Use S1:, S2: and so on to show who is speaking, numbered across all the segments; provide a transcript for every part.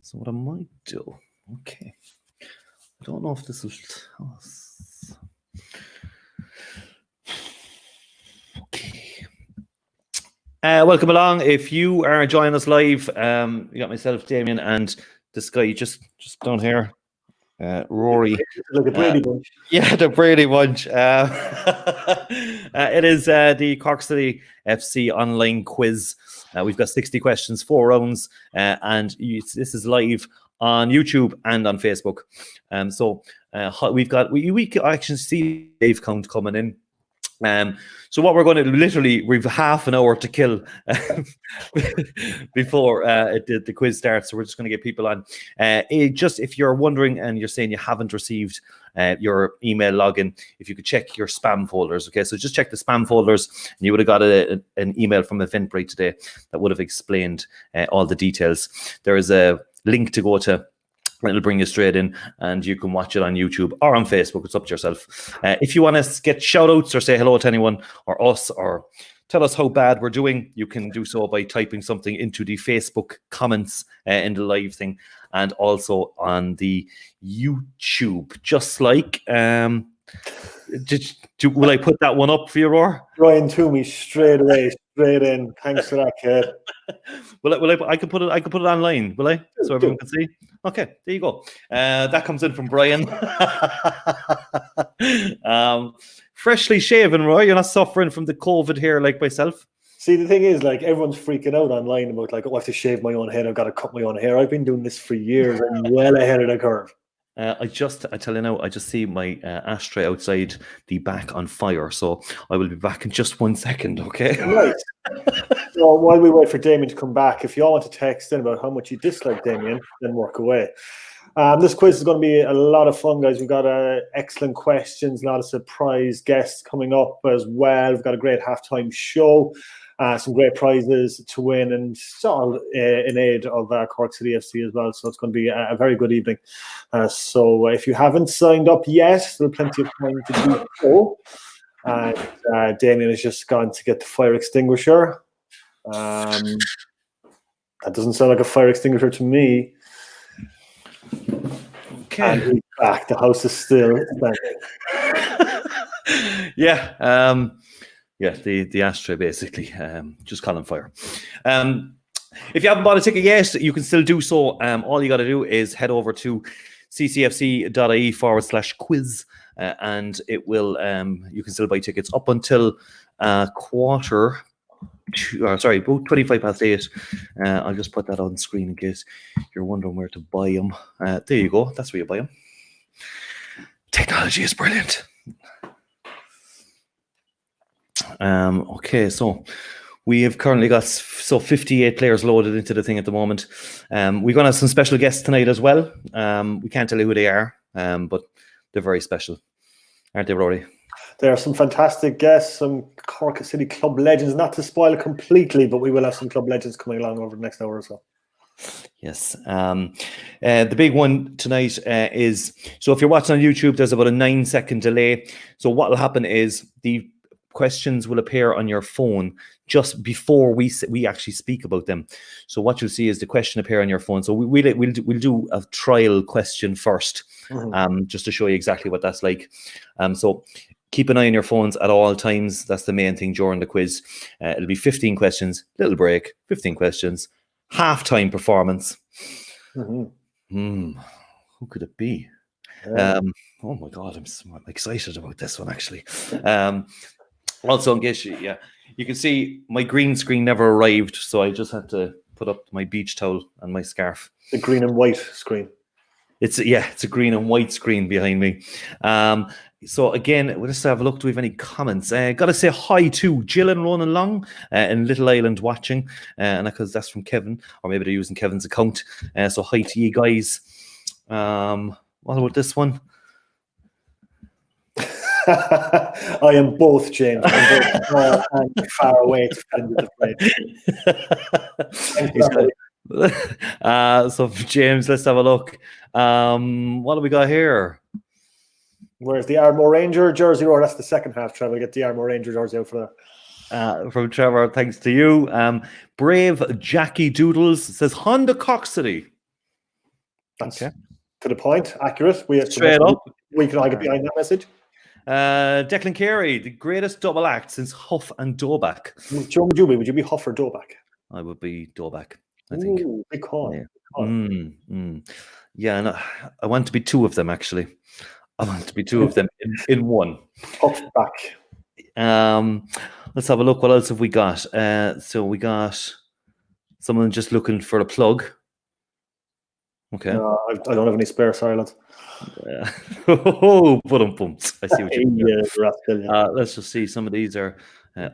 S1: So what I might do, okay. I don't know if this will tell us. Okay. Welcome along. If you are joining us live, you got myself, Damien, and this guy just down here, Rory.
S2: Like a Brady bunch.
S1: Yeah, the Brady bunch. It is the Cork City FC online quiz. We've got 60 questions, 4 rounds, and this is live on YouTube and on Facebook. So we can actually see Dave count coming in. So what we're going to literally, we've half an hour to kill before the quiz starts. So we're just going to get people on. Just if you're wondering and you're saying you haven't received your email login, if you could check your spam folders. Okay, so just check the spam folders, and you would have got an email from Eventbrite today that would have explained all the details. There is a link to go to. It'll bring you straight in, and you can watch it on YouTube or on Facebook. It's up to yourself. If you want to get shout outs or say hello to anyone or us or tell us how bad we're doing, you can do so by typing something into the Facebook comments in the live thing, and also on the YouTube. Just like, will I put that one up for you, Roar?
S2: Ryan Toomey straight away, straight in. Thanks for that, kid.
S1: I could put it online, will I? So everyone can see. Okay, there you go. That comes in from Brian. Freshly shaven, Roy. You're not suffering from the COVID hair like myself.
S2: See, the thing is, like, everyone's freaking out online about, like, oh, I have to shave my own head. I've got to cut my own hair. I've been doing this for years. I'm well ahead of the curve.
S1: I tell you now, I just see my ashtray outside the back on fire. So I will be back in just 1 second, okay?
S2: Right. So while we wait for Damien to come back, if you all want to text in about how much you dislike Damien, then work away. This quiz is going to be a lot of fun, guys. We've got excellent questions, a lot of surprise guests coming up as well. We've got a great halftime show. Some great prizes to win, and it's all in aid of Cork City FC as well. So it's going to be a very good evening. So if you haven't signed up yet, there's plenty of time to do so. And Damien has just gone to get the fire extinguisher. That doesn't sound like a fire extinguisher to me.
S1: Okay.
S2: And he's back. The house is still standing.
S1: Yeah. Yeah, the ashtray basically, just call on fire. If you haven't bought a ticket yet, you can still do so. All you got to do is head over to ccfc.ie/quiz, and it will. You can still buy tickets up until about 8:25. I'll just put that on screen in case you're wondering where to buy them. There you go. That's where you buy them. Technology is brilliant. Okay, so we have currently got 58 players loaded into the thing at the moment. We're going to have some special guests tonight as well. We can't tell you who they are, but they're very special, aren't they, Rory?
S2: There are some fantastic guests, some Cork City club legends. Not to spoil it completely, but we will have some club legends coming along over the next hour or so.
S1: Yes. The big one tonight is, so if you're watching on YouTube, there's about a 9-second delay. So what will happen is the questions will appear on your phone just before we actually speak about them. So what you'll see is the question appear on your phone. So we'll do a trial question first, just to show you exactly what that's like. So keep an eye on your phones at all times. That's the main thing during the quiz. It'll be 15 questions, little break, 15 questions, halftime performance. Who could it be? Oh my God, I'm excited about this one actually. Also, in case you can see my green screen never arrived, so I just had to put up my beach towel and my scarf.
S2: The green and white screen.
S1: It's a green and white screen behind me. So again, we'll just have a look. Do we have any comments? Got to say hi to Jill and Ronan Long in Little Island watching, and because that's from Kevin, or maybe they're using Kevin's account. So hi to you guys. What about this one?
S2: I am both, James. I'm both small and far away to find the
S1: So James, let's have a look. What do we got here?
S2: Where's the Armagh Ranger jersey? Or that's the second half, Trevor. Get the Armagh Ranger jersey out for that.
S1: From Trevor, thanks to you. Brave Jackie Doodles says Honda Cork City.
S2: That's
S1: Okay.
S2: to the point, accurate.
S1: Straight up.
S2: We can all get behind that message.
S1: Declan Carey, the greatest double act since Huff and Dobak.
S2: Would you be Huff or Dobak?
S1: I would be Dobak, I think.
S2: Ooh, big call.
S1: Yeah. Yeah, and I want to be two of them, actually. I want to be two of them in one.
S2: Huff back.
S1: Let's have a look. What else have we got? So we got someone just looking for a plug. Okay.
S2: No, I don't have any spare silence.
S1: Bumps. I see what you mean.
S2: Yeah,
S1: let's just see. Some of these are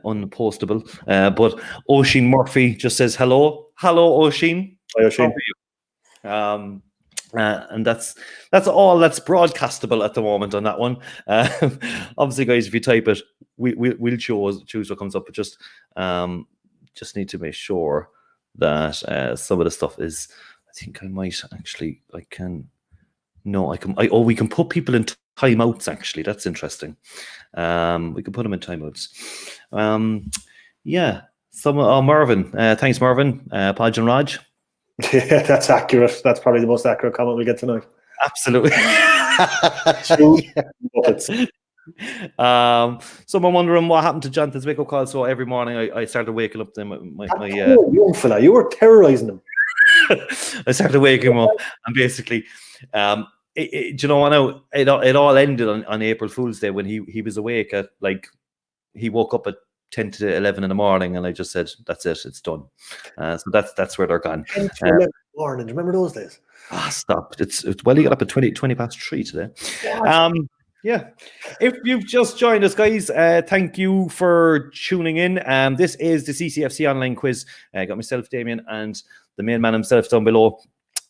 S1: unpostable. But Oisin Murphy just says hello. Hello, Oisin.
S2: Hi, Oisin.
S1: And that's all that's broadcastable at the moment on that one. Obviously, guys, if you type it, we'll choose what comes up. But just need to make sure that some of the stuff is. I think I might actually. We can put people in timeouts. Actually, that's interesting. We can put them in timeouts. Yeah. Marvin. Thanks, Marvin. Podge and Raj.
S2: Yeah, that's accurate. That's probably the most accurate comment we get tonight.
S1: Absolutely. Someone wondering what happened to Jonathan's wake-up call. So every morning I started waking up. Then my
S2: young fella, you were terrorizing him.
S1: I started waking him up, and basically, do you know what? Now it all ended on April Fool's Day when he was awake at he woke up at 10 to 11 in the morning, and I just said, "That's it, it's done." So that's where they're gone.
S2: 10 to 11 in the morning. Do you remember those days?
S1: Stop! It's you got up at 20 past 3 today. Yeah. If you've just joined us, guys, thank you for tuning in. This is the CCFC online quiz. I got myself, Damien, and the main man himself down below.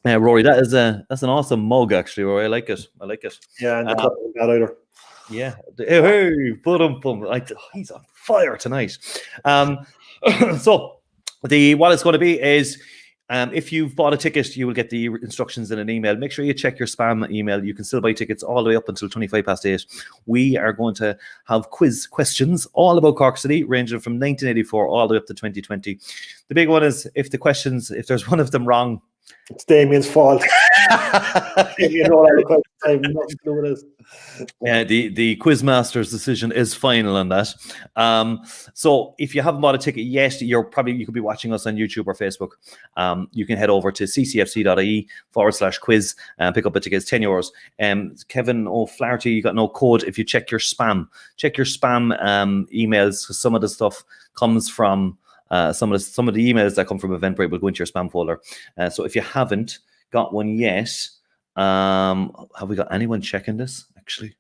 S1: Rory, that's an awesome mug, actually, Rory. I like it.
S2: Yeah, and not bad either.
S1: Yeah. Hey, he's on fire tonight. So what it's going to be is if you've bought a ticket, you will get the instructions in an email. Make sure you check your spam email. You can still buy tickets all the way up until 25 past 8. We are going to have quiz questions all about Cork City, ranging from 1984 all the way up to 2020. The big one is if there's one of them wrong,
S2: it's Damien's fault. Damien wrote all the questions. I have nothing to do with this.
S1: Yeah, the quizmaster's decision is final on that. So if you haven't bought a ticket yet, you could be watching us on YouTube or Facebook. You can head over to ccfc.ie/quiz and pick up a ticket. It's €10. Kevin O'Flaherty, you got no code. If you check your spam emails, because some of the stuff comes from some of the emails that come from Eventbrite will go into your spam folder. So if you haven't got one yet, have we got anyone checking this? Actually,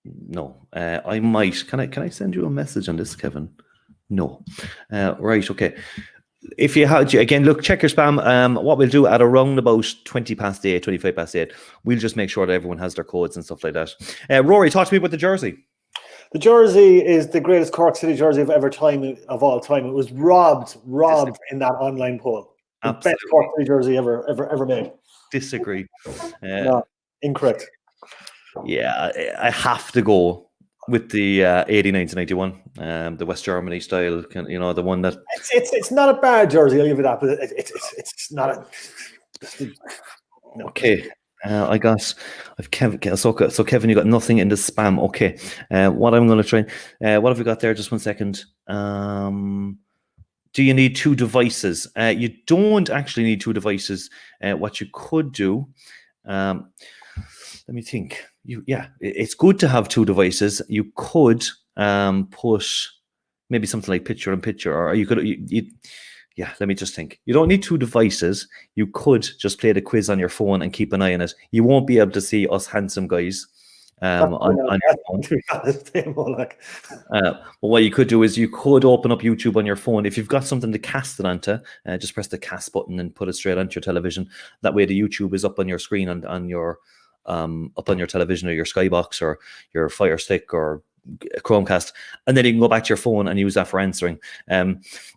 S1: no. I might. Can I send you a message on this, Kevin? No. Right. Okay. If you have, again, look, check your spam. What we'll do at around about 25 past 8, we'll just make sure that everyone has their codes and stuff like that. Rory, talk to me about the jersey.
S2: The jersey is the greatest Cork City jersey of all time. It was robbed in that online poll. The best Cork City jersey ever made.
S1: Disagree.
S2: No, incorrect.
S1: Yeah, I have to go with the 89 to 91, the West Germany style. The one that
S2: it's not a bad jersey. I'll give it that, but it's not a. No.
S1: Okay. I've Kevin. So Kevin, you got nothing in the spam. Okay. What I'm going to try. What have we got there? Just 1 second. Do you need two devices? You don't actually need two devices. What you could do. Let me think. It's good to have two devices. You could put maybe something like picture in picture, or you could. Let me just think. You don't need two devices. You could just play the quiz on your phone and keep an eye on it. You won't be able to see us handsome guys on your phone. But what you could do is you could open up YouTube on your phone. If you've got something to cast it onto, just press the cast button and put it straight onto your television. That way the YouTube is up on your screen and on your up on your television or your Skybox or your Fire Stick or Chromecast, and then you can go back to your phone and use that for answering.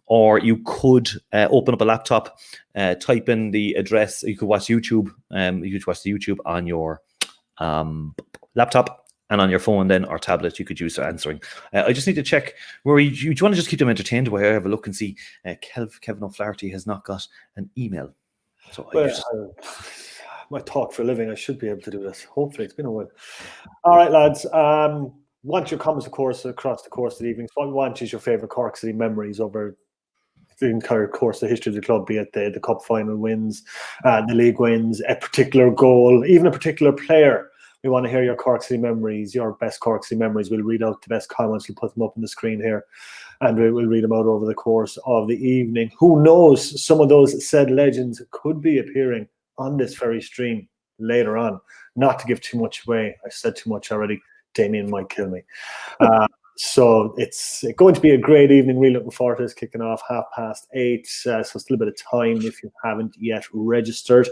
S1: Or you could open up a laptop, type in the address. You could watch YouTube. You could watch the YouTube on your laptop, and on your phone then or tablet you could use for answering. I just need to check. Rory, do you want to just keep them entertained while I have a look and see? Kevin O'Flaherty has not got an email. So
S2: I talk for a living. I should be able to do this. Hopefully, it's been a while. All right, lads. Want your comments, of course, across the course of the evening. So what we want is your favourite Cork City memories over the entire course, the history of the club, be it the cup final wins, the league wins, a particular goal, even a particular player. We want to hear your Cork City memories, your best Cork City memories. We'll read out the best comments. We'll put them up on the screen here, and we'll read them out over the course of the evening. Who knows? Some of those said legends could be appearing on this very stream later on. Not to give too much away. I said too much already. Damien might kill me. So it's going to be a great evening. Really looking forward to this, kicking off 8:30. So still a bit of time if you haven't yet registered.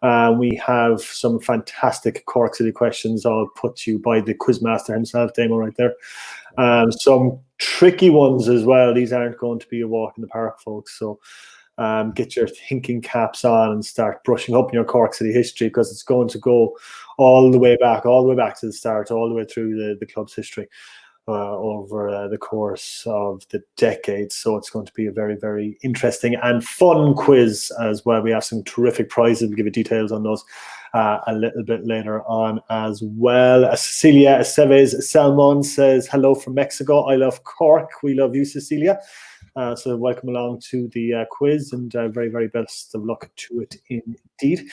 S2: We have some fantastic Cork City questions all put to you by the quizmaster himself, Damo, right there. Some tricky ones as well. These aren't going to be a walk in the park, folks. So get your thinking caps on and start brushing up in your Cork City history, because it's going to go all the way back to the start, all the way through the club's history over the course of the decades. So it's going to be a very, very interesting and fun quiz as well. We have some terrific prizes. We'll give you details on those a little bit later on as well. Cecilia Esteves Salmon says, hello from Mexico. I love Cork. We love you, Cecilia. So welcome along to the quiz, and very, very best of luck to it indeed.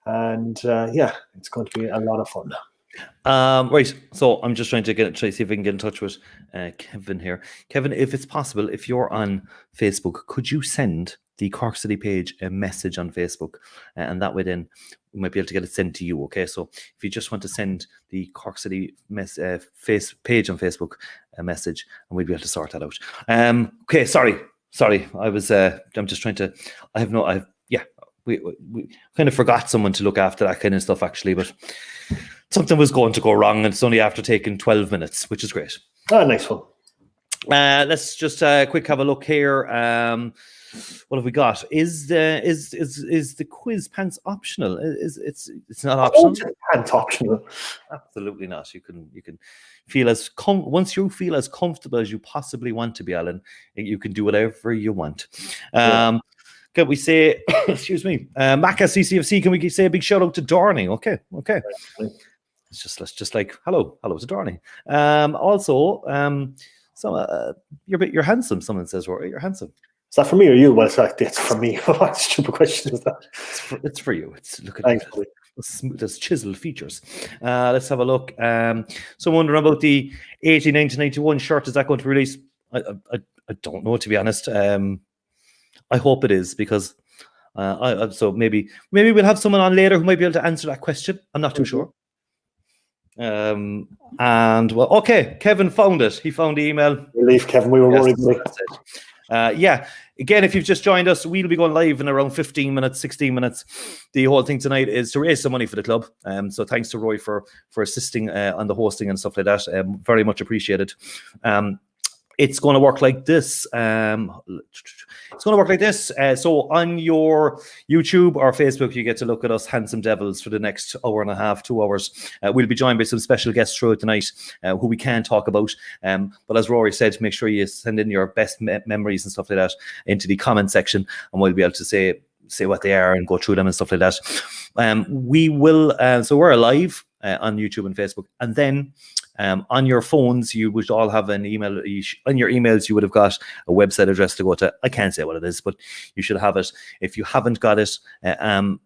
S2: And it's going to be a lot of fun.
S1: Right, so I'm just trying to see if we can get in touch with Kevin here. Kevin, if it's possible, if you're on Facebook, could you send the Cork City page a message on Facebook, and that way then we might be able to get it sent to you. Okay, so if you just want to send the Cork City face page on Facebook a message, and we'll be able to sort that out. Okay, sorry, I'm just trying to. We kind of forgot someone to look after that kind of stuff actually, but something was going to go wrong, and it's only after taking 12 minutes, which is great.
S2: Nice one.
S1: Let's just quick have a look here. What have we got? Is the quiz pants optional? It's not optional.
S2: Pants optional.
S1: Absolutely not. You can feel once you feel as comfortable as you possibly want to be, Alan. You can do whatever you want. Can we say, excuse me, Maca CCFC? Can we say a big shout out to Derny? Okay. Let's just like hello to Derny. You're handsome. Someone says, Rory, you're handsome.
S2: Is that for me or you? Well, it's for me. What stupid question is that?
S1: It's for you. Look at those chiseled features. Let's have a look. So wondering about the 1991 shirt. Is that going to release? I don't know, to be honest. I hope it is, because so maybe we'll have someone on later who might be able to answer that question. I'm not too sure. And well, okay, Kevin found it. He found the email.
S2: Relief, Kevin. We were worried.
S1: Again, if you've just joined us, we'll be going live in around 15 minutes, 16 minutes. The whole thing tonight is to raise some money for the club. So thanks to Roy for assisting on the hosting and stuff like that. Very much appreciated. It's going to work like this. So on your YouTube or Facebook, you get to look at us handsome devils for the next hour and a half, 2 hours. We'll be joined by some special guests throughout the night who we can talk about. But as Rory said, make sure you send in your best memories and stuff like that into the comment section, and we'll be able to say what they are and go through them and stuff like that. We will. So we're live on YouTube and Facebook, and then on your phones, you would all have an email. On your emails, you would have got a website address to go to. I can't say what it is, but you should have it. If you haven't got it,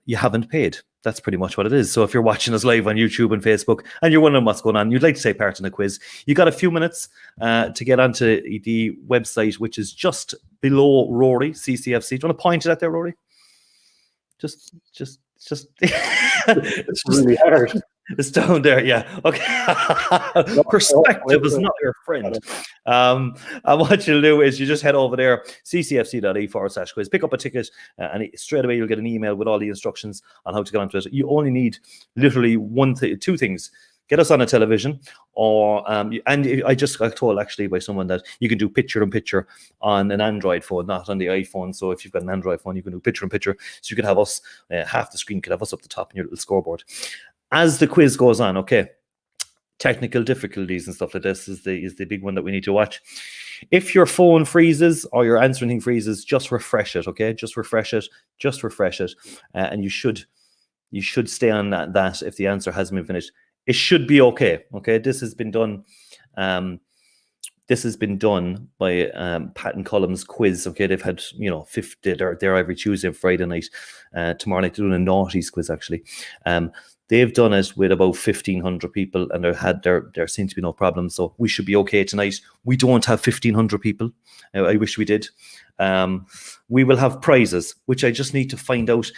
S1: you haven't paid. That's pretty much what it is. So if you're watching us live on YouTube and Facebook, and you're wondering what's going on, you'd like to take part in the quiz, you got a few minutes to get onto the website, which is just below Rory, CCFC. Do you want to point to that there, Rory? Just
S2: it's really hard.
S1: It's down there, yeah. Okay. Perspective is not your friend. And what you'll do is you just head over there, ccfc.e/quiz, pick up a ticket, and straight away you'll get an email with all the instructions on how to get onto it. You only need literally two things. Get us on a television, and I got told actually by someone that you can do picture-in-picture on an Android phone, not on the iPhone. So if you've got an Android phone, you can do picture-in-picture. So you could have us, half the screen could have us up the top in your little scoreboard. As the quiz goes on, okay, technical difficulties and stuff like this is the big one that we need to watch. If your phone freezes or your answering thing freezes, just refresh it, okay? Just refresh it, and you should stay on that if the answer hasn't been finished. It should be okay, okay? This has been done. This has been done by Pat and Cullum's quiz. Okay, they've had 50. They're every Tuesday and Friday night. Tomorrow night they're doing a naughties quiz actually. They've done it with about 1,500 people, and there seems to be no problem. So we should be okay tonight. We don't have 1,500 people. I wish we did. We will have prizes, which I just need to find out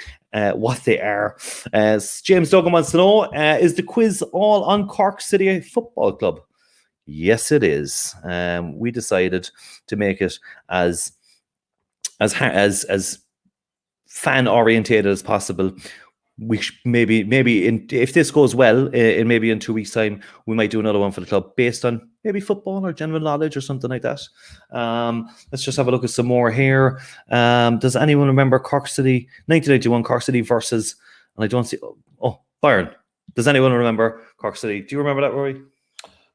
S1: what they are. James Duggan wants to know: is the quiz all on Cork City Football Club? Yes, it is. We decided to make it as fan orientated as possible. We maybe if this goes well, maybe in 2 weeks' time, we might do another one for the club based on maybe football or general knowledge or something like that. Let's just have a look at some more here. Does anyone remember Cork City 1991 Cork City versus? And I don't see. Oh, Bayern. Does anyone remember Cork City? Do you remember that, Rory?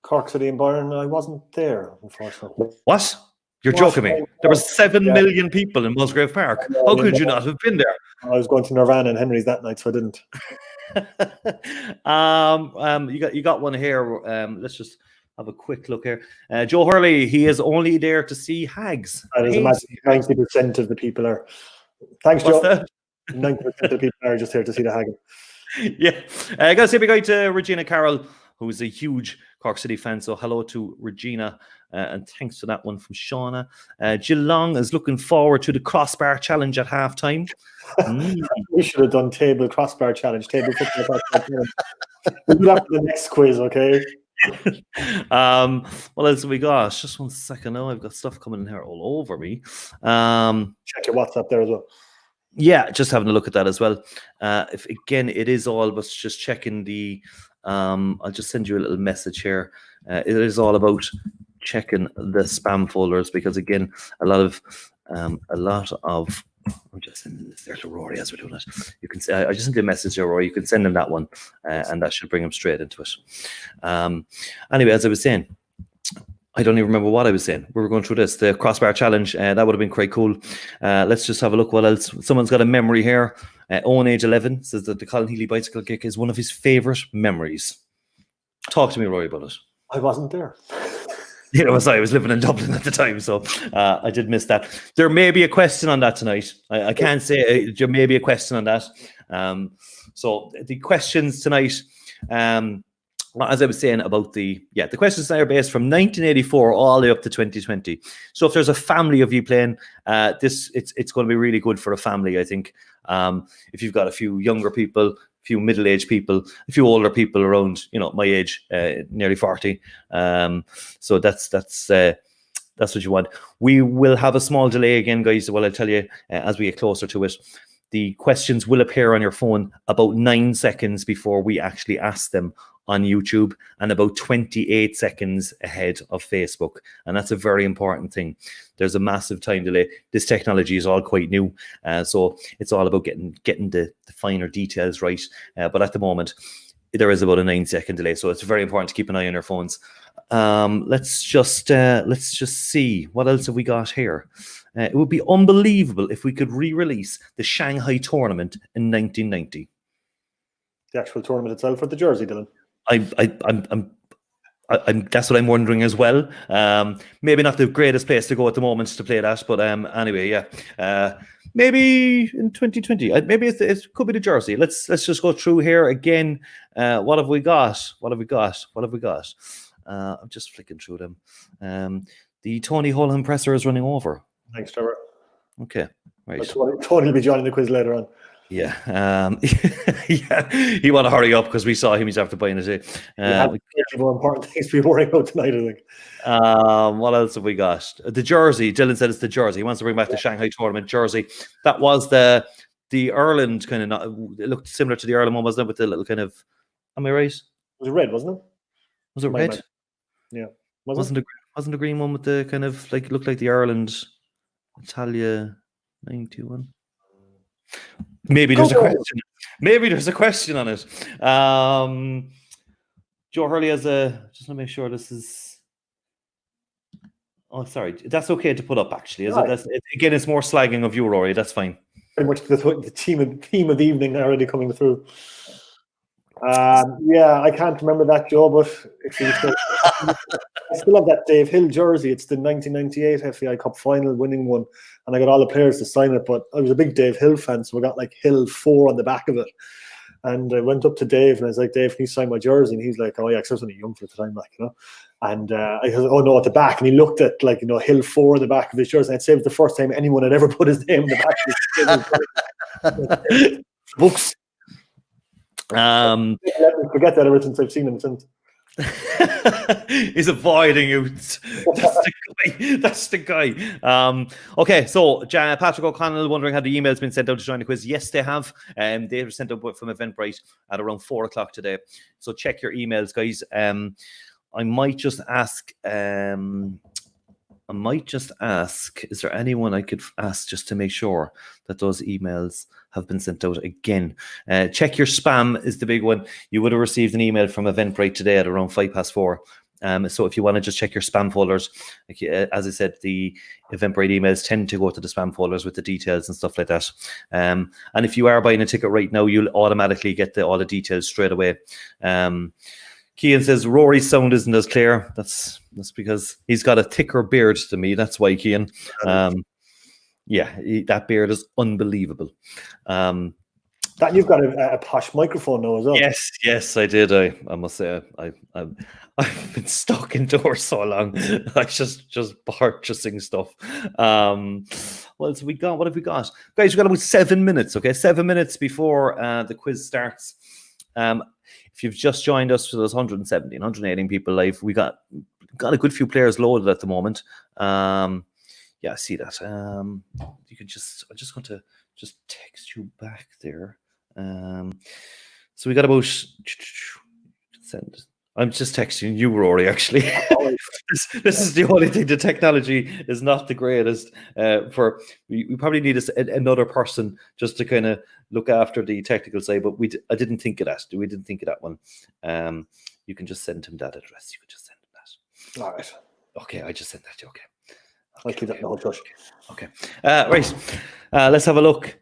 S2: Cork City and Bayern. I wasn't there, unfortunately.
S1: What? You're joking me? There were 7 million people in Musgrave Park. How could you not have been there?
S2: I was going to Nirvana and Henry's that night, so I didn't.
S1: You got one here. Let's just have a quick look here. Joe Hurley, he is only there to see hags.
S2: I was imagining 90% of the people are. Thanks, Joe. 90% of the people are just here to see the hag.
S1: Yeah. I got to say big hi to Regina Carroll, who's a huge Cork City fan. So hello to Regina, and thanks for that one from Shauna. Jill Long is looking forward to the crossbar challenge at halftime.
S2: We should have done table crossbar challenge, table football crossbar challenge. We'll do that for the next quiz, okay?
S1: What else have we got? Just 1 second now. I've got stuff coming in here all over me.
S2: Check your WhatsApp there as well.
S1: Yeah, just having a look at that as well. If again, it is all but just checking the. I'll just send you a little message here. It is all about checking the spam folders because again, a lot of. I'm just sending this there to Rory as we're doing it. You can say I just sent you a message to Rory. You can send him that one, and that should bring him straight into it. Anyway, as I was saying, I don't even remember what I was saying. We were going through this, the crossbar challenge. That would have been quite cool. Let's just have a look what else. Someone's got a memory here. Owen Age 11 says that the Colin Healy bicycle kick is one of his favourite memories. Talk to me, Rory, about it.
S2: I wasn't there.
S1: I was living in Dublin at the time, so I did miss that. There may be a question on that tonight. I can't say there may be a question on that. So the questions tonight, as I was saying about the questions are based from 1984 all the way up to 2020. So if there's a family of you playing, it's going to be really good for a family, I think. If you've got a few younger people, a few middle-aged people, a few older people around, my age, nearly 40. So that's what you want. We will have a small delay again, guys. Well, I'll tell you as we get closer to it. The questions will appear on your phone about 9 seconds before we actually ask them on YouTube and about 28 seconds ahead of Facebook. And that's a very important thing. There's a massive time delay. This technology is all quite new. So it's all about getting the finer details right. But at the moment, there is about a 9-second delay. So it's very important to keep an eye on your phones. Let's just see what else have we got here. It would be unbelievable if we could re-release the Shanghai tournament in 1990.
S2: The actual tournament itself, or the jersey, Dylan?
S1: I'm that's what I'm wondering as well. Maybe not the greatest place to go at the moment to play that, but anyway, yeah. Maybe in 2020. Maybe it could be the jersey. Let's just go through here again. What have we got? I'm just flicking through them. The Tony Holland presser is running over.
S2: Thanks, Trevor.
S1: Okay, right.
S2: Tony will be joining the quiz later on.
S1: Yeah, yeah. He want to hurry up because we saw him. He's after buying it.
S2: More important things to be worrying about tonight, I think.
S1: What else have we got? The jersey. Dylan said it's the jersey. He wants to bring back the Shanghai tournament jersey. That was the Ireland kind of. It looked similar to the Ireland one, wasn't it? With the little kind of. Am I right?
S2: It was red, wasn't it?
S1: Was it red?
S2: Yeah.
S1: Wasn't the green one with the kind of like looked like the Ireland Italia 91? Maybe there's a question. Maybe there's a question on it. Joe Hurley has a. Just want to make sure this is. Oh, sorry. That's okay to put up. Actually, is it? Again, it's more slagging of you, Rory. That's fine.
S2: Pretty much the theme of the evening already coming through. Yeah, I can't remember that, Joe, but I still have that Dave Hill jersey. It's the 1998 FAI Cup final winning one, and I got all the players to sign it, but I was a big Dave Hill fan, so I got like Hill 4 on the back of it. And I went up to Dave and I was like, Dave, can you sign my jersey? And he's like, oh yeah, because I was only young for the time, like, you know. And I said, oh no, at the back. And he looked at, like, you know, Hill 4 on the back of his jersey. And I'd say it was the first time anyone had ever put his name on the back of his jersey. Books. Forget that ever since I've seen him since.
S1: He's avoiding you. That's the guy. Okay, so Patrick O'Connell wondering had the emails been sent out to join the quiz. Yes, they have. They were sent out from Eventbrite at around 4 o'clock today. So check your emails, guys. I might just ask. Is there anyone I could ask just to make sure that those emails have been sent out again? Check your spam is the big one. You would have received an email from Eventbrite today at around 4:05. So if you want to just check your spam folders, like, as I said, the Eventbrite emails tend to go to the spam folders with the details and stuff like that. And if you are buying a ticket right now, you'll automatically get all the details straight away. Kean says Rory's sound isn't as clear. That's because he's got a thicker beard than me. That's why, Kean. That beard is unbelievable.
S2: That you've got a posh microphone now as well.
S1: Yes, I did. I must say I've been stuck indoors so long. I just purchasing stuff. What have we got? Guys, we've got about 7 minutes. Okay, 7 minutes before the quiz starts. If you've just joined us for those 117, 118 people live, we got a good few players loaded at the moment. I see that. You could I just want to text you back there. So we got about send. I'm just texting you, Rory, actually. This is the only thing. The technology is not the greatest. We probably need another person just to kind of look after the technical side, but I didn't think of that. We didn't think of that one. You can just send him that address. You can just send him that.
S2: All right.
S1: Okay, I just sent that to you. Okay.
S2: I'll keep that in the whole touch.
S1: Okay. Right. Let's have a look.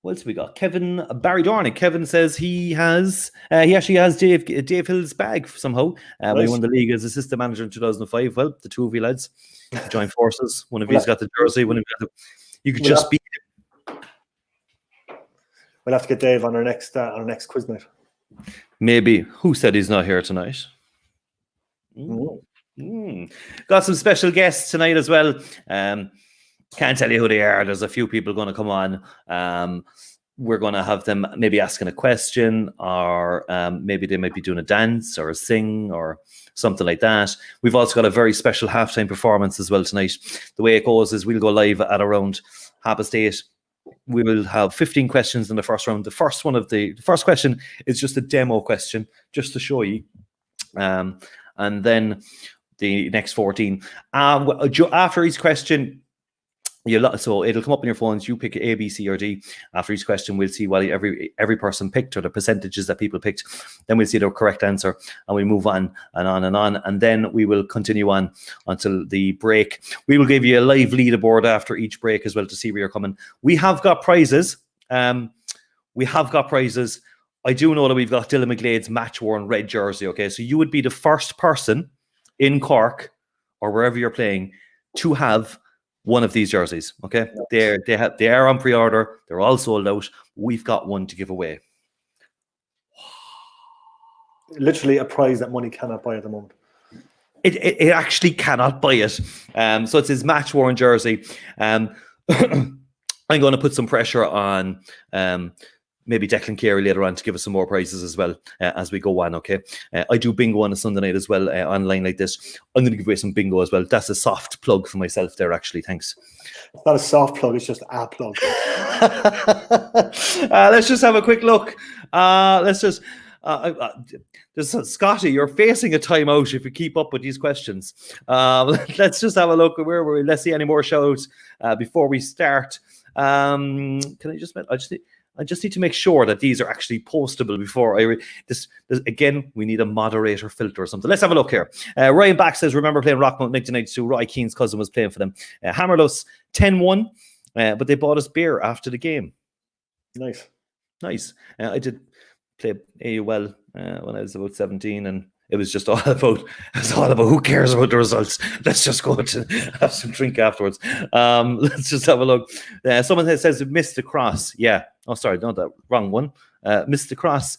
S1: What else we got? Barry Dornick. Kevin says he actually has Dave Hill's bag somehow.
S2: Nice.
S1: He won the league as assistant manager in 2005. Well, the two of you lads joined forces. One of you's got the jersey. One of you could just beat him.
S2: We'll have to get Dave on our next quiz night.
S1: Maybe. Who said he's not here tonight? Got some special guests tonight as well. Can't tell you who they are. There's a few people going to come on. We're going to have them maybe asking a question, or maybe they might be doing a dance or a sing or something like that. We've also got a very special halftime performance as well tonight. The way it goes is we'll go live at around 8:30. We will have 15 questions in the first round. The first question is just a demo question, just to show you. And then the next 14. After each question, so it'll come up on your phones. You pick A, B, C, or D. After each question, we'll see what every person picked, or the percentages that people picked. Then we'll see their correct answer, and we move on and on and on. And then we will continue on until the break. We will give you a live leaderboard after each break as well to see where you're coming. We have got prizes. I do know that we've got Dylan McGlade's match-worn red jersey. Okay, so you would be the first person in Cork or wherever you're playing to have one of these jerseys. Okay, they are on pre-order. They're all sold out. We've got one to give away.
S2: Literally a prize that money cannot buy at the moment.
S1: It actually cannot buy it. So it's his match-worn jersey. I'm going to put some pressure on maybe Declan Carey later on to give us some more prizes as well as we go on, okay? I do bingo on a Sunday night as well online like this. I'm going to give away some bingo as well. That's a soft plug for myself there, actually. Thanks.
S2: It's not a soft plug, it's just a plug.
S1: Let's just have a quick look. Scotty, you're facing a timeout if you keep up with these questions. Let's just have a look at where we're. Let's see any more shout-outs before we start. Can I just? I just need to make sure that these are actually postable before I this. Again, we need a moderator filter or something. Let's have a look here. Ryan Back says, remember playing Rockmount 1992. Roy Keane's cousin was playing for them. Hammerless 10-1, but they bought us beer after the game.
S2: Nice.
S1: I did play AUL when I was about 17, and it was just all about who cares about the results. Let's just go to have some drink afterwards. Let's just have a look. Someone says it missed the cross. Yeah. Oh, sorry, no, that wrong one. Missed the cross.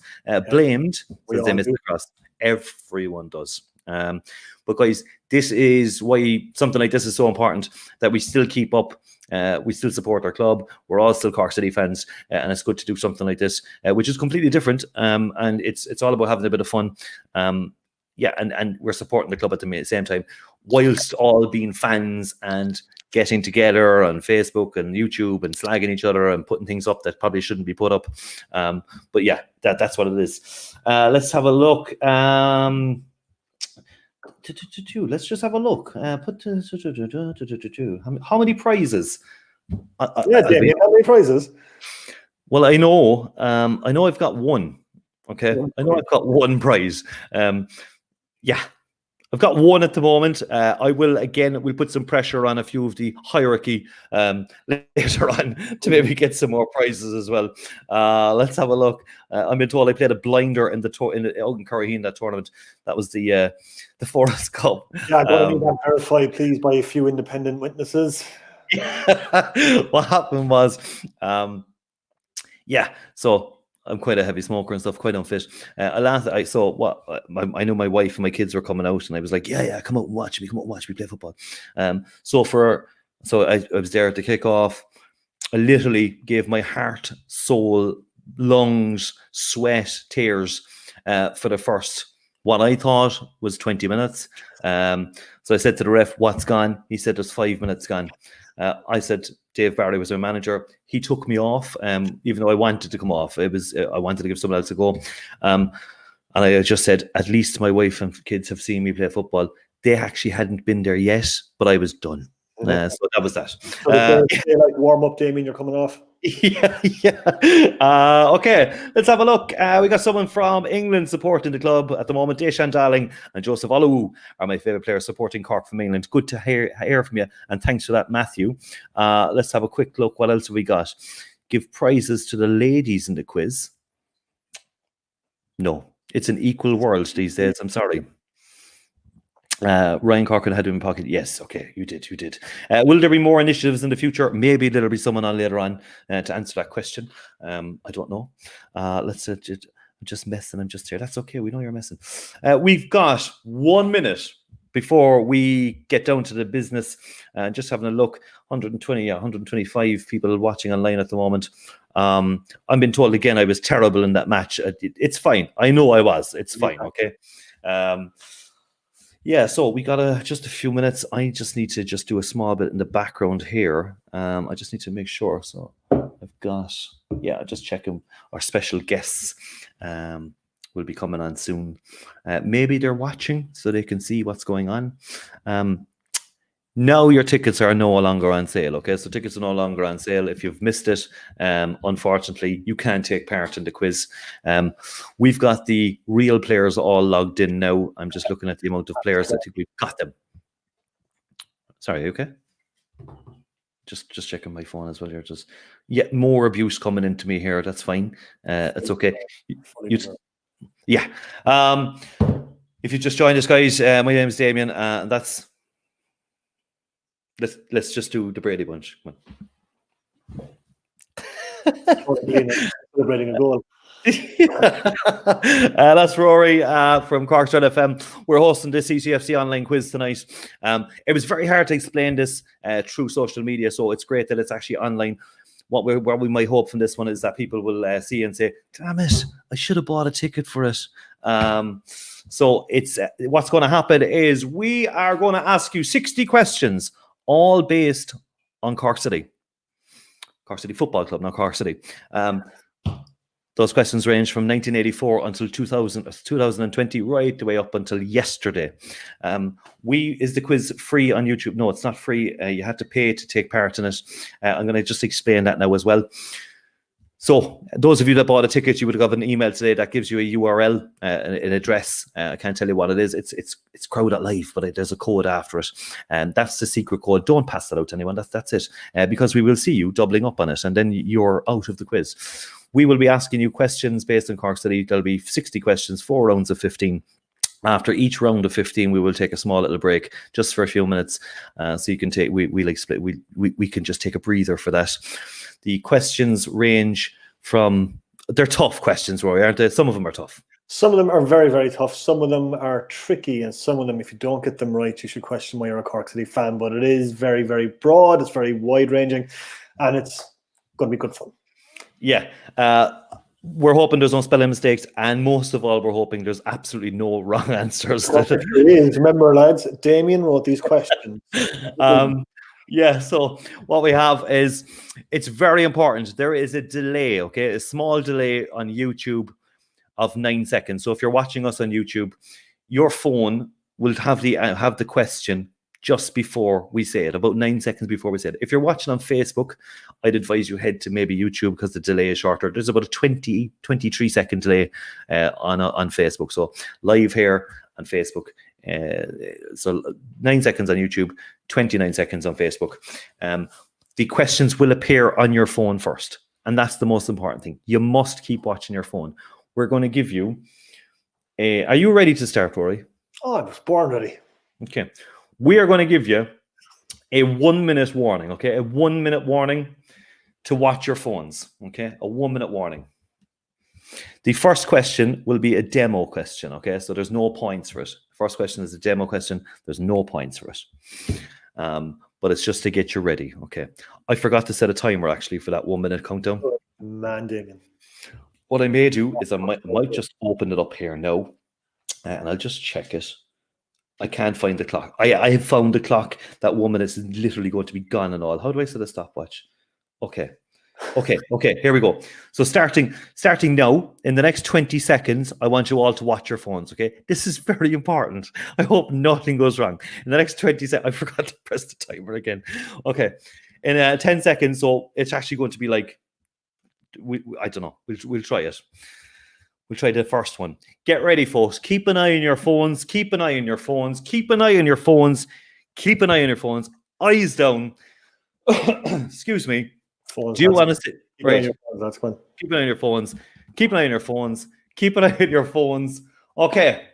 S1: Blamed. Says they missed the cross. Everyone does. But guys, this is why something like this is so important, that we still keep up. We still support our club. We're all still Cork City fans, and it's good to do something like this, which is completely different. And it's all about having a bit of fun. And we're supporting the club at the same time, whilst all being fans and getting together on Facebook and YouTube and slagging each other and putting things up that probably shouldn't be put up. But yeah, that's what it is. Let's have a look. Let's just have a look. How many prizes?
S2: Damien, how many prizes?
S1: Well, I know I've got one. Okay, I know I've got one prize. I've got one at the moment. We'll put some pressure on a few of the hierarchy later on to maybe get some more prizes as well. Let's have a look. I've been told I played a blinder in in Curraheen, that tournament. That was the Forest Cup. Yeah,
S2: I'm going to need that verified, please, by a few independent witnesses.
S1: What happened was, so I'm quite a heavy smoker and stuff, quite unfit. I know my wife and my kids were coming out, and I was like, yeah, come out and watch me play football. So I was there at the kickoff. I literally gave my heart, soul, lungs, sweat, tears for the first, what I thought was 20 minutes. So I said to the ref, what's gone? He said, there's 5 minutes gone. I said, Dave Barry was our manager. He took me off, even though I wanted to come off. I wanted to give someone else a go. And I just said, at least my wife and kids have seen me play football. They actually hadn't been there yet, but I was done. So that was that.
S2: So they like warm up, Damien, you're coming off.
S1: Yeah. Okay, let's have a look. We got someone from England supporting the club at the moment. Deshan Darling and Joseph Olu are my favourite players supporting Cork from England. Good to hear from you, and thanks for that, Matthew. Let's have a quick look. What else have we got? Give prizes to the ladies in the quiz. No, it's an equal world these days. I'm sorry. Ryan Corcoran had him in pocket. Yes, okay, you did. Will there be more initiatives in the future? Maybe there'll be someone on later on to answer that question. I don't know. Let's I'm just messing. I'm just here. That's okay. We know you're messing. We've got 1 minute before we get down to the business. Just having a look. 125 people watching online at the moment. I'm being told again I was terrible in that match. It's fine. I know I was. It's fine. Okay. So we got just a few minutes. I just need to just do a small bit in the background here. I just need to make sure. So I've got, just checking our special guests will be coming on soon. Maybe they're watching so they can see what's going on. Now your tickets are no longer on sale, okay? So tickets are no longer on sale. If you've missed it, unfortunately, you can't take part in the quiz. We've got the real players all logged in now. I'm just looking at the amount of players. I think we've got them. Sorry, are you okay? Just checking my phone as well here. Just more abuse coming into me here. That's fine. It's okay. If you just joined us, guys, my name is Damien, and that's. Let's just do the Brady Bunch. Come on.
S2: Celebrating a goal.
S1: That's Rory from Cork FM. We're hosting the CCFC online quiz tonight. It was very hard to explain this through social media, so it's great that it's actually online. What we might hope from this one is that people will see and say, damn it, I should have bought a ticket for it. So it's what's going to happen is we are going to ask you 60 questions, all based on Cork City. Cork City Football Club, not Cork City. Those questions range from 1984 until 2020, right the way up until yesterday. Is the quiz free on YouTube? No, it's not free. You have to pay to take part in it. I'm going to just explain that now as well. So those of you that bought a ticket, you would have got an email today that gives you a URL, an address. I can't tell you what it is. It's crowd.live, but there's a code after it. And that's the secret code. Don't pass that out to anyone. That's it. Because we will see you doubling up on it. And then you're out of the quiz. We will be asking you questions based on Cork City. There'll be 60 questions, 4 rounds of 15. After each round of 15, we will take a small little break just for a few minutes. So you can take, we can just take a breather for that. The questions range from, they're tough questions, Rory, aren't they? Some of them are tough.
S2: Some of them are very, very tough. Some of them are tricky, and some of them, if you don't get them right, you should question why you're a Cork City fan. But it is very, very broad. It's very wide-ranging, and it's going to be good fun.
S1: Yeah. We're hoping there's no spelling mistakes, and most of all, we're hoping there's absolutely no wrong answers.
S2: Remember, lads, Damien wrote these questions.
S1: Yeah, so what we have is, it's very important. There is a delay, okay? A small delay on YouTube of 9 seconds. So if you're watching us on YouTube, your phone will have the question just before we say it, about 9 seconds before we say it. If you're watching on Facebook, I'd advise you head to maybe YouTube because the delay is shorter. There's about a 23 second delay on Facebook. So live here on Facebook. So 9 seconds on YouTube, 29 seconds on Facebook. The questions will appear on your phone first. And that's the most important thing. You must keep watching your phone. We're going to give you are you ready to start, Rory?
S2: Oh, I was born ready.
S1: Okay. We are going to give you a 1 minute warning, okay? A 1 minute warning to watch your phones, okay? A 1 minute warning. The first question will be a demo question, okay? So there's no points for it. First question is a demo question. There's no points for it. But it's just to get you ready, okay? I forgot to set a timer, actually, for that 1 minute countdown.
S2: Oh, man, Damien.
S1: What I may do is I might just open it up here now, and I'll just check it. I can't find the clock. I have found the clock. That 1 minute is literally going to be gone and all. How do I set a stopwatch? Okay, here we go. So starting now, in the next 20 seconds, I want you all to watch your phones, okay? This is very important. I hope nothing goes wrong. In the next 20 seconds, I forgot to press the timer again. Okay, in 10 seconds, so it's actually going to be like, I don't know. We'll try it. We'll try the first one. Get ready, folks. Keep an eye on your phones. Keep an eye on your phones. Keep an eye on your phones. Keep an eye on your phones. Eyes down. Excuse me.
S2: Phones,
S1: do you want to sit? Right.
S2: That's fine.
S1: Keep an eye on your phones. Keep an eye on your phones. Keep an eye on your phones. Okay.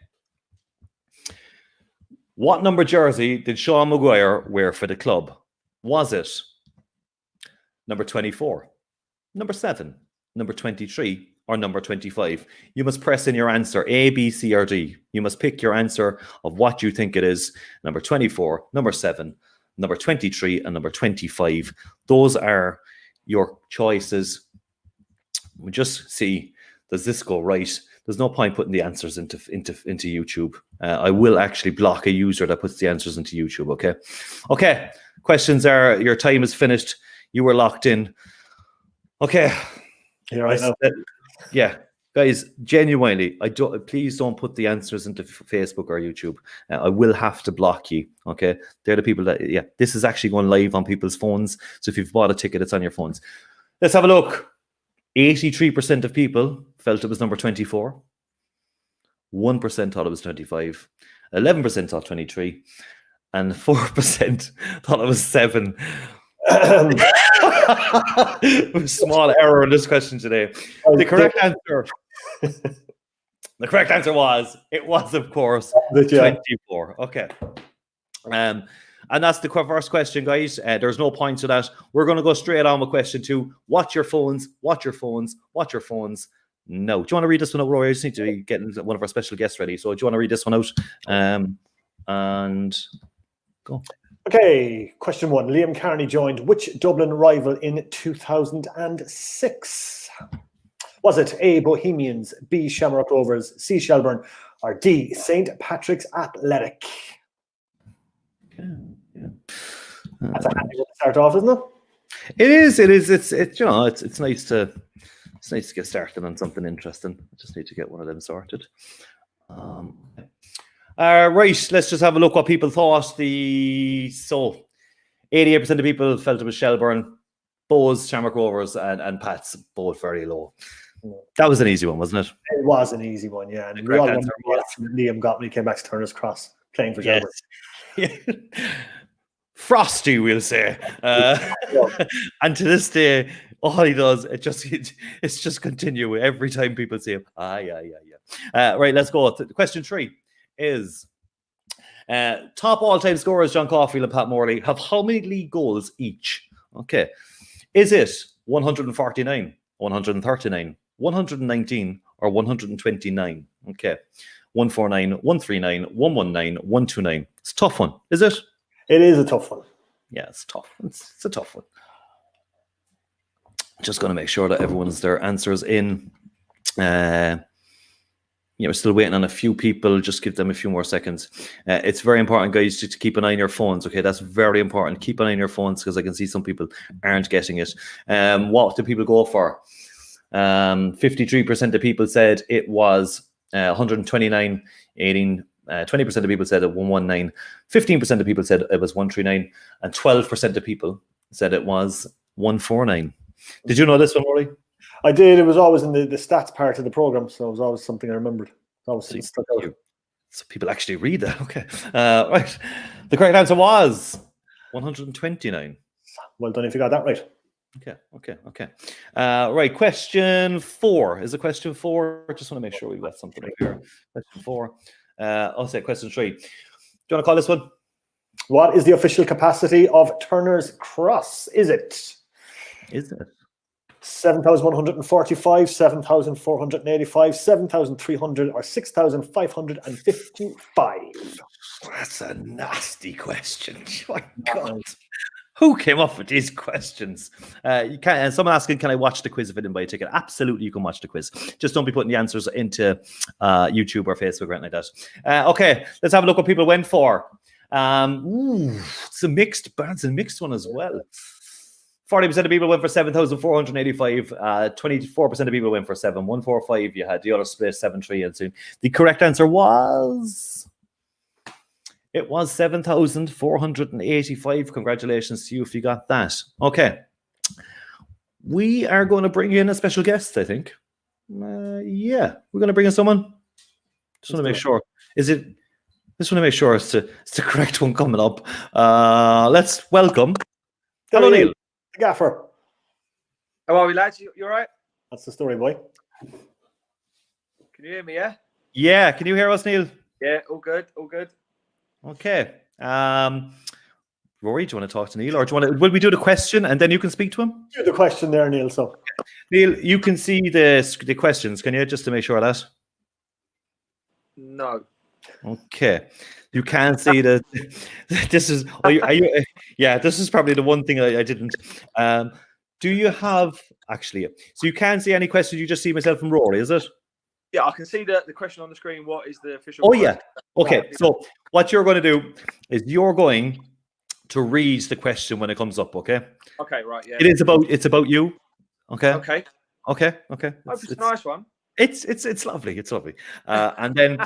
S1: What number jersey did Shawn Maguire wear for the club? Was it number 24, number 7, number 23, or number 25? You must press in your answer, A, B, C, or D. You must pick your answer of what you think it is. Number 24, number 7, number 23, and number 25. Those are your choices. We just see, does this go right? There's no point putting the answers into YouTube. I will actually block a user that puts the answers into YouTube, okay? Okay, questions are, your time is finished. You were locked in. Okay.
S2: Here I know.
S1: Yeah, guys, genuinely, please don't put the answers into Facebook or YouTube. I will have to block you, okay? They're the people that, yeah, this is actually going live on people's phones. So if you've bought a ticket, it's on your phones. Let's have a look. 83% of people felt it was number 24. 1% thought it was 25. 11% thought 23. And 4% thought it was 7. A small error in this question today. The correct answer was, it was, of course, 24. Okay. And that's the first question, guys. There's no points to that. We're going to go straight on with question 2. Watch your phones. Watch your phones. Watch your phones. No. Do you want to read this one out, Rory? I just need to be getting one of our special guests ready. So do you want to read this one out? And go.
S2: Okay, question 1. Liam Carney joined which Dublin rival in 2006? Was it A, Bohemians, B, Shamrock Rovers, C, Shelbourne, or D, St. Patrick's Athletic?
S1: Yeah.
S2: That's a handy one to start off, isn't it?
S1: It is. It's nice to It's nice to get started on something interesting. I just need to get one of them sorted. Right, let's just have a look what people thought. So 88% of people felt it was Shelburne, Bows, Shamrock Rovers, and Pats both very low. That was an easy one, wasn't it?
S2: It was an easy one, yeah. And we all remember Liam got when he came back to Turner's Cross playing for Shelburne.
S1: Yes. Frosty, we'll say. And to this day, all he does, it's just continue every time people say him. Yeah. Right, let's go. Question 3 is top all-time scorers John Caulfield and Pat Morley have how many league goals each? Okay. Is it 149, 139, 119, or 129? Okay. 149, 139, 119, 129. It's a tough one, is it?
S2: It is a tough one.
S1: Yeah, it's tough. It's a tough one. Just going to make sure that everyone's their answers in. We're still waiting on a few people. Just give them a few more seconds. It's very important, guys, to keep an eye on your phones. Okay, that's very important. Keep an eye on your phones because I can see some people aren't getting it. What do people go for? 53% of people said it was 129, 20% of people said it 119, 15% of people said it was 139, and 12% of people said it was 149. Did you know this one, Rory?
S2: I did. It was always in the stats part of the program, so it was always something I remembered. Obviously, stuck out.
S1: So people actually read that. Okay. Right. The correct answer was 129.
S2: Well done if you got that right.
S1: Okay. Right. Question 4. Is it question 4? I just want to make sure we've got something up here. Question 4. I'll say question 3. Do you want to call this one?
S2: What is the official capacity of Turner's Cross? Is it 7,145, 7,485, 7,300, or 6,555?
S1: That's a nasty question. My God. Who came up with these questions? You can. And someone asking, can I watch the quiz if I didn't buy a ticket? Absolutely, you can watch the quiz. Just don't be putting the answers into YouTube or Facebook or anything like that. Okay, let's have a look what people went for. It's a mixed one as well. 40% of people went for 7,485. 24% of people went for 7,145. You had the other split 7,3 and soon. The correct answer was 7,485. Congratulations to you if you got that. Okay, we are going to bring in a special guest. I think. We're going to bring in someone. Just want to make sure. Just want to make sure it's the correct one coming up. Let's welcome. Hello, Neil.
S2: The gaffer.
S3: How are we, lads? You all right?
S2: That's the story, boy.
S3: Can you hear me, yeah?
S1: Yeah, can you hear us, Neil?
S3: Yeah, all good.
S1: Okay. Rory, do you want to talk to Neil, or will we do the question and then you can speak to him?
S2: Do the question there, Neil. So,
S1: Neil, you can see the questions, can you? Just to make sure of that.
S3: No.
S1: Okay. You can see that this is. Are you? Yeah, this is probably the one thing I didn't. Do you have actually? So you can't see any questions. You just see myself and Rory, is it?
S3: Yeah, I can see the question on the screen. What is the official?
S1: Oh yeah. Okay. So what you're going to do is you're going to read the question when it comes up. Okay.
S3: Okay. Right. Yeah.
S1: It's about you. Okay.
S3: Okay.
S1: Okay.
S3: It's a nice one.
S1: It's lovely. It's lovely. And then.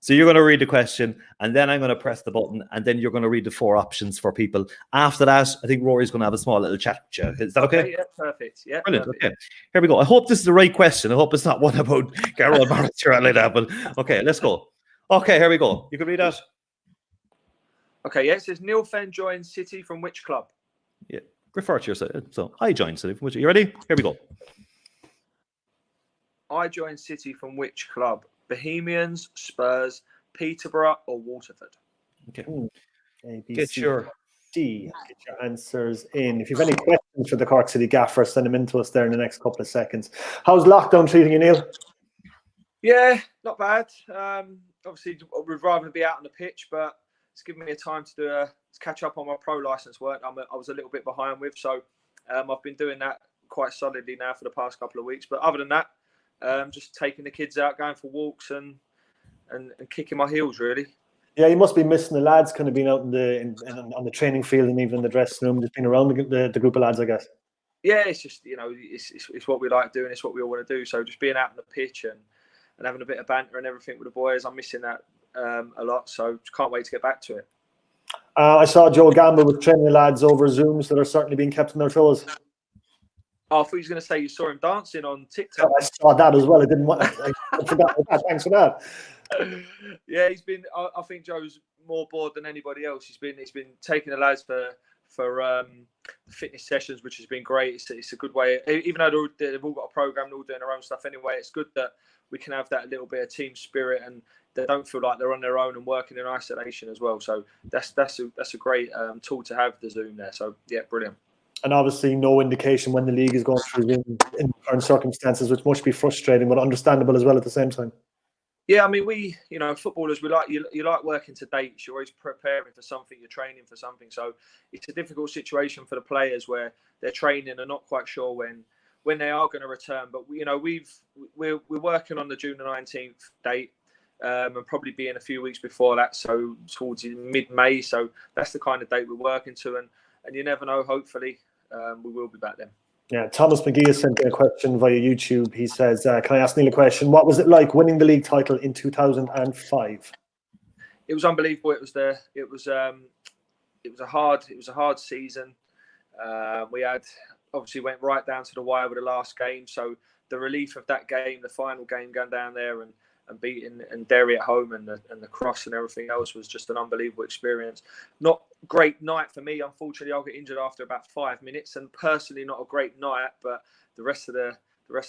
S1: So you're going to read the question, and then I'm going to press the button, and then you're going to read the 4 options for people. After that, I think Rory's going to have a small little chat with you. Is that okay?
S3: Yeah, perfect. Yeah,
S1: brilliant.
S3: Perfect.
S1: Okay, here we go. I hope this is the right question. I hope it's not one about Garrett Barrett or like that. But okay, let's go. Okay, here we go. You can read that.
S3: Okay, yeah. It says Neil Fenn joined City from which club?
S1: Yeah, refer to yourself. So I joined City from which. You ready? Here we go.
S3: I joined City from which club? Bohemians, Spurs, Peterborough, or Waterford?
S2: Okay.
S1: Get your
S2: answers in. If you have any questions for the Cork City Gaffer, send them in to us there in the next couple of seconds. How's lockdown treating you, Neil?
S3: Yeah, not bad. Obviously, we'd rather be out on the pitch, but it's given me a time to catch up on my pro license work. I was a little bit behind with, so I've been doing that quite solidly now for the past couple of weeks. But other than that, just taking the kids out, going for walks and kicking my heels, really.
S2: Yeah, you must be missing the lads, kind of being out on the training field and even in the dressing room, just being around the group of lads, I guess.
S3: Yeah, it's just, it's what we like doing. It's what we all want to do. So just being out on the pitch and having a bit of banter and everything with the boys, I'm missing that a lot. So just can't wait to get back to it.
S2: I saw Joe Gamble with training lads over Zoom, so they're certainly being kept on their toes.
S3: Oh, I thought he was going to say you saw him dancing on TikTok.
S2: I saw that as well. I forgot about that. Thanks for that.
S3: Yeah, he's been. I think Joe's more bored than anybody else. He's been taking the lads for fitness sessions, which has been great. It's a good way, even though they've all got a program, they're all doing their own stuff anyway. It's good that we can have that little bit of team spirit, and they don't feel like they're on their own and working in isolation as well. So that's a great tool to have, the Zoom there. So yeah, brilliant.
S2: And obviously, no indication when the league is going through in current circumstances, which must be frustrating, but understandable as well at the same time.
S3: Yeah, I mean, we, footballers, we like you like working to dates. You're always preparing for something. You're training for something. So it's a difficult situation for the players where they're training and not quite sure when they are going to return. But we're working on the June the 19th date, and probably be in a few weeks before that. So towards mid-May. So that's the kind of date we're working to, and you never know. Hopefully, we will be back then. Yeah,
S2: Thomas McGee has sent me a question via YouTube. He says, can I ask Neil a question? What was it like winning the league title in 2005?
S3: It was unbelievable. It was a hard season. We went right down to the wire with the last game. So the relief of that game, the final game, going down there and beating and Derry at home and the cross and everything else was just an unbelievable experience. Not a great night for me. Unfortunately, I'll get injured after about 5 minutes, and personally not a great night, but the rest of the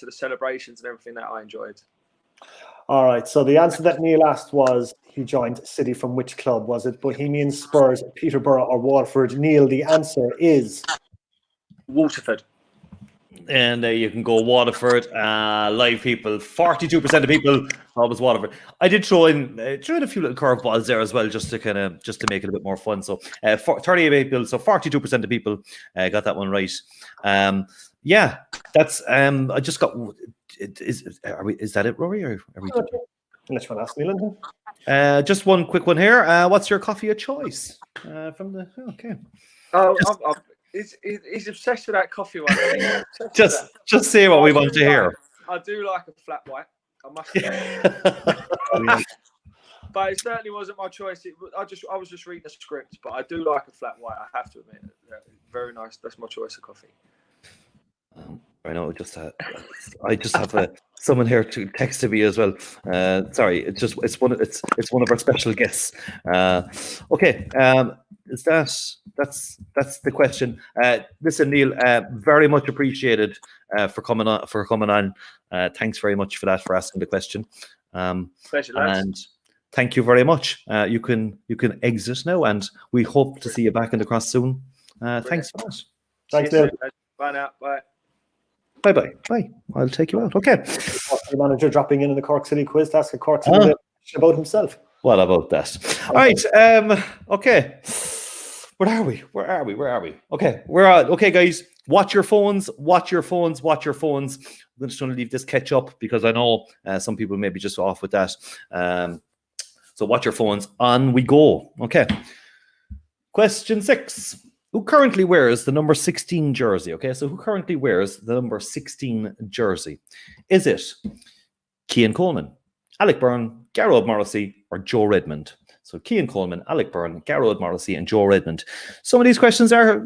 S3: celebrations and everything that I enjoyed.
S2: All right. So the answer that Neil asked was he joined City from which club? Was it Bohemian, Spurs, Peterborough or Waterford? Neil, the answer is
S3: Waterford.
S1: And you can go Waterford. Live people, 42% of people thought it was Waterford. I did throw in a few little curveballs there as well, just to make it a bit more fun. So 38 people, so 42% of people got that one right. Yeah, that's I just got. Is that it, Rory? Or are we?
S2: Unless you want to ask Neil.
S1: Just one quick one here. What's your coffee of choice? Okay.
S3: Oh, he's obsessed with that coffee one.
S1: Just say what we want to hear.
S3: I do like a flat white. I must admit. But it certainly wasn't my choice. I was just reading a script, but I do like a flat white. I have to admit, very nice. That's my choice of coffee.
S1: I know. I just have someone here to text to me as well. Sorry, it's one of our special guests. Okay, that's the question. Listen, Neil, very much appreciated for coming on. Thanks very much for that, for asking the question.
S3: Pleasure, lads.
S1: And thank you very much. You can exit now, and we hope to see you back in the cross soon. Thanks so much.
S2: Thanks, Neil.
S3: Bye now. Bye.
S1: Bye. I'll take you out. Okay.
S2: The manager dropping in the Cork City quiz to ask a Cork City question about himself.
S1: What about that? All right. Okay. Where are we? Okay. We're on. Okay, guys. Watch your phones. I'm just going to leave this catch up because I know some people may be just off with that. So watch your phones. On we go. Okay. Question 6. Who currently wears the number 16 jersey? Okay, so who currently wears the number 16 jersey? Is it Cian Coleman, Alec Byrne, Garrod Morrissey, or Joe Redmond? So Cian Coleman, Alec Byrne, Garrod Morrissey, and Joe Redmond. Some of these questions are,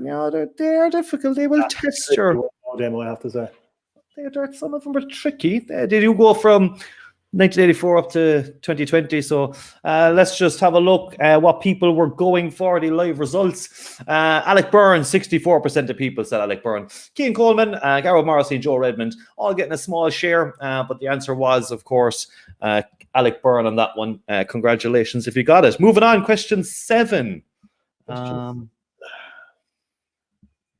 S1: they're difficult. They will test your.
S2: I have to say.
S1: Some of them are tricky. Did you go from 1984 up to 2020? So let's just have a look at what people were going for, the live results. Alec Byrne, 64% of people said Alec Byrne. Cian Coleman, Garrod Morrissey, and Joe Redmond, all getting a small share. But the answer was, of course, Alec Byrne on that one. Congratulations if you got it. Moving on, question 7.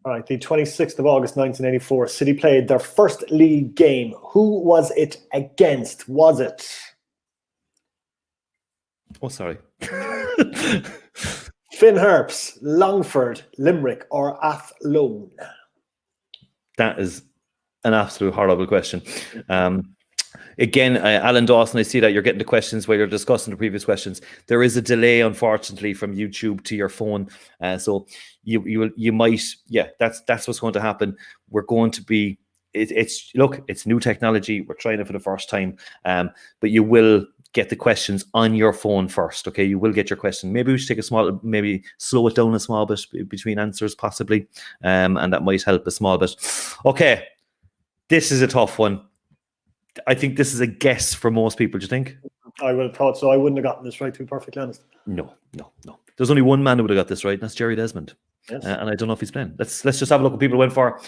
S2: All right, the 26th of August, 1984, City played their first league game. Who was it against? Was it?
S1: Oh, sorry.
S2: Finn Harps, Longford, Limerick, or Athlone?
S1: That is an absolute horrible question. Again, Alan Dawson, I see that you're getting the questions while you're discussing the previous questions. There is a delay, unfortunately, from YouTube to your phone. So you might, that's what's going to happen. We're going to be, it's new technology. We're trying it for the first time, but you will get the questions on your phone first. Okay, you will get your question. Maybe we should maybe slow it down a small bit between answers, possibly, and that might help a small bit. Okay, this is a tough one. I think this is a guess for most people. Do you think?
S2: I would have thought so. I wouldn't have gotten this right, to be perfectly honest.
S1: No. There's only one man who would have got this right, and that's Jerry Desmond.
S2: Yes.
S1: And I don't know if he's playing. Let's just have a look what people went for.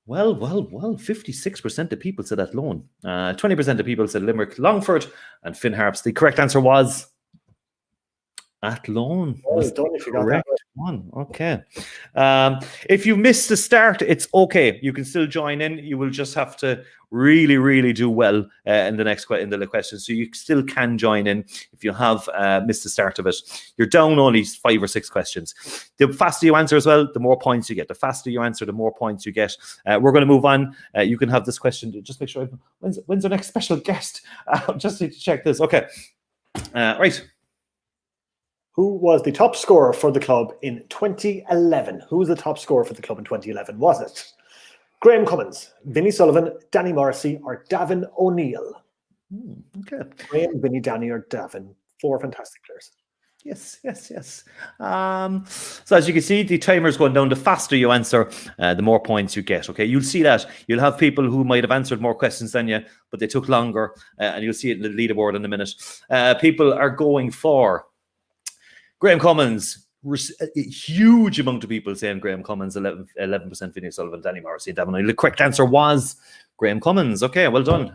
S1: Well, 56% of people said Athlone. 20% of people said Limerick, Longford, and Finn Harps. The correct answer was Athlone. Was the correct one. Okay. If you missed the start, it's okay. You can still join in. You will just have to really, really do well in the question. So you still can join in if you have missed the start of it. You're down only 5 or 6 questions. The faster you answer as well, the more points you get. The faster you answer, the more points you get. We're going to move on. You can have this question. Just make sure. When's our next special guest? Just need to check this. Okay. Right.
S2: Who was the top scorer for the club in 2011? Who was the top scorer for the club in 2011? Was it Graham Cummins, Vinnie Sullivan, Danny Morrissey, or Davin O'Neill?
S1: Okay.
S2: Graham, Vinnie, Danny, or Davin. 4 fantastic players.
S1: Yes. So as you can see, the timer's going down. The faster you answer, the more points you get. Okay, you'll see that. You'll have people who might have answered more questions than you, but they took longer, and you'll see it in the leaderboard in a minute. People are going for Graham Cummins. A huge amount of people saying Graham Cummins, 11% Vinnie Sullivan, Danny Morrissey, and Davin O'Neill. The correct answer was Graham Cummins. Okay, well done.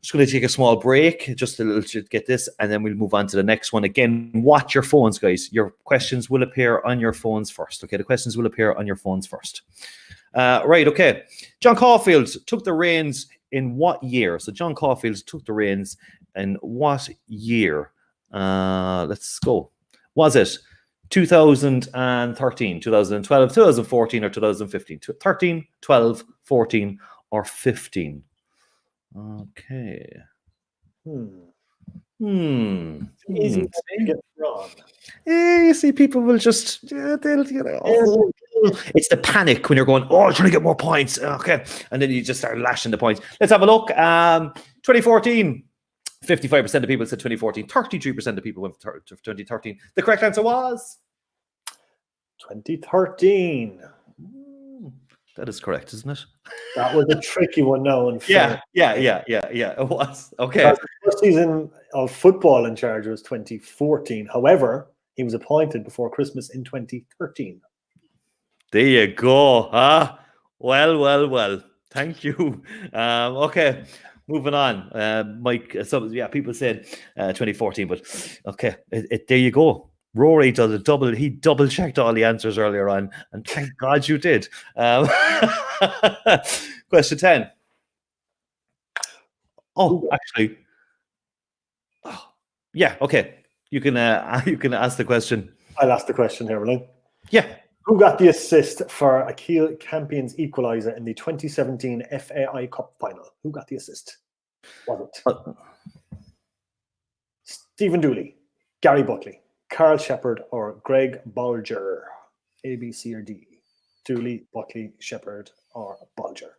S1: Just going to take a small break just to get this, and then we'll move on to the next one. Again, watch your phones, guys. Your questions will appear on your phones first. Okay, the questions will appear on your phones first. Right, okay. John Caulfield took the reins in what year? So John Caulfield took the reins in what year? Let's go. Was it 2013, 2012, 2014, or 2015? 13, 12, 14, or 15? Okay.
S2: Easy to get wrong.
S1: You see, people will just it's the panic when you're going, trying to get more points. Okay, and then you just start lashing the points. Let's have a look. 2014. 55% of people said 2014. 33% of people went for 2013. The correct answer was
S2: 2013.
S1: That is correct, isn't it?
S2: That was a tricky one now.
S1: Yeah. It was. Okay.
S2: The first season of football in charge was 2014. However, he was appointed before Christmas in 2013.
S1: There you go. Well. Thank you. Okay. Moving on. Mike, people said 2014, but okay. There you go. Rory does a double. He double checked all the answers earlier on, and thank God you did. Question 10. Actually, yeah. Okay, you can ask the question.
S2: I'll ask the question here, Willie.
S1: Yeah.
S2: Who got the assist for Ikea Campion's Equalizer in the 2017 FAI Cup final? Who got the assist? Was it Stephen Dooley, Gary Buckley, Carl Shepherd, or Greg Bolger? A, B, C, or D? Dooley, Buckley, Shepherd, or Bolger?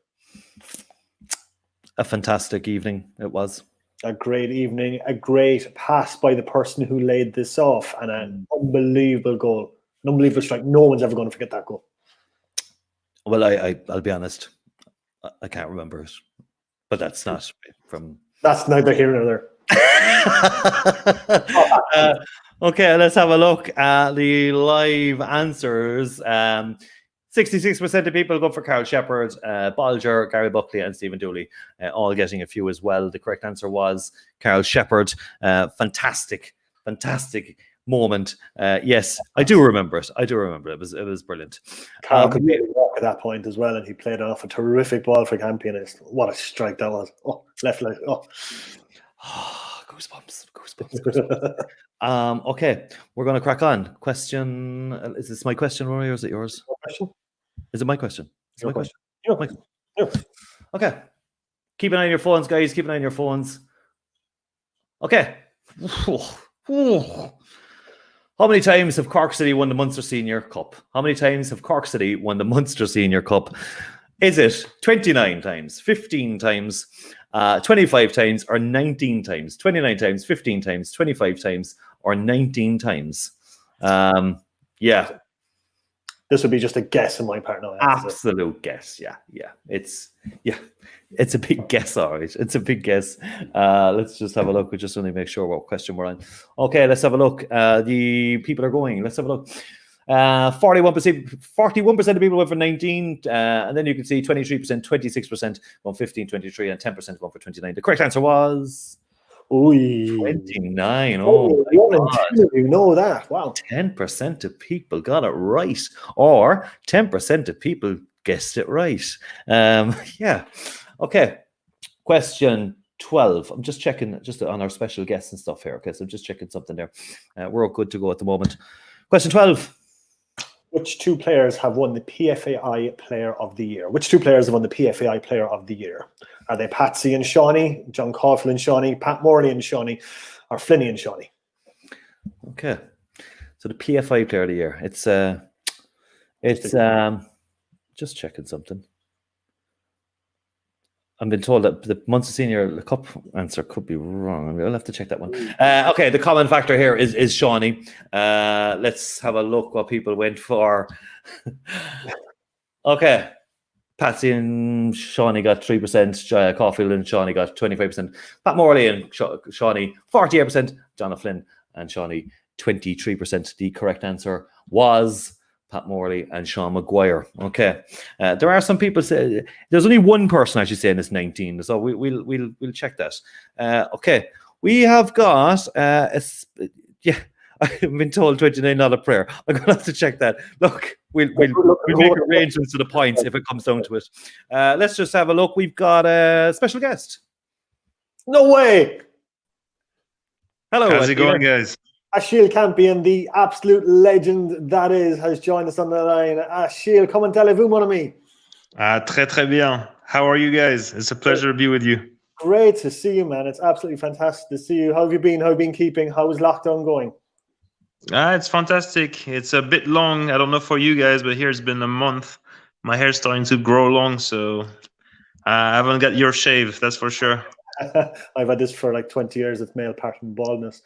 S1: A fantastic evening it was.
S2: A great evening, a great pass by the person who laid this off, and an unbelievable goal. An unbelievable strike. No one's ever going to forget that goal.
S1: Well, I'll be honest. I can't remember it. But that's not from...
S2: That's neither here nor there.
S1: Okay, let's have a look at the live answers. 66% of people go for Carl Shepherd, Bolger, Gary Buckley, and Stephen Dooley, all getting a few as well. The correct answer was Carl Shepherd. Fantastic moment. Yes, I do remember it. It was brilliant.
S2: Carl could make a walk at that point as well, and he played off a terrific ball for Campion. What a strike that was. Left leg.
S1: Goosebumps. Okay, we're going to crack on. Question, is this my question, Rory, or is it yours? Is it my question? Is it my question?
S2: Yeah.
S1: Okay. Keep an eye on your phones, guys. Keep an eye on your phones. Okay. How many times have Cork City won the Munster Senior Cup? How many times have Cork City won the Munster Senior Cup? Is it 29 times, 15 times, 25 times, or 19 times? 29 times, 15 times, 25 times, or 19 times? Yeah.
S2: This would be just a guess on my part now.
S1: Absolute guess. Yeah. It's a big guess, all right. It's a big guess. Let's just have a look. We just want to make sure what question we're on. Okay, let's have a look. The people are going. Let's have a look. 41% of people went for 19, and then you can see 23%, 26% won 15, 23, and 10% won for 29. The correct answer was 29. Oh,
S2: you know that. Wow.
S1: 10% of people got it right, or 10% of people guessed it right. Yeah. Okay. Question 12. I'm just checking just on our special guests and stuff here. Okay, so I'm just checking something there. We're all good to go at the moment. Question 12.
S2: Which two players have won the PFAI Player of the Year? Which two players have won the PFAI Player of the Year? Are they Patsy and Shawnee, John Caulfield and Shawnee, Pat Morley and Shawnee, or Flinney and Shawnee?
S1: Okay. So the PFI Player of the Year. It's just checking something. I've been told that the Munster Senior Cup answer could be wrong. I'll have to check that one. Okay, the common factor here is Shawnee. Let's have a look what people went for. Okay. Patsy and Shawnee got 3%. Caulfield and Shawnee got 25%. Pat Morley and Shawnee 48%. John Flynn and Shawnee 23%. The correct answer was Pat Morley and Sean Maguire. Okay, there are some people say there's only one person actually saying it's 19, so we'll check that. Okay, we have got I've been told 29 not a prayer. I'm gonna have to check that. Look, we'll make arrangements to the points if it comes down to it. Let's just have a look. We've got a special guest.
S2: No way.
S4: Hello, how's it going, guys?
S2: Achille Campion, the absolute legend that is, has joined us on the line. Achille, comment allez-vous, mon ami?
S4: Très, très bien. How are you guys? It's a pleasure to be with you.
S2: Great to see you, man. It's absolutely fantastic to see you. How have you been? How have you been keeping? How is lockdown going?
S4: It's fantastic. It's a bit long. I don't know for you guys, but here it's been a month. My hair's starting to grow long, so I haven't got your shave, that's for sure.
S2: I've had this for like 20 years. It's male pattern baldness.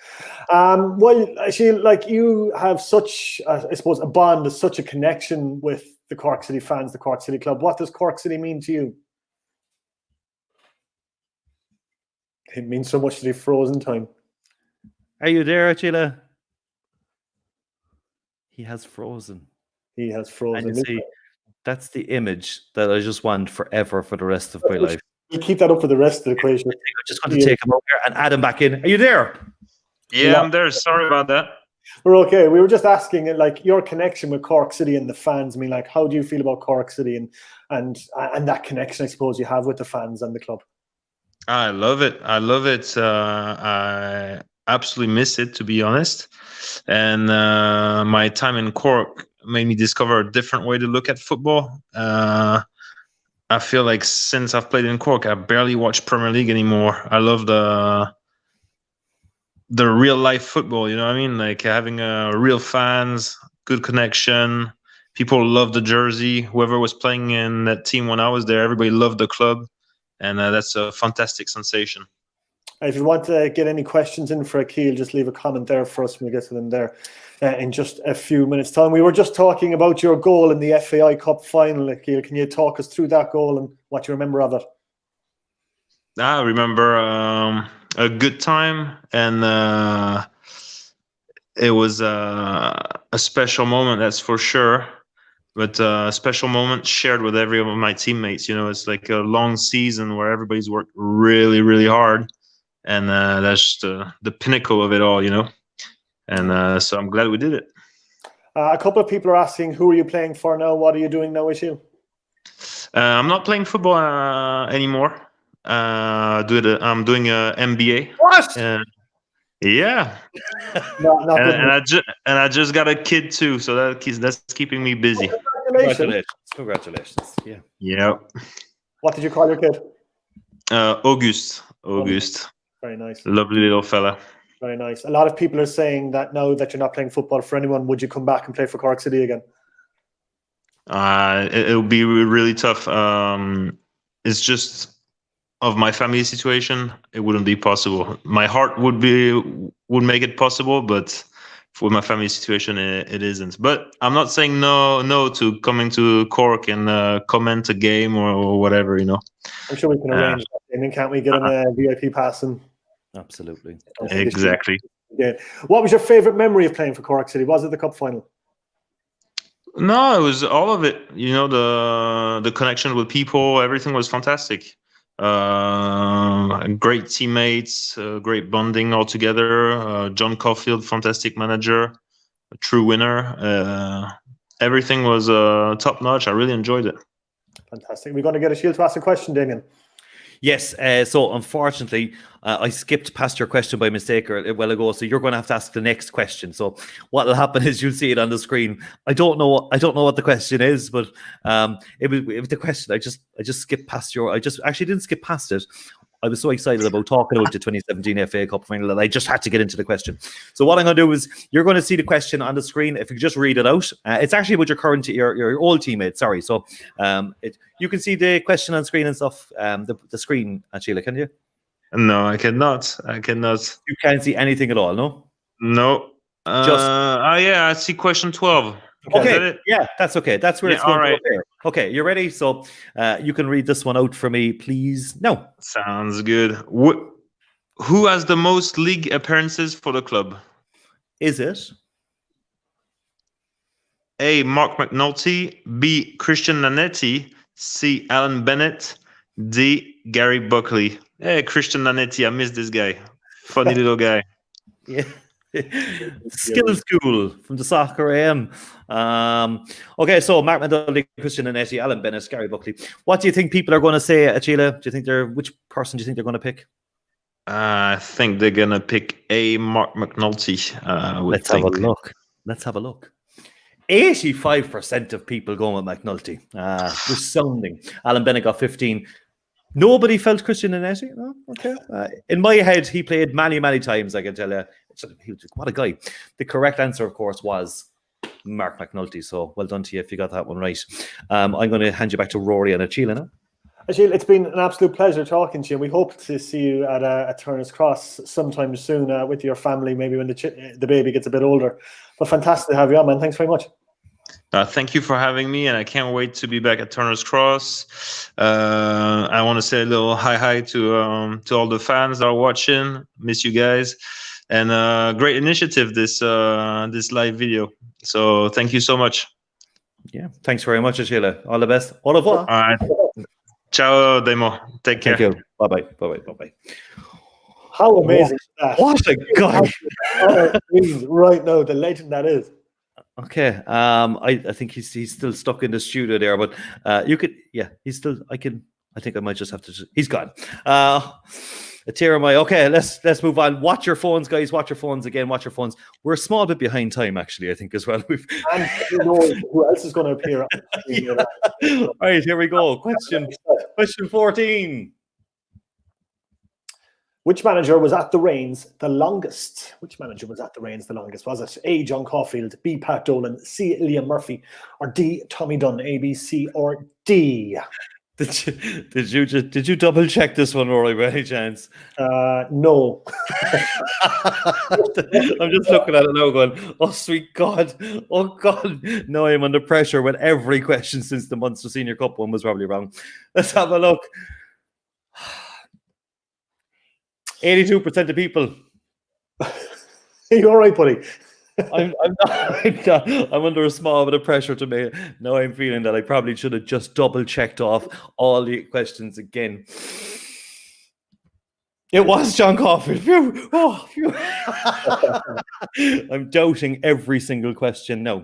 S2: Well, actually, like you have such, I suppose, a bond, such a connection with the Cork City fans, the Cork City Club. What does Cork City mean to you? It means so much to the frozen time.
S1: Are you there, Achille? He has frozen.
S2: He has frozen.
S1: And you see, that's the image that I just want forever for the rest of my life.
S2: You keep that up for the rest of the equation.
S1: I'm just going to take him over here and add him back in. Are you there?
S4: Yeah, I'm there. Sorry about that.
S2: We're okay. We were just asking, like, your connection with Cork City and the fans. I mean, like, how do you feel about Cork City and that connection, I suppose, you have with the fans and the club?
S4: I love it. I love it. I absolutely miss it, to be honest. And my time in Cork made me discover a different way to look at football. I feel like since I've played in Cork, I barely watch Premier League anymore. I love the real life football, you know what I mean? Like having real fans, good connection. People love the jersey. Whoever was playing in that team when I was there, everybody loved the club. And that's a fantastic sensation.
S2: If you want to get any questions in for Akil, just leave a comment there for us when we get to them there in just a few minutes' time. We were just talking about your goal in the FAI Cup final, Akil. Can you talk us through that goal and what you remember of it?
S4: I remember a good time, and it was a special moment, that's for sure. But a special moment shared with every one of my teammates. You know, it's like a long season where everybody's worked really, really hard. And that's the pinnacle of it all, you know. And so I'm glad we did it.
S2: A couple of people are asking, who are you playing for now? What are you doing now, Achille?
S4: I'm not playing football anymore. I'm doing a MBA.
S2: What?
S4: Yeah. And I just got a kid too, so that's keeping me busy.
S1: Congratulations. Yeah.
S4: Yep.
S2: What did you call your kid?
S4: August.
S2: Very nice.
S4: Lovely little fella.
S2: Very nice. A lot of people are saying that now that you're not playing football for anyone, would you come back and play for Cork City again?
S4: It would be really tough. It's just of my family situation, it wouldn't be possible. My heart would make it possible, but for my family situation, it isn't. But I'm not saying no to coming to Cork and comment a game or whatever, you know.
S2: I'm sure we can arrange that. I mean, can't we get a VIP pass?
S1: Absolutely.
S4: Exactly.
S2: Yeah. What was your favourite memory of playing for Cork City? Was it the cup final?
S4: No, it was all of it. You know, the connection with people, everything was fantastic. Great teammates, great bonding all together. John Caulfield, fantastic manager, a true winner. Everything was top notch. I really enjoyed it.
S2: Fantastic. We're going to get a shield to ask a question, Damien.
S1: Yes, so unfortunately, I skipped past your question by mistake a while ago, so you're going to have to ask the next question. So what will happen is you'll see it on the screen. I don't know what the question is, but it was the question. I just skipped past I just actually didn't skip past it. I was so excited about talking about the 2017 FA Cup final that I just had to get into the question. So what I'm going to do is you're going to see the question on the screen. If you just read it out, it's actually about your old teammate. Sorry. So you can see the question on screen and stuff. The screen, Sheila, can you?
S4: No, I cannot.
S1: You can't see anything at all, no?
S4: No. Yeah, I see question 12.
S1: Okay, yeah, that's okay. That's where it's going
S4: all right.
S1: to appear. Okay, you ready? So you can read this one out for me, please. No.
S4: Sounds good. Who has the most league appearances for the club?
S1: Is it
S4: A. Mark McNulty, B. Christian Nanetti, C. Alan Bennett, D. Gary Buckley? Hey, Christian Nanetti, I miss this guy. Funny little guy.
S1: Yeah. Skill School from the Soccer AM. Okay, so Mark McNulty, Christian Nanetti, Alan Bennett, Gary Buckley. What do you think people are going to say, Achille? Do you think which person do you think they're going to pick?
S4: I think they're going to pick A. Mark McNulty.
S1: Let's have a look. 85% of people going with McNulty. Resounding. Alan Bennett got 15. Nobody felt Christian Nanetti? No? Okay. In my head, he played many, many times, I can tell you. What a guy. The correct answer, of course, was Mark McNulty. So well done to you if you got that one right. I'm going to hand you back to Rory and Achille now.
S2: Achille, it's been an absolute pleasure talking to you. We hope to see you at Turner's Cross sometime soon with your family, maybe when the baby gets a bit older. But fantastic to have you on, man. Thanks very much.
S4: Thank you for having me, and I can't wait to be back at Turner's Cross. I want to say a little hi to all the fans that are watching. Miss you guys, and great initiative this live video. So thank you so much.
S1: Yeah, thanks very much, Achille. All the best. Au revoir.
S4: All right. Ciao, Demo. Take care.
S1: Thank you. Bye-bye.
S2: How amazing is that?
S1: What a guy.
S2: Right now, the legend that is.
S1: Okay. I think he's still stuck in the studio there, but he's still I think I might just have to he's gone. A tear of my okay, let's move on. Watch your phones, guys. Watch your phones again. Watch your phones. We're a small bit behind time, actually, I think, as well.
S2: And you know who else is going to appear?
S1: All right, here we go. Question 14.
S2: Which manager was at the reins the longest? Was it A. John Caulfield, B. Pat Dolan, C. Liam Murphy, or D. Tommy Dunn? A, B, C, or D?
S1: Did you double check this one, Rory, by any chance?
S2: No.
S1: I'm just looking at it now going, oh, sweet God. Oh, God. Now I'm under pressure with every question since the Munster Senior Cup one was probably wrong. Let's have a look. 82% of people.
S2: Are you all right, buddy?
S1: I'm under a small bit of pressure to me. Now I'm feeling that I probably should have just double checked off all the questions again. It was John Caulfield. Phew. Oh, phew. I'm doubting every single question now.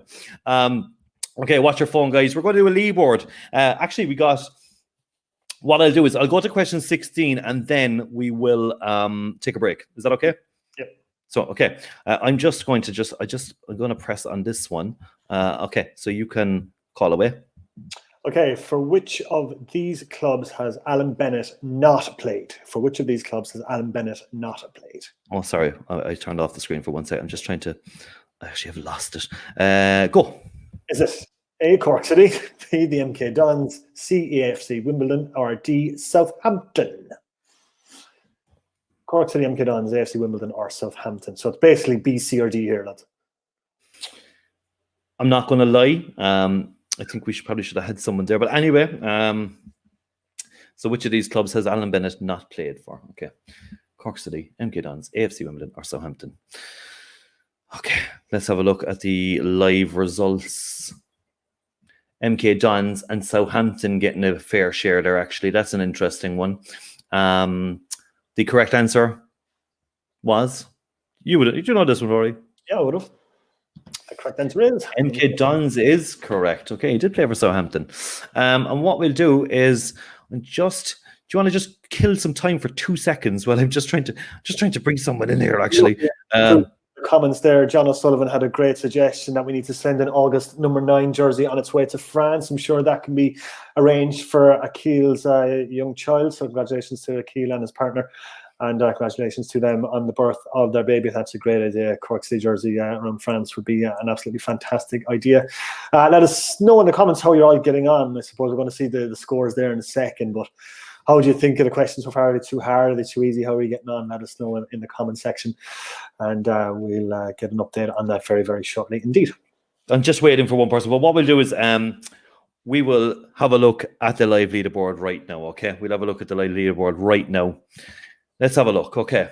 S1: Okay, watch your phone, guys. We're going to do a leaderboard. Actually, we got... What I'll do is I'll go to question 16 and then we will take a break. Is that okay?
S2: Yep.
S1: So, okay. I'm going to press on this one. Okay, so you can call away.
S2: Okay, for which of these clubs has Alan Bennett not played? For which of these clubs has Alan Bennett not played?
S1: Oh, sorry. I turned off the screen for 1 second. I'm just trying to... I actually have lost it. Go.
S2: Is it A, Cork City, B, the MK Dons, C, AFC Wimbledon, or D, Southampton? Cork City, MK Dons, AFC Wimbledon, or Southampton. So it's basically B, C, or D here, lads.
S1: I'm not going to lie. I think we probably should have had someone there. But anyway, so which of these clubs has Alan Bennett not played for? Okay. Cork City, MK Dons, AFC Wimbledon, or Southampton? Okay, let's have a look at the live results. MK Dons and Southampton getting a fair share there, actually. That's an interesting one. The correct answer was... Did you know this one, Rory?
S2: Yeah, I would have. The correct answer is...
S1: MK Dons is correct. Okay, he did play for Southampton. And what we'll do is just... Do you want to just kill some time for 2 seconds while I'm just trying to bring someone in here, actually?
S2: Comments there. John O'Sullivan had a great suggestion that we need to send an August number 9 jersey on its way to France. I'm sure that can be arranged for Akil's young child. So congratulations to Akil and his partner, and congratulations to them on the birth of their baby. That's a great idea. Cork City jersey around France would be an absolutely fantastic idea. Let us know in the comments how you're all getting on. I suppose we're going to see the scores there in a second, but how do you think of the questions so far? Are they too hard? Are they too easy? How are you getting on? Let us know in the comment section, and we'll get an update on that very, very shortly indeed.
S1: I'm just waiting for one person. But what we'll do is we will have a look at the live leaderboard right now, okay? We'll have a look at the live leaderboard right now. Let's have a look, okay?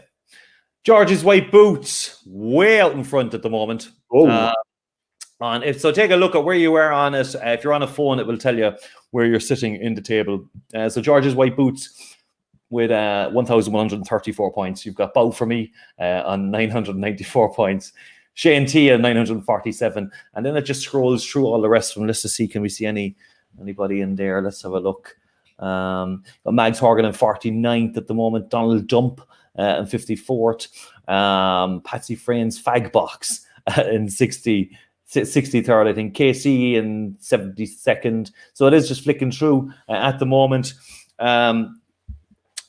S1: George's white boots, way out in front at the moment.
S2: Oh.
S1: So take a look at where you are on it. If you're on a phone, it will tell you where you're sitting in the table. So George's white boots with 1,134 points. You've got Bow for me on 994 points. Shane T at 947. And then it just scrolls through all the rest of them. Let's just see, can we see anybody in there? Let's have a look. Got Mags Horgan in 49th at the moment. Donald Dump in 54th. Patsy Frayn's Fag Box in 63rd, I think. KC in 72nd. So it is just flicking through at the moment.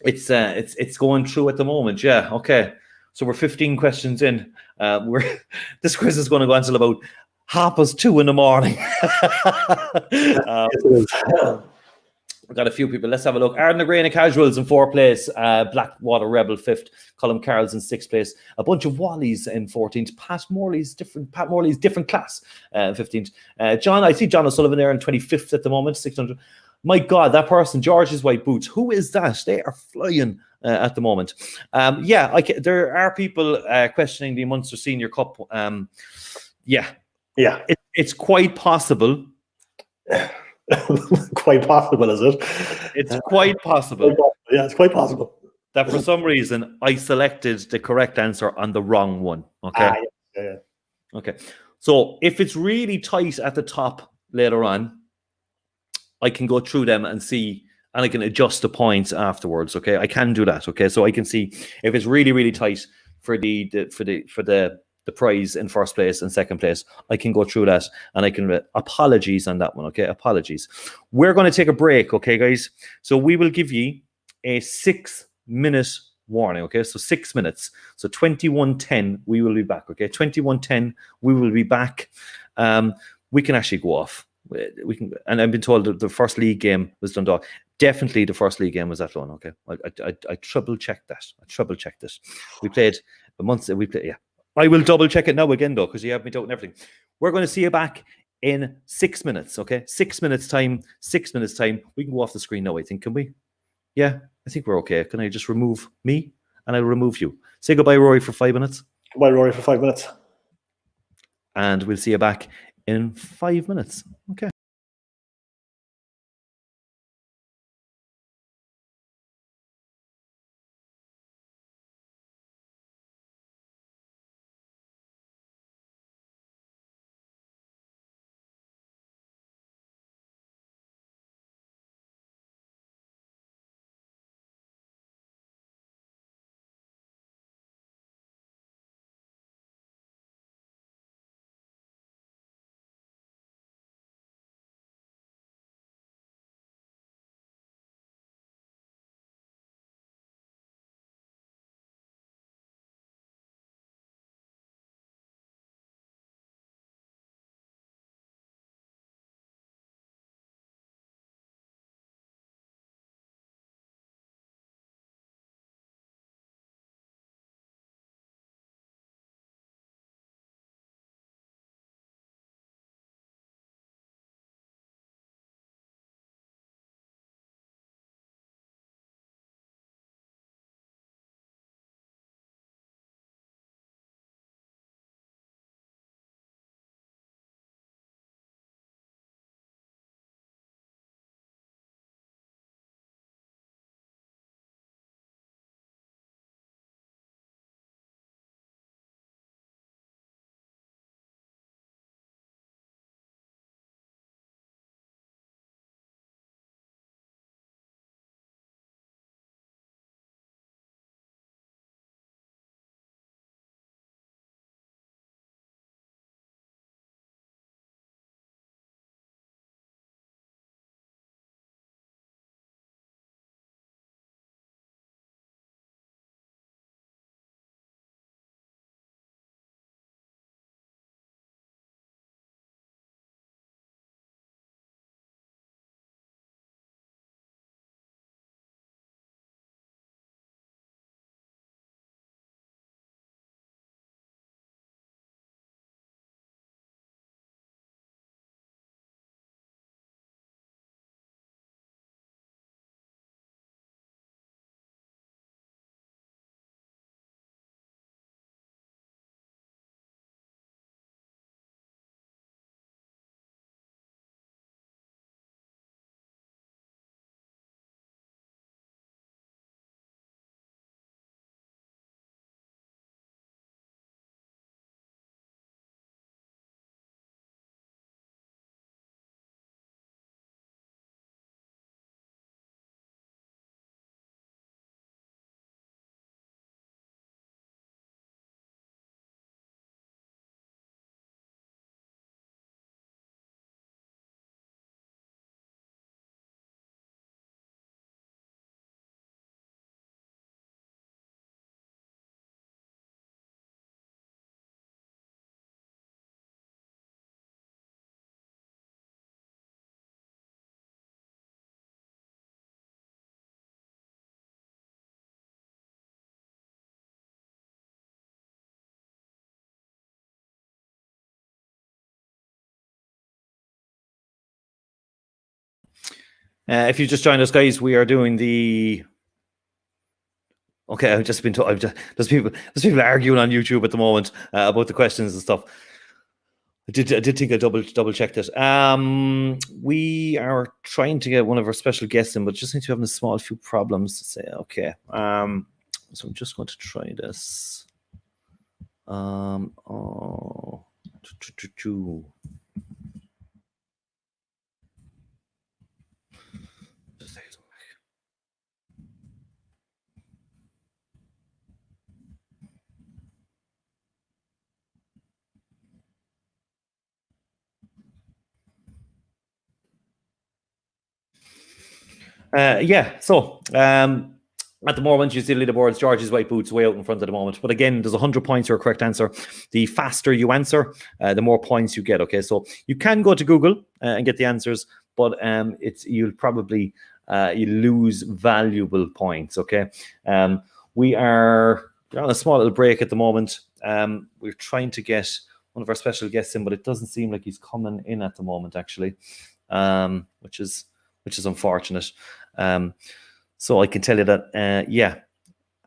S1: It's going through at the moment. Yeah. Okay. So we're 15 questions in. This quiz is going to go until about 2:30 in the morning. We've got a few people. Let's have a look. Arden Agrena Casuals in 4th place. Blackwater Rebel 5th. Colin Carroll's in 6th place. A bunch of Wallies in 14th. Pat Morley's different class 15th. John, I see John O'Sullivan there in 25th at the moment. 600. My God, that person, George's white boots. Who is that? They are flying at the moment. There are people questioning the Munster Senior Cup. It's quite possible.
S2: Quite possible, is it?
S1: It's quite possible.
S2: Yeah, it's quite possible
S1: that for some reason I selected the correct answer on the wrong one. Okay.
S2: Yeah.
S1: Okay. So if it's really tight at the top later on, I can go through them and see, and I can adjust the points afterwards. Okay, I can do that. Okay, so I can see if it's really, really tight for the prize in 1st place and 2nd place. I can go through that, and I can apologies on that one. Okay, apologies. We're going to take a break. Okay, guys. So we will give you a 6-minute warning. Okay, so 6 minutes. So 21:10 we will be back. Okay, 21:10 we will be back. We can actually go off. We can, and I've been told that the first league game was Dundalk. Definitely the first league game was that one. Okay, I triple checked that. We played a month. Yeah. I will double check it now again though, because you have me doubting everything. We're going to see you back in 6 minutes. Okay, 6 minutes time. 6 minutes time. We can go off the screen now. I think, can we? Yeah, I think we're okay. Can I just remove me and I'll remove you? Say goodbye, Rory, for 5 minutes.
S2: Goodbye, Rory, for 5 minutes.
S1: And we'll see you back in 5 minutes. Okay. If you just joined us, guys, we are doing the. Okay, I've just been told. There's people arguing on YouTube at the moment about the questions and stuff. I did think I double checked it. We are trying to get one of our special guests in, but just seem to be having a small few problems to say. Okay. So I'm just going to try this. So at the moment, you see the leaderboards, George's white boots way out in front at the moment. But again, there's 100 points for a correct answer. The faster you answer, the more points you get. Okay, so you can go to Google and get the answers, but you'll probably you lose valuable points. Okay, we're on a small little break at the moment. We're trying to get one of our special guests in, but it doesn't seem like he's coming in at the moment, actually, which is unfortunate. So I can tell you that,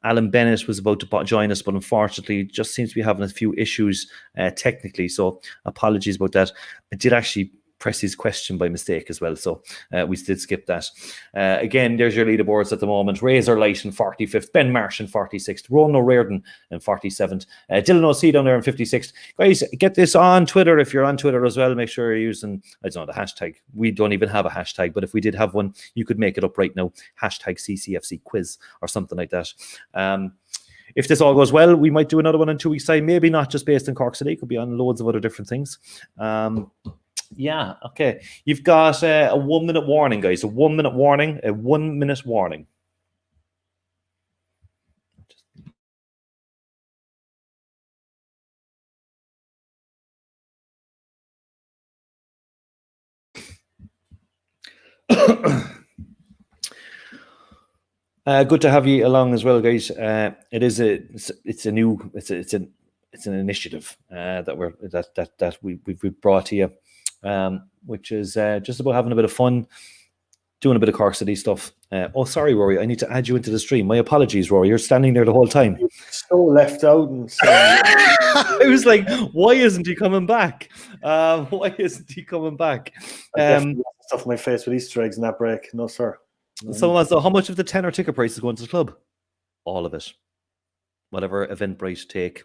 S1: Alan Bennett was about to join us, but unfortunately just seems to be having a few issues technically. So apologies about that. I did actually press his question by mistake as well. So we did skip that. Again, there's your leaderboards at the moment. Razor Light in 45th, Ben Marsh in 46th, Ronan O'Riordan in 47th, Dylan O'C down there in 56th. Guys, get this on Twitter. If you're on Twitter as well, make sure you're using, I don't know, the hashtag. We don't even have a hashtag, but if we did have one, you could make it up right now. Hashtag CCFC quiz or something like that. If this all goes well, we might do another one in 2 weeks' time. Maybe not just based in Cork City. It could be on loads of other different things. Okay. You've got a 1 minute warning, guys. A 1 minute warning. A 1 minute warning. Good to have you along as well, guys. It's an initiative that we've brought to you. Which is just about having a bit of fun, doing a bit of Cork City stuff. Sorry, Rory, I need to add you into the stream. My apologies, Rory. You're standing there the whole time.
S2: So left out. And so
S1: I was like, why isn't he coming back? Why isn't he coming back?
S2: Stuff on my face with Easter eggs in that break. No, sir.
S1: So how much of the tenner ticket price is going to the club? All of it. Whatever Eventbrite take,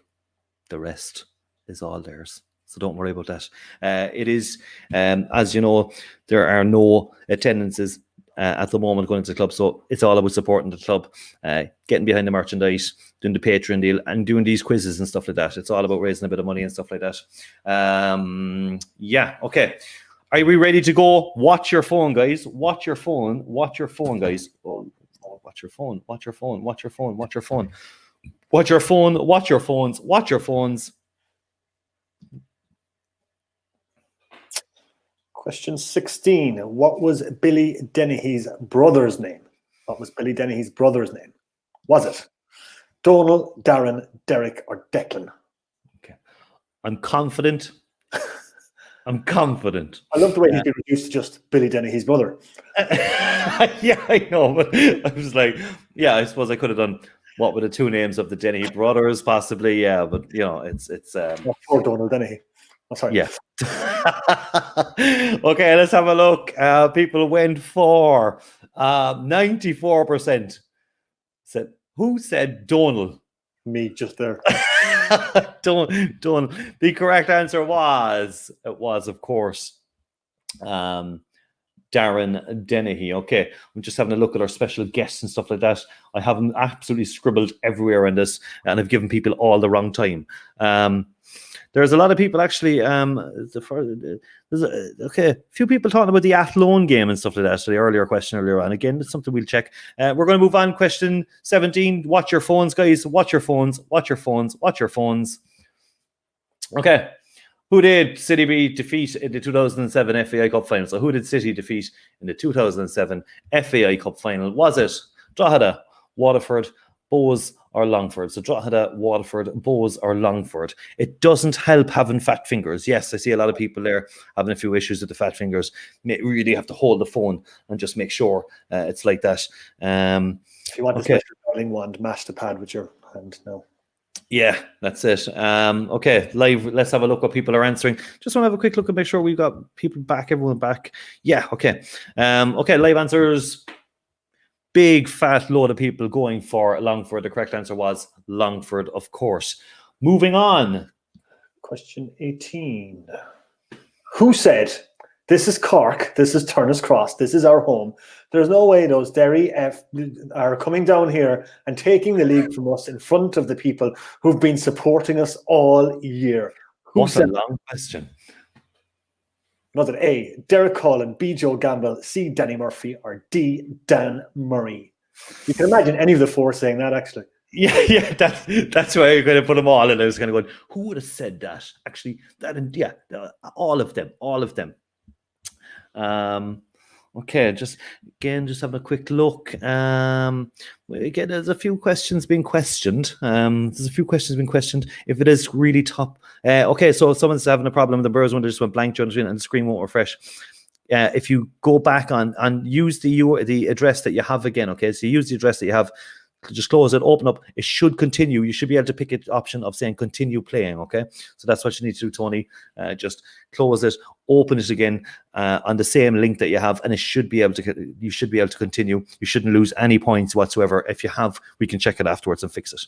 S1: the rest is all theirs. So don't worry about that. It is, as you know, there are no attendances at the moment going into the club. So it's all about supporting the club, getting behind the merchandise, doing the Patreon deal, and doing these quizzes and stuff like that. It's all about raising a bit of money and stuff like that. Okay. Are we ready to go? Watch your phone, guys. Watch your phone, guys. Oh, watch your phone. Watch your phone. Watch your phone. Watch your phone. Watch your phone. Watch your phones. Watch your phones.
S2: Question 16. What was Billy Dennehy's brother's name? Was it Donal, Darren, Derek, or Declan?
S1: Okay. I'm confident.
S2: I love the way he's been reduced to just Billy Dennehy's brother.
S1: Yeah, I know. But I was like, I suppose I could have done what were the two names of the Dennehy brothers, possibly. Yeah, but it's
S2: Poor Donal Dennehy. Oh, sorry.
S1: Yeah. Okay, let's have a look. People went for 94%. Who said Donal?
S2: Me, just there.
S1: Donal. The correct answer was, of course, Darren Dennehy. Okay, I'm just having a look at our special guests and stuff like that. I have them absolutely scribbled everywhere in this, and I've given people all the wrong time. There's a lot of people actually. There's a few people talking about the Athlone game and stuff like that. So the earlier question earlier on. Again, it's something we'll check. We're going to move on. Question 17. Watch your phones, guys. Watch your phones. Watch your phones. Watch your phones. Okay. Who did City defeat in the 2007 FAI Cup final? So who did City defeat in the 2007 FAI Cup final? Was it Drogheda, Waterford, Bowes or Longford. So Drogheda, Waterford, Bowes or Longford. It doesn't help having fat fingers. Yes, I see a lot of people there having a few issues with the fat fingers. Really have to hold the phone and just make sure it's like that.
S2: If you want to special dialing wand, mash the pad with your hand now.
S1: Yeah, that's it. Okay, live. Let's have a look what people are answering. Just want to have a quick look and make sure we've got people back, everyone back. Yeah, okay. Okay, live answers. Big fat load of people going for Longford. The correct answer was Longford, of course. Moving on.
S2: Question 18. Who said, "This is Cork, this is Turner's Cross, this is our home. There's no way those Derry F are coming down here and taking the league from us in front of the people who've been supporting us all year"?
S1: What a long question.
S2: Was it A, Derek Collin, B, Joe Gamble, C, Danny Murphy, or D, Dan Murray? You can imagine any of the four saying that, actually.
S1: Yeah, that's why you're going to put them all in. I was kind of going, who would have said that? Actually, all of them. Okay, just having a quick look. Again, there's a few questions being questioned. If it is really top. Okay, so someone's having a problem. The Burrs one just went blank, and the screen won't refresh. If you go back on and use the address that you have again, okay? So you use the address that you have, just close it, open up. It should continue. You should be able to pick an option of saying continue playing, okay? So that's what you need to do, Tony. Just close it, open it again on the same link that you have, and you should be able to continue. You shouldn't lose any points whatsoever. If you have, we can check it afterwards and fix it.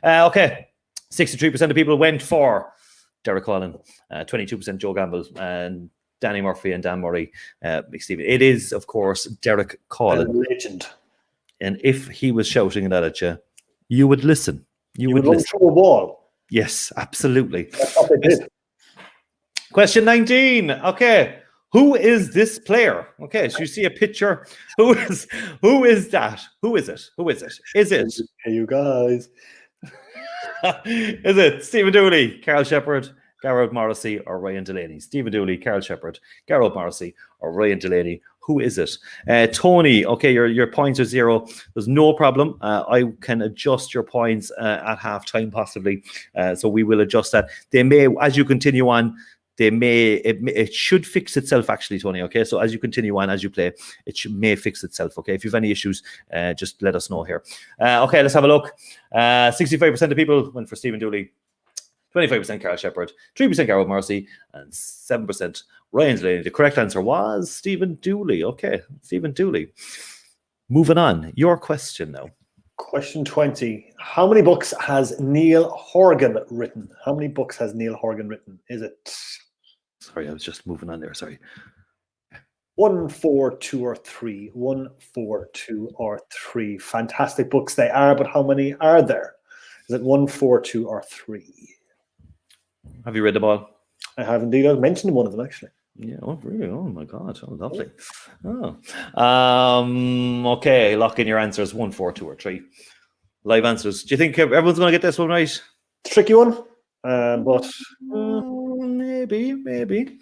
S1: Okay, 63% of people went for Derek Collin, 22% Joe Gamble, and Danny Murphy and Dan Murray. Stephen, it is, of course, Derek Collin.
S2: A legend.
S1: And if he was shouting that at you, you would listen. You would
S2: run
S1: listen.
S2: through a wall.
S1: Yes, absolutely.
S2: That's what they did.
S1: Question 19. Okay. Who is this player? Okay, so you see a picture. Who is that? Who is it? Is it?
S2: Hey, you guys.
S1: Is it Stephen Dooley, Carl Shepherd, Garrod Morrissey, or Ryan Delaney? Stephen Dooley, Carl Shepherd, Garrod Morrissey, or Ryan Delaney? Who is it? Tony, okay, your points are 0. There's no problem. I can adjust your points at halftime, possibly. So we will adjust that. They may, as you continue on, it should fix itself, actually, Tony. Okay, so as you continue on, as you play, may fix itself. Okay, if you have any issues, just let us know here. Okay, let's have a look. 65% of people went for Stephen Dooley, 25% Carl Shepherd, 3% Garrod Morrissey, and 7% Ryan Delaney. The correct answer was Stephen Dooley. Okay, Stephen Dooley. Moving on, your question now.
S2: Question 20. How many books has Neil Horgan written? Is it?
S1: Sorry, I was just moving on there. Sorry.
S2: 1, 4, 2, or 3? 1, 4, 2, or 3. Fantastic books they are, but how many are there? Is it 1, 4, 2, or 3?
S1: Have you read the ball?
S2: I have indeed. I've mentioned one of them, actually.
S1: Yeah, oh, really? Oh, my God. Oh, lovely. Oh. Okay, lock in your answers. 1, 4, 2, or 3. Live answers. Do you think everyone's going to get this one right?
S2: Tricky one, but...
S1: Maybe.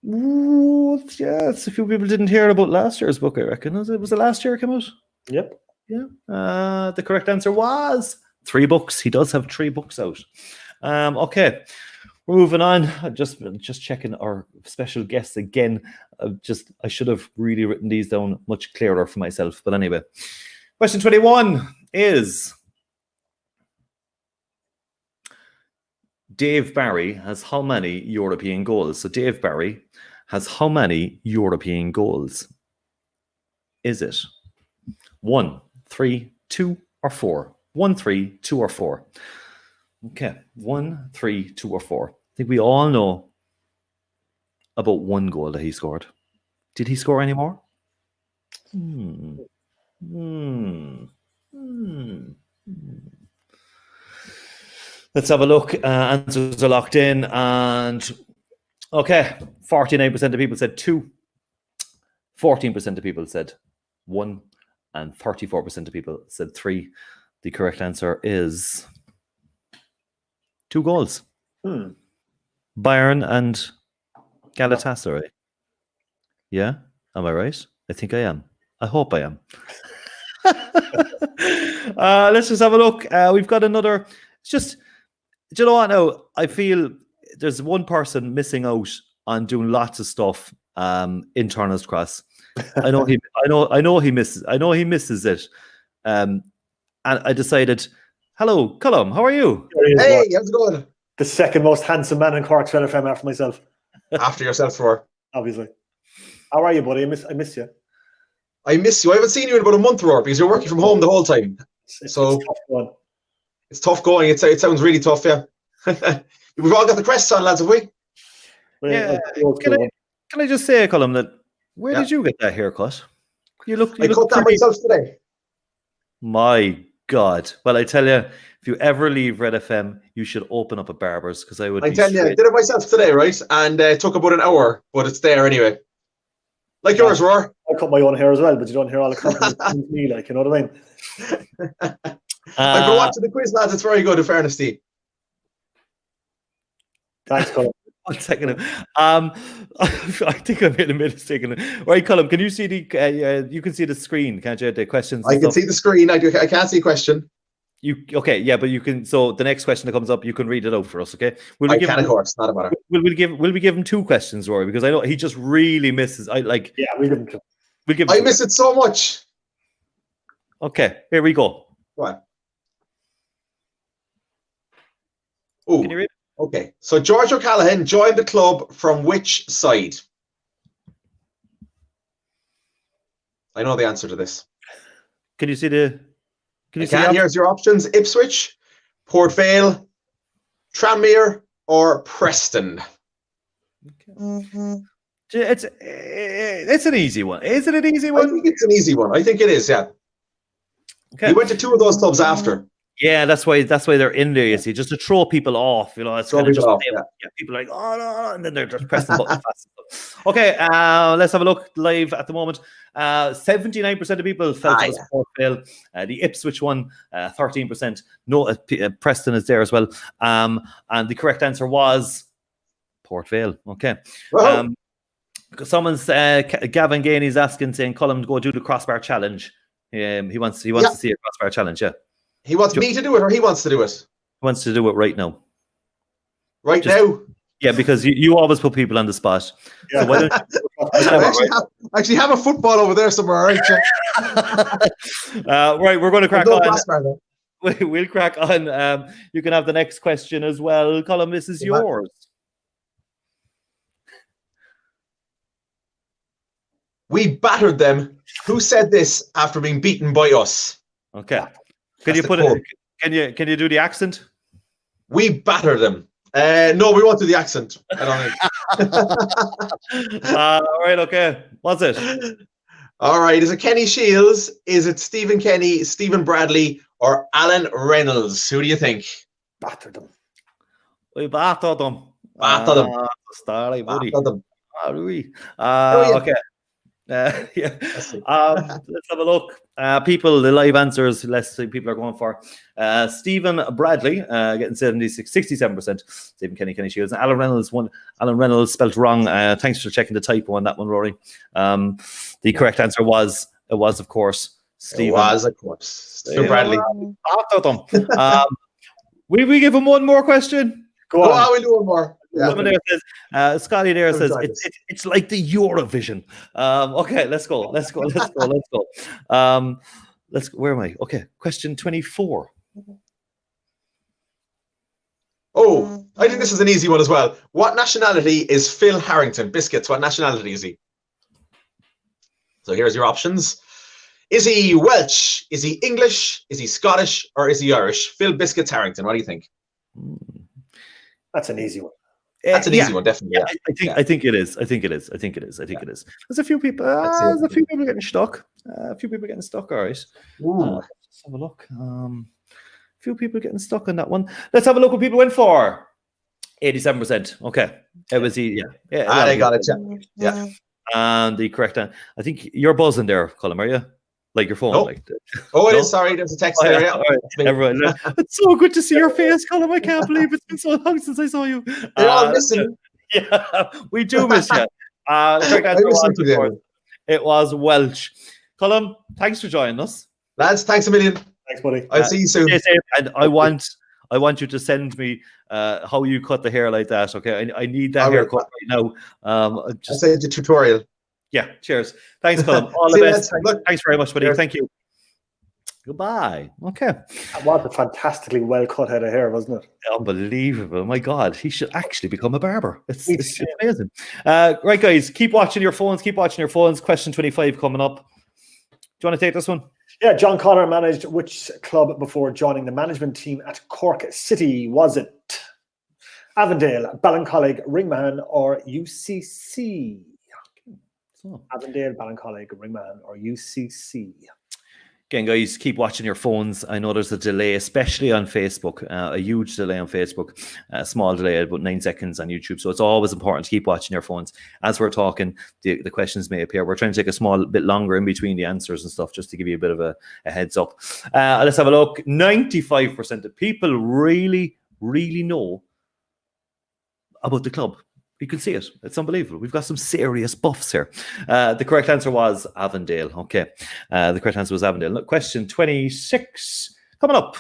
S1: Ooh, yes, a few people didn't hear about last year's book, I reckon. Was it last year it came out?
S2: Yep.
S1: Yeah. The correct answer was 3 books. He does have 3 books out. Okay. We're moving on. Just checking our special guests again. I should have really written these down much clearer for myself. But anyway, question 21 is: Dave Barry has how many European goals? So Dave Barry has how many European goals? Is it 1, 3, 2, or 4? 1, 3, 2, or 4? Okay, 1, 3, 2, or 4. I think we all know about 1 goal that he scored. Did he score any more? Let's have a look. Answers are locked in. And okay, 49% of people said 2. 14% of people said 1. And 34% of people said 3. The correct answer is 2 goals. Bayern and Galatasaray. Yeah? Am I right? I think I am. I hope I am. Let's just have a look. We've got another. It's just, do you know what? Now I feel there's one person missing out on doing lots of stuff in Turner's Cross. I know he misses it. And I decided, hello, Colm, how are you?
S5: Hey, how's it going?
S2: The second most handsome man in Cork's Red FM after myself.
S5: After yourself, for
S2: Obviously. How are you, buddy? I miss you.
S5: I miss you. I haven't seen you in about a month, Roar, because you're working from home the whole time. So it's tough going. It sounds really tough, yeah. We've all got the crests on, lads, have we?
S1: Yeah. Can I just say, Colm, that where did you get that haircut?
S5: I cut that myself today.
S1: My God. Well, I tell you, if you ever leave Red FM, you should open up a barber's, because I would.
S5: I tell you, I did it myself today, right? And it took about an hour, but it's there anyway. Like yours, Roar.
S2: I cut my own hair as well, but you don't hear all the compliments from me, like, you know what I mean?
S5: I've been watching the quiz, lads. It's very good, in fairness to you.
S2: Thanks, Colm.
S1: 1 second. I think I made a mistake. Right, Colm, can you see you can see the screen, can't you? The questions.
S5: I can see the screen. I can't see a question.
S1: But you can. So the next question that comes up, you can read it out for us, okay?
S5: I can, of course, not a matter.
S1: Will we give him 2 questions, Rory? Because I know he just really misses.
S2: Yeah, we give him 2.
S5: I miss it so much.
S1: Okay, here we go.
S5: What? Oh,
S1: can you read?
S5: Okay. So George O'Callaghan joined the club from which side? I know the answer to this.
S1: Can you see the?
S5: Here's your options: Ipswich, Port Vale, Tranmere, or Preston.
S1: Okay. It's an easy one. Is it an easy one?
S5: I think it's an easy one. I think it is. Yeah.
S1: Okay.
S5: He went to 2 of those clubs after.
S1: Yeah, that's why they're in there. You see, just to throw people off. You know, it's kind of just people are like, oh no, and then they're just pressing the button fast. Okay, let's have a look live at the moment. 79% of people felt it was Port Vale. The Ipswich one, 13%. No, Preston is there as well. And the correct answer was Port Vale. Okay. Someone's Gavin Gainey's asking, saying, Colm, go do the crossbar challenge. He wants to see a crossbar challenge. Yeah.
S5: He wants me to do it, or he wants to do it?
S1: He wants to do it right now.
S5: Right now?
S1: Yeah, because you always put people on the spot. Yeah. So why don't
S5: I actually have a football over there somewhere, right?
S1: Right, we're going to crack on. We'll crack on. You can have the next question as well. Colm, this is yours.
S5: We battered them. Who said this after being beaten by us?
S1: Okay. Can you put it? Can you do the accent?
S5: We battered them. No, we won't do the accent. I don't think.
S1: All right. Okay. What's it?
S5: All right. Is it Kenny Shields? Is it Stephen Kenny, Stephen Bradley, or Alan Reynolds? Who do you think?
S2: Battered them.
S1: We battered them.
S5: Battered them.
S1: Starry buddy.
S5: Battered them.
S1: Okay. Let's have a look. People, the live answers, let's see, people are going for Stephen Bradley, getting 67%. Stephen Kenny Shields. And Alan Reynolds spelt wrong. Thanks for checking the typo on that one, Rory. The correct answer was, of course, Stephen. Stephen Bradley. Will we give him one more question?
S5: Go on, we'll do one more. Yeah.
S1: Someone there says, Scotty there says, it's like the Eurovision. Okay, let's go. Where am I? Okay, question 24.
S5: Oh, I think this is an easy one as well. What nationality is Phil Harrington? Biscuits, what nationality is he? So here's your options. Is he Welsh? Is he English? Is he Scottish? Or is he Irish? Phil Biscuits Harrington, what do you think?
S2: That's an easy one.
S5: That's an easy one, definitely.
S1: Yeah, I think it is. There's a few people. There's a few people getting stuck. All right. Let's have a look. A few people getting stuck on that one. Let's have a look what people went for. 87%. Okay. It was I
S5: got it. Yeah.
S1: And the correct answer. I think you're buzzing there, Colm, are you? Like your phone.
S5: Nope. It is. Sorry, there's a text there. Yeah.
S1: Right. Everyone, it's so good to see your face, Colm. I can't believe it's been so long since I saw you.
S5: You're all missing.
S1: Yeah, we do miss you. It was Welsh. Colm, thanks for joining us.
S5: Lads, thanks a million.
S2: Thanks, buddy.
S5: I'll see you soon.
S1: And I want you to send me how you cut the hair like that. Okay, I need that haircut right now.
S5: I'll send you a tutorial.
S1: Yeah, cheers. Thanks, Colin. All the
S5: See you,
S1: best.
S5: lads.
S1: Thanks very much, buddy.
S5: Cheers.
S1: Thank you. Goodbye. Okay.
S2: That was a fantastically well cut head of hair, wasn't it?
S1: Unbelievable. My God, he should actually become a barber. It's amazing. Right, guys, keep watching your phones. Question 25 coming up. Do you want to take this one?
S2: Yeah, John Connor managed which club before joining the management team at Cork City? Was it Avondale, Ballincollig, Ringmahon, or UCC?
S1: So,
S2: Avondale, Ballincollig, Ringmahon, or UCC?
S1: again, guys, keep watching your phones. I know there's a delay, especially on Facebook, a huge delay on Facebook, a small delay, about 9 seconds on YouTube. So it's always important to keep watching your phones. As we're talking, the questions may appear. We're trying to take a small bit longer in between the answers and stuff, just to give you a bit of a heads up. Let's have a look. 95% of people really, really know about the club. You can see it. It's unbelievable. We've got some serious buffs here. The correct answer was Avondale. Okay. The correct answer was Avondale. Look, question 26 coming up.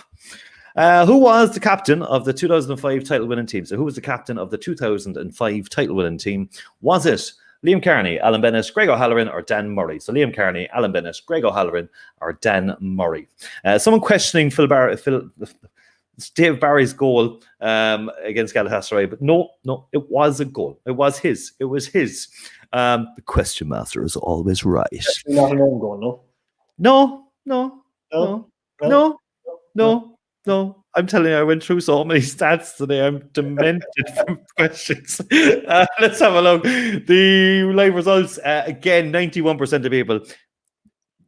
S1: Who was the captain of the 2005 title-winning team? So who was the captain of the 2005 title-winning team? Was it Liam Kearney, Alan Bennett, Greg O'Halloran, or Dan Murray? So Liam Kearney, Alan Bennett, Greg O'Halloran, or Dan Murray? Someone questioning Dave Barry's goal against Galatasaray, but no, it was a goal. It was his. The question master is always right.
S2: Definitely not an own goal,
S1: No. I'm telling you, I went through so many stats today. I'm demented from questions. Let's have a look. The live results, again, 91% of people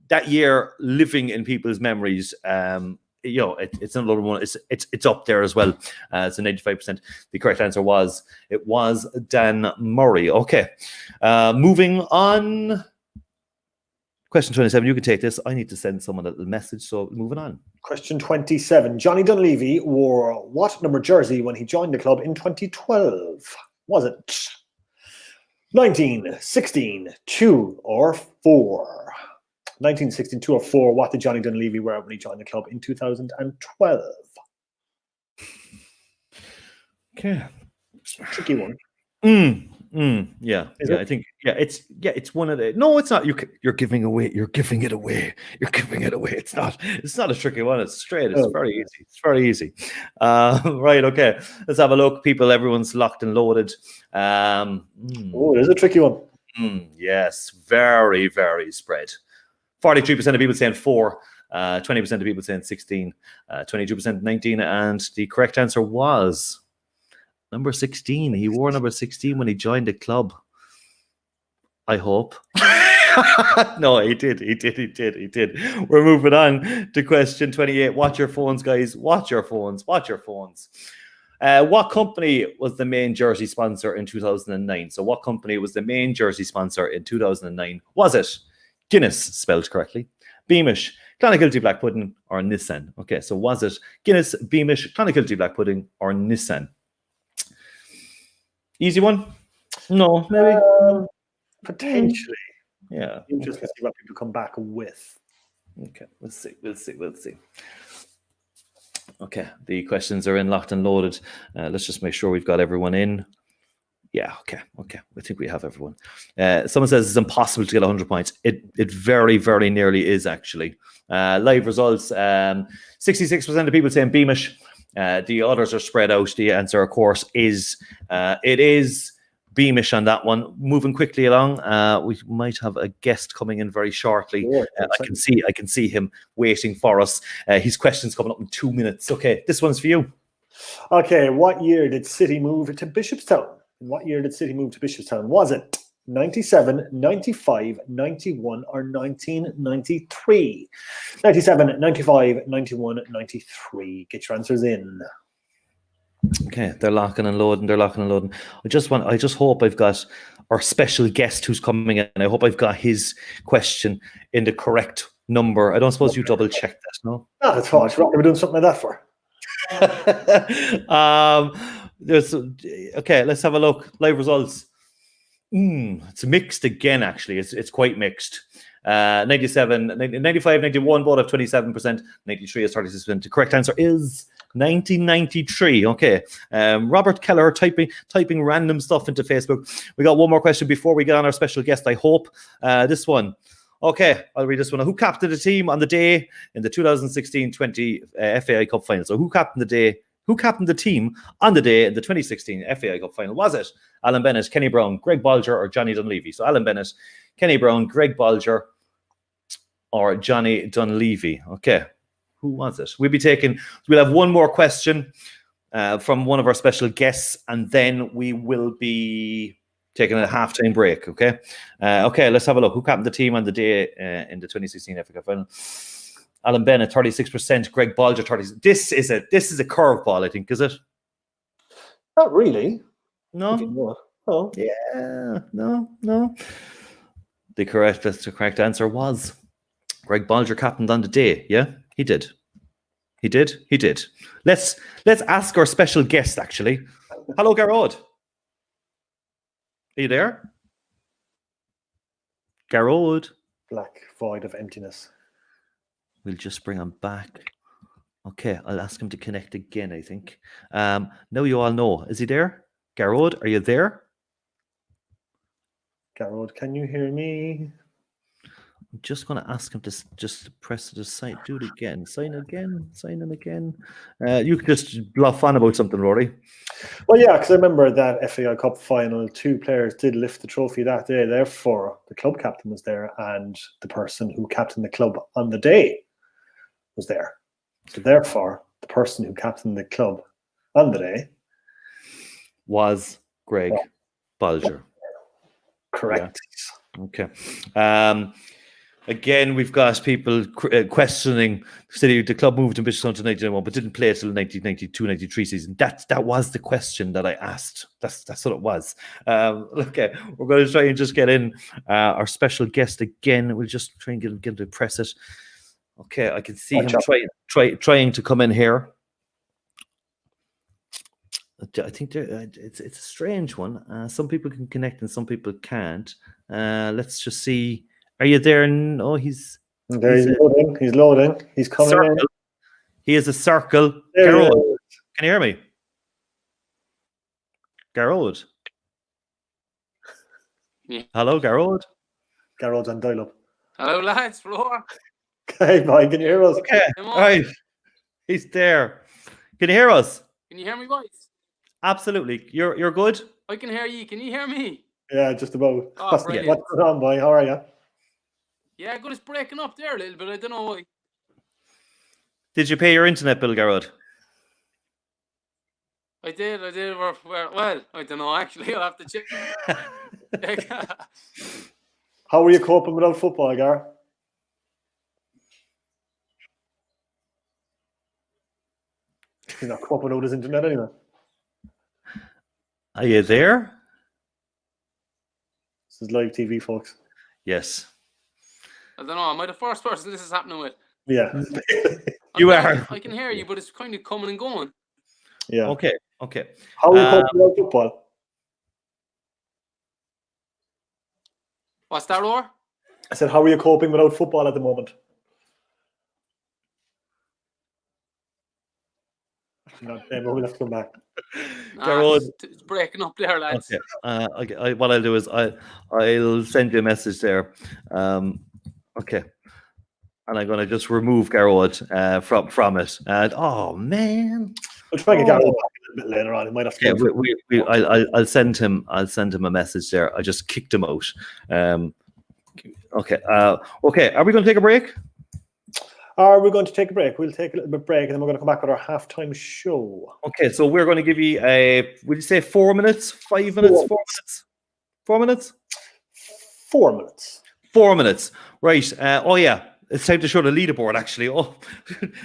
S1: that year living in people's memories. It's another one. It's up there as well. So 95%. The correct answer was Dan Murray. Okay, moving on. Question 27. You can take this. I need to send someone a message. So moving on.
S2: Question 27. Johnny Dunleavy wore what number jersey when he joined the club in 2012? Was it 19, 16, 2, or 4? 19, 16, 2, or 4. What did Johnny Dunleavy wear when he joined the club in 2012?
S1: Okay.
S2: Tricky one.
S1: Yeah. I think it's one of the. No, it's not. You're giving it away. It's not a tricky one. It's straight. It's very easy. Right. Okay. Let's have a look. People, everyone's locked and loaded.
S2: Oh, it is a tricky one.
S1: Yes. Very, very spread. 43% of people saying 4, 20% of people saying 16, 22% 19, and the correct answer was number 16. He wore number 16 when he joined the club. I hope. No, he did. We're moving on to question 28. Watch your phones, guys. Watch your phones. What company was the main jersey sponsor in 2009? So what company was the main jersey sponsor in 2009? Was it Guinness, spelled correctly, Beamish, Clonakilty Black Pudding, or Nissan? Okay, so was it Guinness, Beamish, Clonakilty Black Pudding, or Nissan? Easy one? No, maybe?
S2: Potentially.
S1: Yeah.
S2: Interesting to see what people come back with.
S1: Okay, we'll see. Okay, the questions are in, locked and loaded. Let's just make sure we've got everyone in. Yeah, okay. I think we have everyone. Someone says it's impossible to get 100 points. It very, very nearly is, actually. Live results, 66% of people saying Beamish. The others are spread out. The answer, of course, is it is Beamish on that one. Moving quickly along, we might have a guest coming in very shortly.
S2: Yeah,
S1: I can see him waiting for us. His question's coming up in 2 minutes. Okay, this one's for you.
S2: Okay, what year did City move to Bishopstown? Was it 97, 95, 91, or 1993? 97, 95, 91, 93. Get your answers in.
S1: Okay, they're locking and loading. I just hope I've got our special guest who's coming in. I hope I've got his question in the correct number. I don't suppose you double check that, no?
S2: Not at all. We're doing something like that for.
S1: Okay, let's have a look. Live results. It's mixed again, actually. It's quite mixed. 97, 95, 91, both have 27%. 93 is 36%. The correct answer is 1993. Okay. Robert Keller typing random stuff into Facebook. We got one more question before we get on our special guest, I hope. This one. Okay, I'll read this one. Who captained the team on the day in the 2016-20 FAI Cup final? So who captained the team on the day in the 2016 FAI Cup final? Was it Alan Bennett, Kenny Brown, Greg Bolger, or Johnny Dunleavy? So Alan Bennett, Kenny Brown, Greg Bolger, or Johnny Dunleavy. Okay, who was it? We'll have one more question from one of our special guests, and then we will be taking a halftime break. Okay, let's have a look. Who captained the team on the day in the 2016 FA Cup final? Alan Bennett, 36%. Greg Bolger, 30%. This is a curveball, I think, is it?
S2: Not really.
S1: No.
S2: Oh.
S1: Yeah. No. The correct answer was Greg Bolger captained on the day. Yeah, he did. Let's ask our special guest, actually. Hello, Garrod. Are you there? Garrod.
S2: Black void of emptiness.
S1: We'll just bring him back. Okay, I'll ask him to connect again, I think. Now you all know. Is he there? Garrod, are you there?
S2: Garrod, can you hear me?
S1: I'm just going to ask him to just press the site. Do it again. Sign in again. You can just bluff on about something, Rory.
S2: Well, yeah, because I remember that FAI Cup final, 2 players did lift the trophy that day. Therefore, the club captain was there, and the person who captained the club on the day was there. So therefore, the person who captained the club on the day
S1: was Greg Bolger.
S2: Correct.
S1: Yeah. Okay. Again, we've got people questioning the club moved in Bishopstown to 1991, but didn't play until the 1992-93 season. That was the question that I asked. That's what it was. Okay, we're going to try and just get in our special guest again. We'll just try and get him to press it. Okay, I can see him trying to come in here. I think it's a strange one. Some people can connect and some people can't. Let's just see. Are you there? No, he's
S2: loading. He's loading. He's coming
S1: circle.
S2: in.
S1: He is a circle.
S2: There
S1: Garrod,
S2: he is.
S1: can you hear me? Garrod.
S6: Yeah.
S1: Hello, Garrod.
S2: Garrod's on dial-up.
S6: Hello, lads. Floor.
S2: Hey, Mike, can you hear us?
S1: Okay,
S6: Come
S1: all
S6: on.
S1: right. He's there. Can you hear us?
S6: Can you hear me, boys?
S1: Absolutely. You're good?
S6: I can hear you. Can you hear me?
S2: Yeah, just about.
S6: Oh, brilliant.
S2: What's going on, boy? How are you?
S6: Yeah, good. It's breaking up there a little bit. I don't know why.
S1: Did you pay your internet bill, Garrod?
S6: I did. Well, I don't know. Actually, I'll have to check.
S2: How are you coping without football, Gar? He's not coping without his internet anyway.
S1: Are you there?
S2: This is live TV, folks.
S1: Yes.
S6: I don't know. Am I the first person this is happening with?
S2: Yeah.
S1: You are.
S6: I can hear you, but it's kind of coming and going.
S2: Yeah.
S1: Okay.
S2: How are you coping without football?
S6: What's that, Roar?
S2: I said, how are you coping without football at the moment? We'll have to come back.
S6: It's breaking up there, lads.
S1: Okay. What I'll do is I'll send you a message there. Okay. And I'm going to just remove Garrod from it. And oh man,
S2: we'll try to get Garrod back a little bit later on. He might have to.
S1: Yeah, I'll send him a message there. I just kicked him out. Okay. Okay. Are we going to take a break?
S2: Are we going to take a break? We'll take a little bit break, and then we're going to come back with our halftime show.
S1: Okay. So we're going to give you would you say 4 minutes, 5 minutes, 4 minutes, 4 minutes?
S2: 4 minutes.
S1: 4 minutes. Right. Oh yeah. It's time to show the leaderboard, actually. Oh,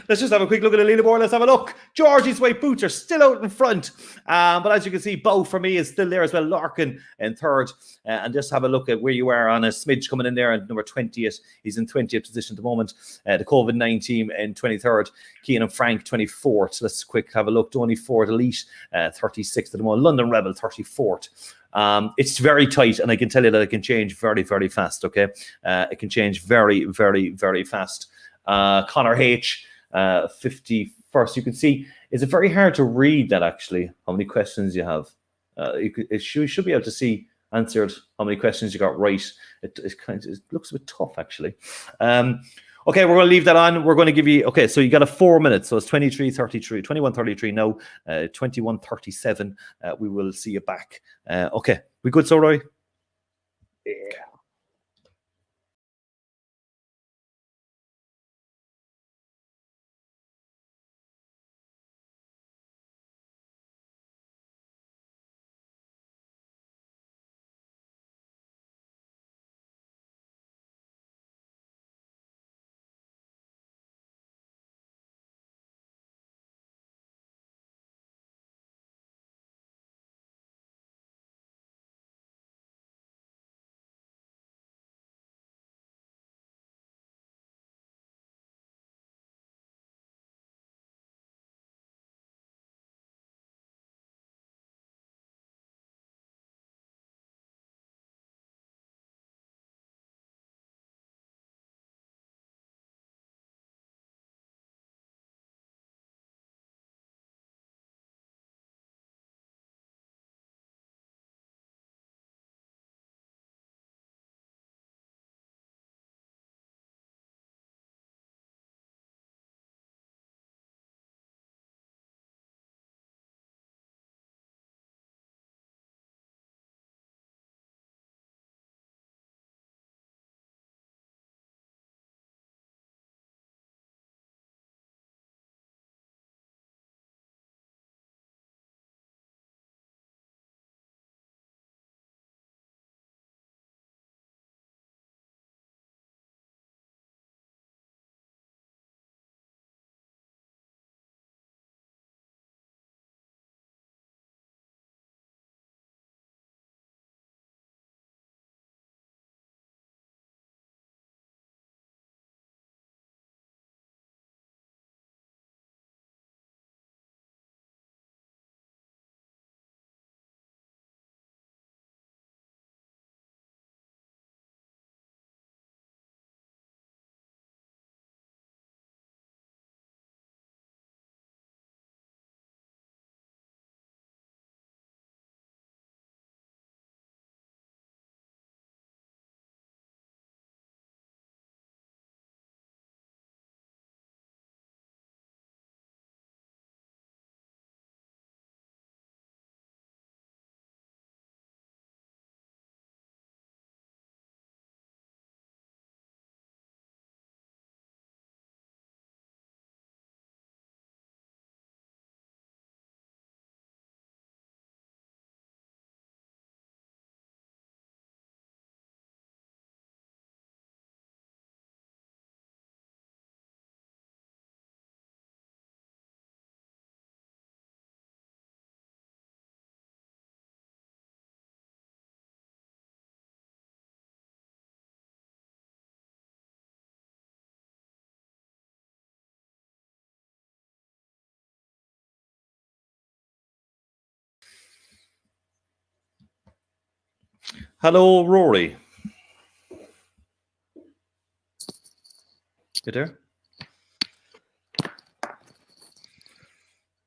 S1: let's just have a quick look at the leaderboard. Let's have a look. Georgie's white boots are still out in front. But as you can see, Bow for me is still there as well. Larkin in third. And just have a look at where you are on a smidge coming in there. And number 20th, he's in 20th position at the moment. The COVID-19 team in 23rd. Keane and Frank, 24th. So let's quick have a look. Donny Ford Elite, 36th at the moment. London Rebel, 34th. It's very tight, and I can tell you that it can change very, very fast. Okay, it can change very, very, very fast. Connor H, 51st. You can see it's very hard to read that actually. How many questions you have? You should be able to see answered how many questions you got right. It looks a bit tough actually. Okay, we're going to leave that on. We're going to give you, okay, so you got a 4 minutes. So it's 21:33 now, 21:37. We will see you back. Okay, we good, so Roy?
S2: Yeah.
S1: Hello, Rory. You there?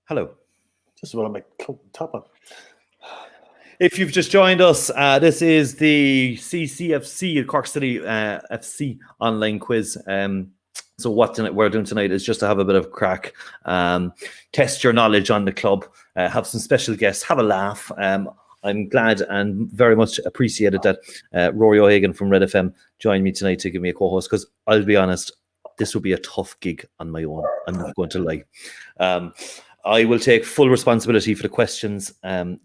S1: Hello.
S2: Just want to make top up.
S1: If you've just joined us, this is the CCFC, Cork City FC online quiz. So what we're doing tonight is just to have a bit of crack, test your knowledge on the club, have some special guests, have a laugh. I'm glad and very much appreciated that Rory O'Hagan from Red FM joined me tonight to give me a co-host, because I'll be honest, this will be a tough gig on my own. I'm not going to lie. I will take full responsibility for the questions.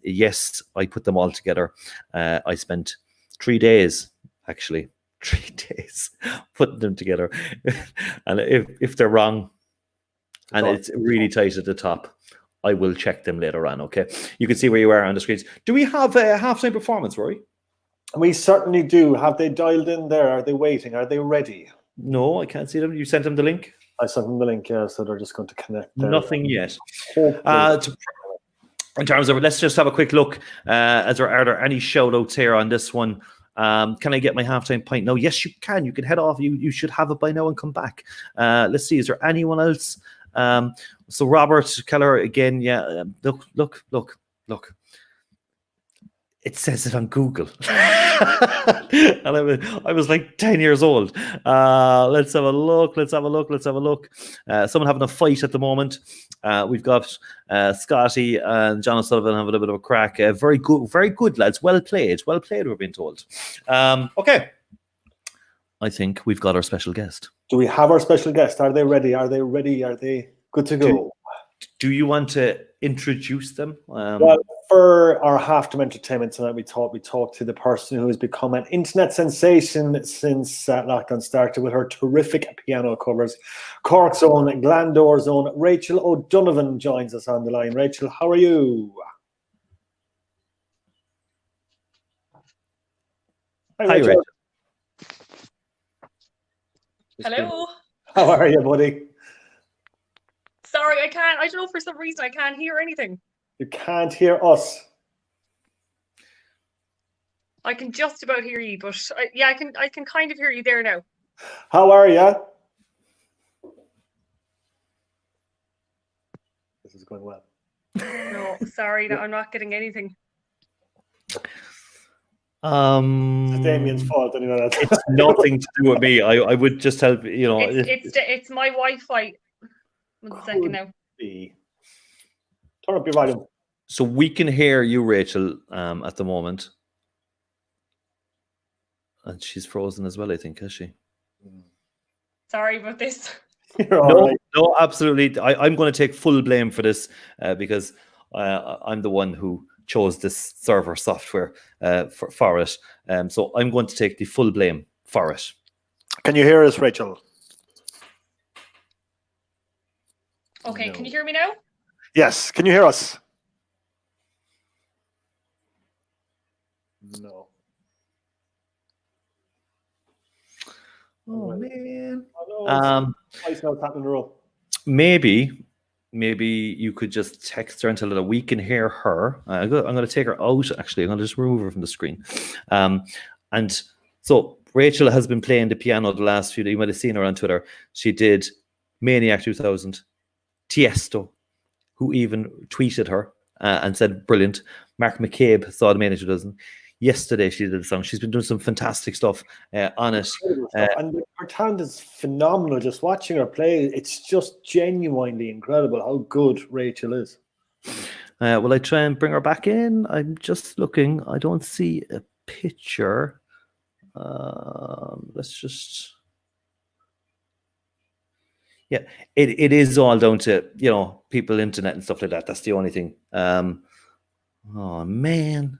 S1: Yes, I put them all together. I spent 3 days, actually, 3 days putting them together. And if they're wrong and it's really tight at the top, I will check them later on, okay? You can see where you are on the screens. Do we have a halftime performance, Rory?
S2: We certainly do. Have they dialed in there? Are they waiting? Are they ready?
S1: No, I can't see them. You sent them the link?
S2: I sent them the link, yeah, so they're just going to connect there.
S1: Nothing yet. in terms of, let's just have a quick look. Are there any shout outs here on this one? Can I get my halftime pint? No, yes, you can. You can head off. You should have it by now and come back. Let's see. Is there anyone else? So Robert Keller again. Yeah. Look. It says it on Google. And I was like 10 years old. Let's have a look. Someone having a fight at the moment. We've got Scotty and John O'Sullivan having a bit of a crack. Very good, lads. Well played, we're being told. Okay. I think we've got our special guest.
S2: Do we have our special guest? Are they ready? Are they good to go?
S1: Do you want to introduce them?
S2: Well, for our halftime entertainment tonight, we talked to the person who has become an internet sensation since lockdown started with her terrific piano covers. Cork's own, Glandor's own, Rachel O'Donovan joins us on the line. Rachel, how are you?
S1: Hi, Rachel.
S7: Hello.
S2: How are you, buddy?
S7: Sorry, I don't know, for some reason I can't hear anything.
S2: You can't hear us.
S7: I can just about hear you, but I can kind of hear you there now.
S2: How are you? This is going well.
S7: No, sorry, no, I'm not getting anything.
S2: It's Damien's fault, anyway.
S1: It's nothing to do with me. I would just help, you know.
S7: It's my Wi-Fi. 1 second now.
S2: Turn up your volume.
S1: So we can hear you, Rachel, at the moment. And she's frozen as well, I think, has she?
S7: Sorry about this.
S1: No, absolutely. I'm going to take full blame for this because I'm the one who chose this server software for it. So I'm going to take the full blame for it.
S2: Can you hear us, Rachel?
S7: Okay, Can you hear me now?
S2: Yes. Can you hear us? No.
S1: Oh, man. Maybe you could just text her and tell her that we can hear her. I'm going to take her out, actually. I'm going to just remove her from the screen. And so Rachel has been playing the piano the last few days. You might have seen her on Twitter. She did Maniac 2000. Tiesto, who even tweeted her and said, brilliant. Mark McCabe saw the Maniac 2000. Yesterday she did a song. She's been doing some fantastic stuff on it.
S2: And her talent is phenomenal. Just watching her play, it's just genuinely incredible how good Rachel is.
S1: Will I try and bring her back in? I'm just looking. I don't see a picture. Let's just... Yeah, it is all down to, you know, people, internet and stuff like that. That's the only thing. Oh, man.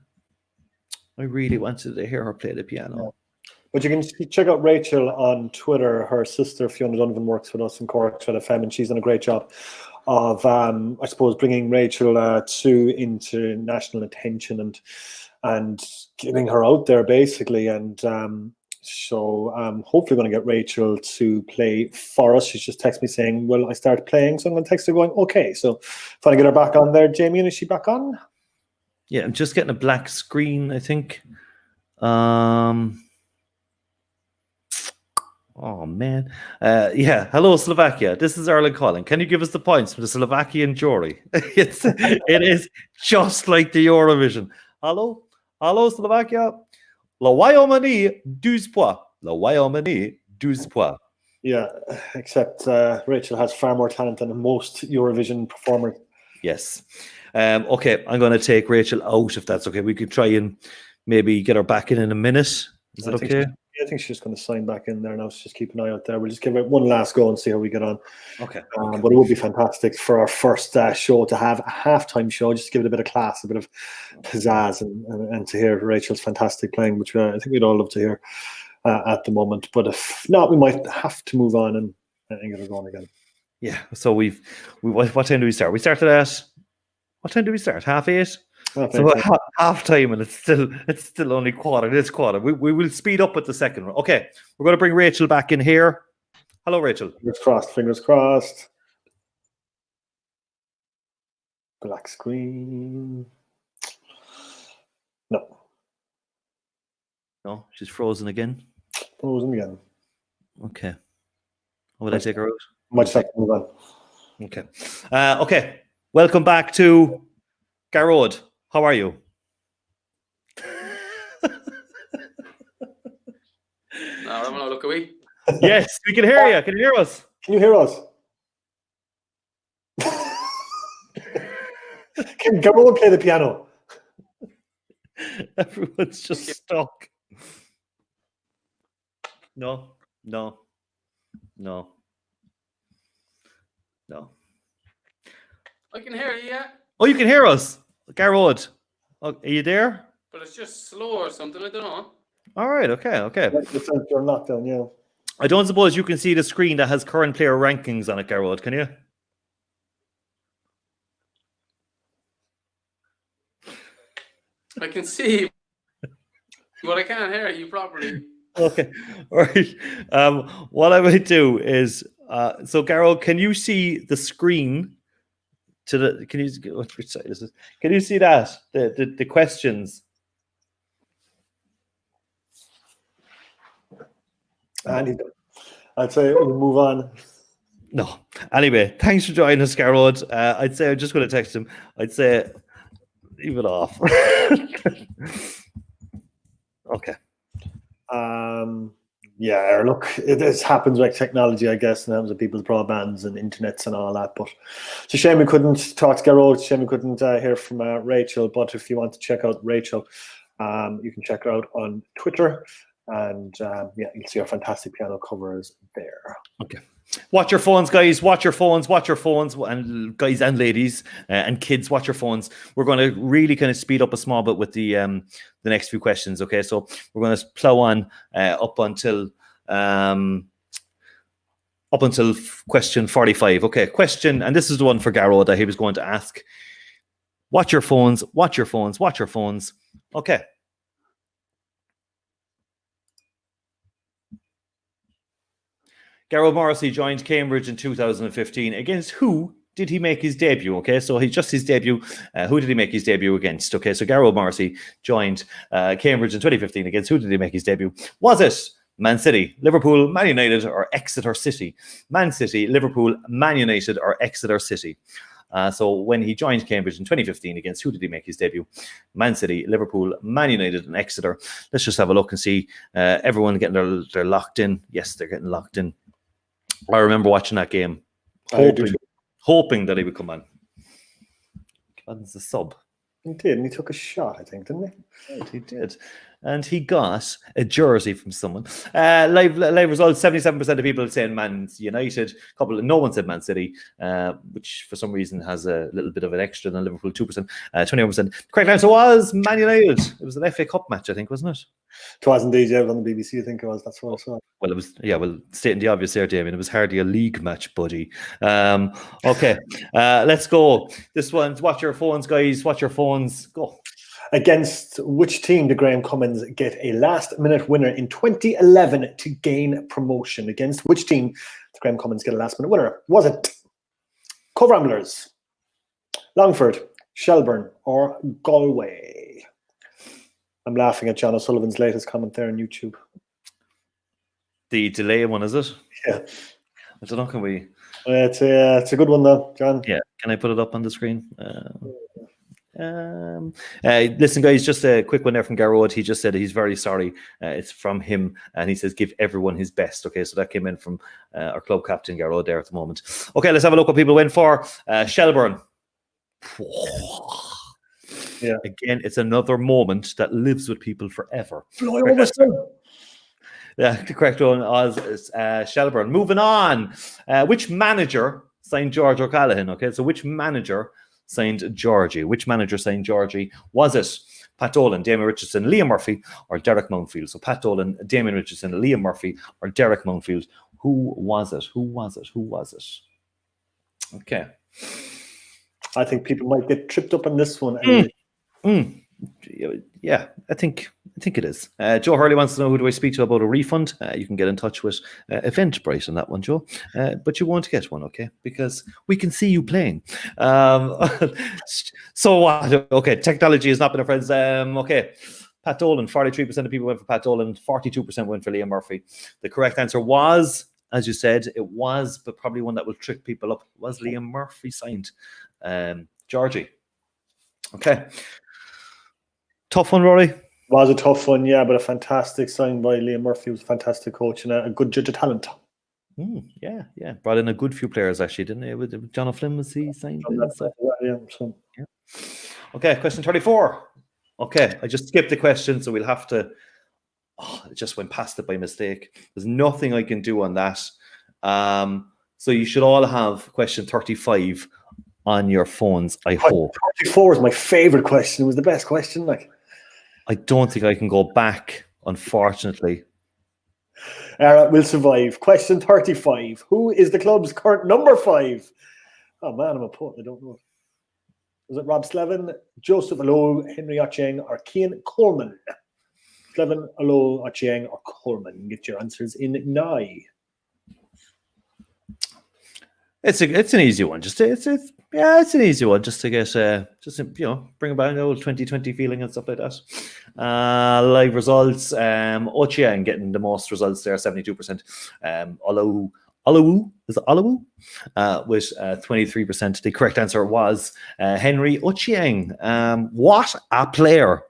S1: I really wanted to hear her play the piano.
S2: But you can check out Rachel on Twitter. Her sister, Fiona Donovan, works with us in Cork, FM, and she's done a great job of, I suppose, bringing Rachel into national attention and getting her out there, basically. And so I'm hopefully going to get Rachel to play for us. She's just texted me saying, well, I started playing. So I'm going to text her going, okay. So if I get her back on there, Damien, is she back on?
S1: Yeah, I'm just getting a black screen, I think. Oh, man. Yeah, hello, Slovakia. This is Erling calling. Can you give us the points for the Slovakian jury? It is just like the Eurovision. Hello, Slovakia. La Wyoming 12 points. La Wyoming 12 points.
S2: Yeah, except Rachel has far more talent than most Eurovision performers.
S1: Yes. Okay, I'm going to take Rachel out if that's okay. We could try and maybe get her back in a minute. Is that okay?
S2: I think she's just going to sign back in there now. So just keep an eye out there. We'll just give it one last go and see how we get on.
S1: Okay.
S2: But it would be fantastic for our first show to have a halftime show, just to give it a bit of class, a bit of pizzazz, and to hear Rachel's fantastic playing, which I think we'd all love to hear at the moment. But if not, we might have to move on and get her going again.
S1: Yeah. So what time do we start? We started at, what time do we start? 8:30? So half time, and it's still only quarter. It is quarter. We will speed up with the second one. Okay, we're going to bring Rachel back in here. Hello, Rachel.
S2: Fingers crossed. Fingers crossed. Black screen. No.
S1: No, she's frozen again.
S2: Frozen again.
S1: Okay. Will I take her out?
S2: Much have to move on.
S1: Okay. Okay. Welcome back to Garrod. How are you?
S6: No, I'm gonna look away.
S1: Yes, we can hear you. Can you hear us?
S2: Can you hear us? Can Garrod play the piano?
S1: Everyone's just stuck. No.
S6: I can hear you, yeah,
S1: Oh, you can hear us. Garrod. Oh, are you there?
S6: but it's just slow or something. I don't know.
S1: All right. Okay.
S2: It's like you're locked down, yeah.
S1: I don't suppose you can see the screen that has current player rankings on it, Garrod, can you?
S6: I can see, but I can't hear you properly.
S1: Okay. All right. What I would do is, so Garrod, can you see the screen? Can you which side is this? Can you see that the questions?
S2: And I'd say we'll move on.
S1: No. Anyway, thanks for joining us, Garrod. I'd say I'm just going to text him. I'd say leave it off. Okay.
S2: Yeah, look, it happens like technology, I guess, and happens with people's broadbands and internets and all that. But it's a shame we couldn't talk to Garrod. It's a shame we couldn't hear from Rachel. But if you want to check out Rachel, you can check her out on Twitter. And yeah, you'll see our fantastic piano covers there.
S1: Okay. Watch your phones, guys. Watch your phones. Watch your phones, and guys and ladies and kids. Watch your phones. We're going to really kind of speed up a small bit with the next few questions. Okay, so we're going to plow on up until question 45. Okay, question, and this is the one for Garrod that he was going to ask. Watch your phones. Watch your phones. Watch your phones. Okay. Garrod Morrissey joined Cambridge in 2015. Against who did he make his debut? Okay, so he's just his debut. Who did he make his debut against? Okay, so Garrod Morrissey joined Cambridge in 2015. Against who did he make his debut? Was it Man City, Liverpool, Man United, or Exeter City? Man City, Liverpool, Man United, or Exeter City? So when he joined Cambridge in 2015, against who did he make his debut? Man City, Liverpool, Man United, and Exeter. Let's just have a look and see. Everyone getting they're locked in. Yes, they're getting locked in. I remember watching that game, hoping that he would come on. That's the sub.
S2: He did, and he took a shot, I think, didn't he?
S1: Right, he did. And he got a jersey from someone. Live results, 77% of people saying Man United. No one said Man City, which for some reason has a little bit of an extra than Liverpool, 2%, 21%. Correct answer was Man United. It was an FA Cup match, I think, wasn't it?
S2: It was indeed, yeah, it was on the BBC, I think it was. That's what I saw.
S1: Well, it was, yeah, well, stating the obvious there, Damien. It was hardly a league match, buddy. Okay, let's go. This one's watch your phones, guys. Watch your phones. Go.
S2: Against which team did Graham Cummins get a last-minute winner in 2011 to gain promotion? Against which team did Graham Cummins get a last-minute winner? Was it Cove Ramblers, Longford, Shelburne, or Galway? I'm laughing at John O'Sullivan's latest comment there on YouTube.
S1: The delay one, is it?
S2: Yeah.
S1: I don't know, can we?
S2: It's a good one, though, John.
S1: Yeah, can I put it up on the screen? Listen, guys, just a quick one there from Garrod. He just said he's very sorry. It's from him, and he says give everyone his best. Okay, so that came in from our club captain Garrod there at the moment. Okay, let's have a look what people went for. Shelburne.
S2: Yeah.
S1: Again, it's another moment that lives with people forever. Yeah, the correct one is Shelburne. Moving on. Which manager signed George O'Callaghan? Okay, so which manager signed Georgie? Which manager signed Georgie? Was it Pat Dolan, Damien Richardson, Liam Murphy, or Derek Mountfield? So Pat Dolan, Damien Richardson, Liam Murphy, or Derek Mountfield. Who was it? Who was it? Who was it? Okay.
S2: I think people might get tripped up on this one.
S1: Yeah, I think I think it is. Joe Hurley wants to know, who do I speak to about a refund? You can get in touch with Eventbrite on that one, Joe. But you won't get one, okay? Because we can see you playing. So what? Okay, technology has not been a friend. Okay, Pat Dolan, 43% of people went for Pat Dolan, 42% went for Liam Murphy. The correct answer was, as you said, it was, but probably one that will trick people up, was Liam Murphy signed. Georgie. Okay. Tough one, Rory.
S2: Was a tough one, yeah, but a fantastic sign by Liam Murphy. He was a fantastic coach and a good judge of talent.
S1: Yeah. Brought in a good few players, actually, didn't he? With John O'Flynn, was he signed?
S2: Yeah.
S1: Okay, question 34. Okay, I just skipped the question, so we'll have to... it just went past it by mistake. There's nothing I can do on that. So you should all have question 35 on your phones, I hope.
S2: 34 is my favourite question. It was the best question, like.
S1: I don't think I can go back, unfortunately.
S2: All right, we'll survive. Question 35. Who is the club's current number 5? Oh, man, I'm a poet. I don't know. Was it Rob Slevin, Joseph Alou, Henry Ochieng, or Cian Coleman? Slevin, Alou, Ochieng, or Coleman? Get your answers in now.
S1: It's an easy one. It's an easy one just to get bring about an old 2020 feeling and stuff like that. Live results. Ochieng getting the most results there, 72%. Alawu, is it Alawu? With 23%. The correct answer was Henry Ochieng. What a player!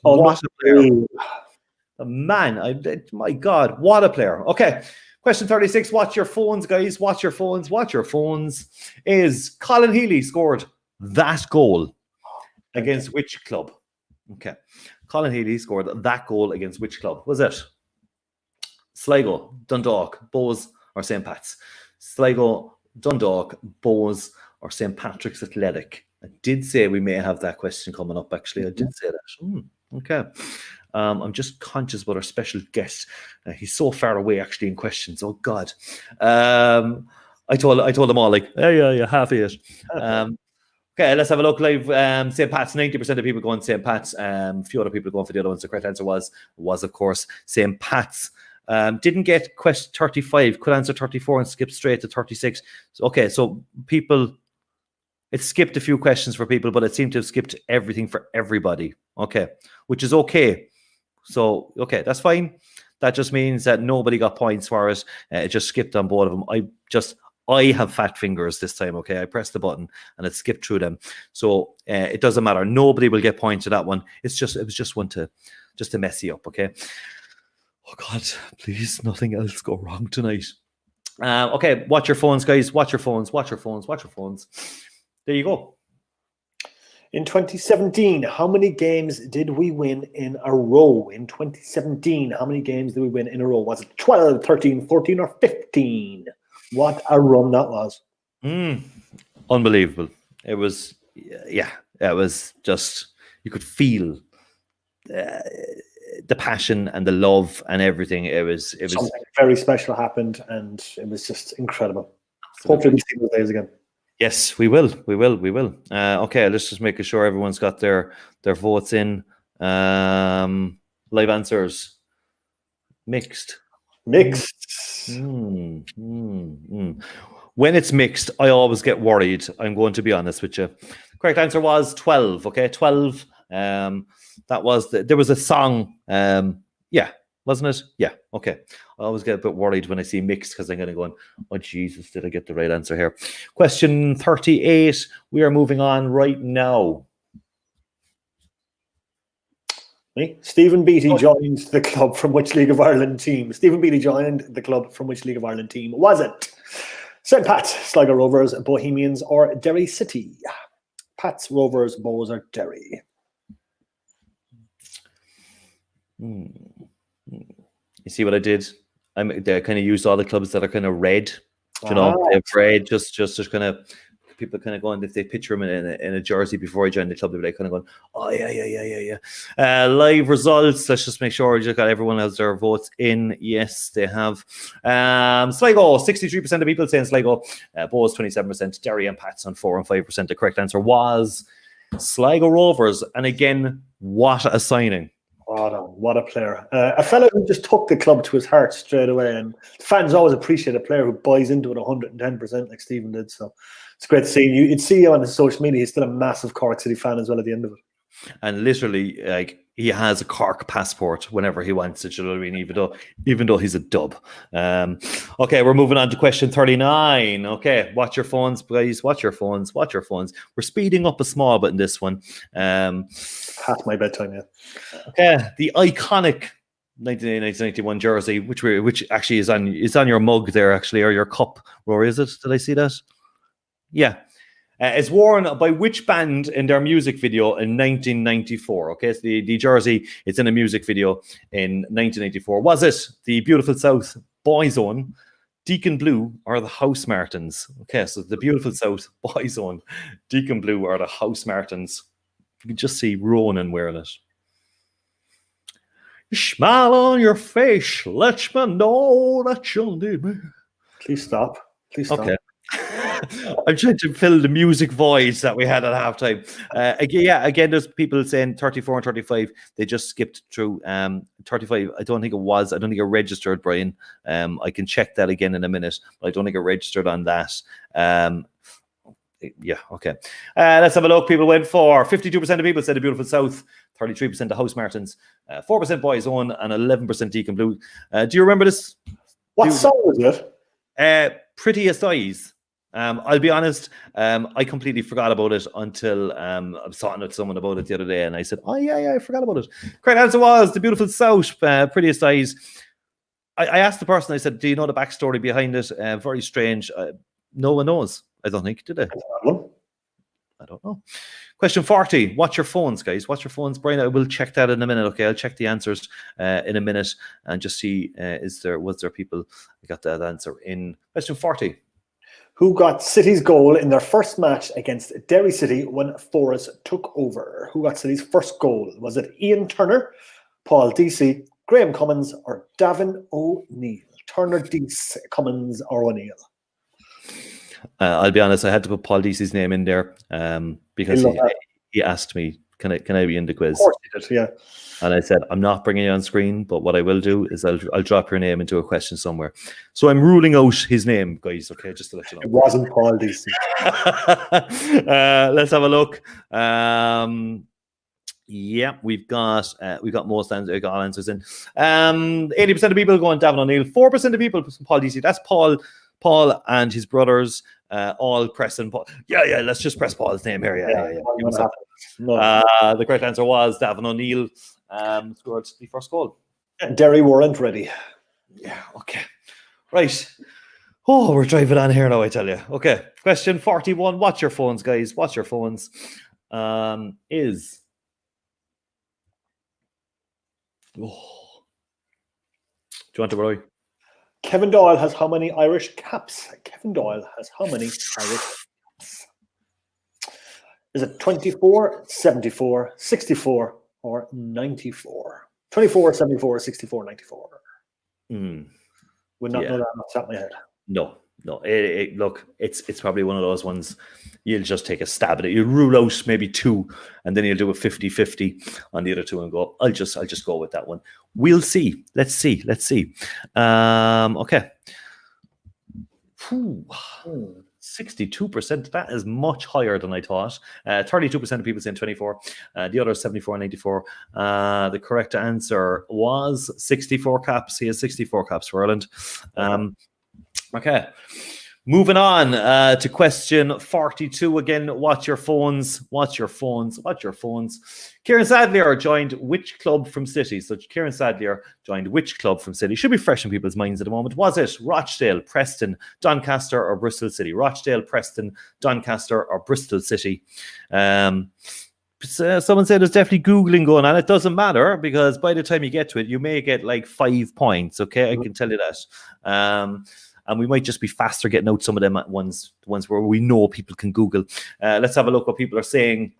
S1: What a player! Man, my God, what a player! Okay. Question 36, watch your phones, guys. Watch your phones. Watch your phones. Is Colin Healy scored that goal against which club? Okay. Colin Healy scored that goal against which club? Was it Sligo, Dundalk, Bows, or St. Pat's? Sligo, Dundalk, Bows, or St. Patrick's Athletic? I did say we may have that question coming up, actually. I did say that. Okay. I'm just conscious about our special guest. He's so far away, actually, in questions. Oh, God. I told them all, like, yeah, half of it. Okay, let's have a look live. St. Pat's, 90% of people going St. Pat's. A few other people going for the other ones. The correct answer was, of course, St. Pat's. Didn't get question 35. Could answer 34 and skip straight to 36. Okay, so people... It skipped a few questions for people, but it seemed to have skipped everything for everybody. Okay, which is okay. So, okay, that's fine. That just means that nobody got points for it. It just skipped on both of them. I have fat fingers this time, okay? I pressed the button and it skipped through them. So it doesn't matter. Nobody will get points to that one. It was just one to mess you up, okay? Oh, God, please, nothing else go wrong tonight. Okay, watch your phones, guys. Watch your phones. There you go.
S2: In 2017, how many games did we win in a row? In 2017, how many games did we win in a row? Was it 12, 13, 14, or 15? What a run that was.
S1: Unbelievable. It was, it was just, you could feel the passion and the love and everything. It was
S2: something very special happened, and it was just incredible. Hopefully we see those days again.
S1: Yes, we will. Okay, let's just make sure everyone's got their votes in. Live answers. Mixed. When it's mixed, I always get worried. I'm going to be honest with you. Correct answer was 12. Okay, 12. That was there was a song. Wasn't it? Yeah. Okay. I always get a bit worried when I see mixed because I'm going to go, oh, Jesus, did I get the right answer here? Question 38. We are moving on right now.
S2: Stephen Beattie joined the club from which League of Ireland team? Stephen Beattie joined the club from which League of Ireland team? Was it St. Pat's, Sligo Rovers, Bohemians, or Derry City? Pats, Rovers, Bows, or Derry?
S1: You see what I did? They kind of used all the clubs that are kind of red. They're red, just kind of people kind of going, if they picture him in a jersey before he joined the club, they'd be like kind of going, oh yeah. Live results. Let's just make sure you got everyone has their votes in. Yes, they have. Sligo, 63% of people saying Sligo. Bows 27%. Derry and Pats on 4 and 5%. The correct answer was Sligo Rovers. And again, what a signing!
S2: What a player. A fellow who just took the club to his heart straight away. And fans always appreciate a player who buys into it 110% like Stephen did. So it's great to see you. You'd see him on his social media. He's still a massive Cork City fan as well at the end of it.
S1: And literally, like, he has a Cork passport whenever he wants it, you know what I mean? Even though he's a dub. Okay, we're moving on to question 39. Okay, watch your phones, guys. Watch your phones. We're speeding up a small bit in this one.
S2: Past my bedtime, yeah.
S1: Okay, the iconic 1991 jersey, which actually is on your mug there, actually, or your cup. Rory, is it? Did I see that? Yeah. Is worn by which band in their music video in 1994? Okay, so the jersey, it's in a music video in 1984. Was it the Beautiful South Boyzone, Deacon Blue, or the House Martins? Okay, so the Beautiful South Boyzone, Deacon Blue, or the House Martins. You can just see Ronan wearing it. Smile on your face, let me know that you need me.
S2: Please stop.
S1: Okay. I'm trying to fill the music voids that we had at halftime. Again, there's people saying 34 and 35. They just skipped through 35. I don't think it registered, Brian. I can check that again in a minute, but I don't think it registered on that. Yeah, okay. Let's have a look. People went for 52% of people said the Beautiful South, 33% the House Martins, 4% Boyzone, and 11% Deacon Blue. Do you remember this?
S2: What song was it?
S1: Prettiest Eyes. I'll be honest, I completely forgot about it until I was talking to someone about it the other day, and I said, oh, yeah, I forgot about it. Correct answer was the Beautiful South, Prettiest Eyes. I asked the person, I said, do you know the backstory behind it? Very strange. No one knows, I don't think, did they? I don't know. Question 40. Watch your phones, guys. Watch your phones. Brian, I will check that in a minute. Okay, I'll check the answers in a minute and just see was there people I got that answer in. Question 40.
S2: Who got City's goal in their first match against Derry City when Forrest took over? Who got City's first goal? Was it Ian Turner, Paul Deasy, Graham Cummins, or Davin O'Neill? Turner, Dease, Cummins, or O'Neill?
S1: I'll be honest, I had to put Paul Deasy's name in there because he asked me, can I be in the quiz?
S2: Of course he did, yeah.
S1: And I said, I'm not bringing you on screen, but what I will do is I'll drop your name into a question somewhere. So I'm ruling out his name, guys, okay, just to let you know.
S2: It wasn't Paul Deasy.
S1: Let's have a look. Yeah, we've got most answers in. 80% of people going Davin O'Neill, 4% of people Paul Deasy. That's Paul and his brothers all pressing Paul. Yeah, let's just press Paul's name here. Yeah. The correct answer was Davin O'Neill scored the first goal.
S2: Derry weren't ready.
S1: Yeah, okay. Right. Oh, we're driving on here now, I tell you. Okay, question 41. Watch your phones, guys. Watch your phones. Is... Oh. Do you want to, Roy?
S2: Kevin Doyle has how many Irish caps? Kevin Doyle has how many Irish caps? Is it 24, 74, 64, or 94? 24, 74, 64, 94. Would not know that off the top of my head.
S1: No. Look, it's probably one of those ones you'll just take a stab at it. You'll rule out maybe two, and then you'll do a 50-50 on the other two and go, I'll just go with that one. We'll see. Let's see. Okay. 62%. That is much higher than I thought. 32% of people saying 24. The other 74 and 94. The correct answer was 64 caps. He has 64 caps for Ireland. Okay. Moving on to question 42. Again, watch your phones. Kieran Sadlier joined which club from City? So Kieran Sadlier joined which club from City? Should be fresh in people's minds at the moment. Was it Rochdale, Preston, Doncaster, or Bristol City? Rochdale, Preston, Doncaster, or Bristol City? Someone said there's definitely Googling going on. It doesn't matter because by the time you get to it, you may get like 5 points. Okay, I can tell you that. And we might just be faster getting out some of them at ones where we know people can Google. Let's have a look what people are saying.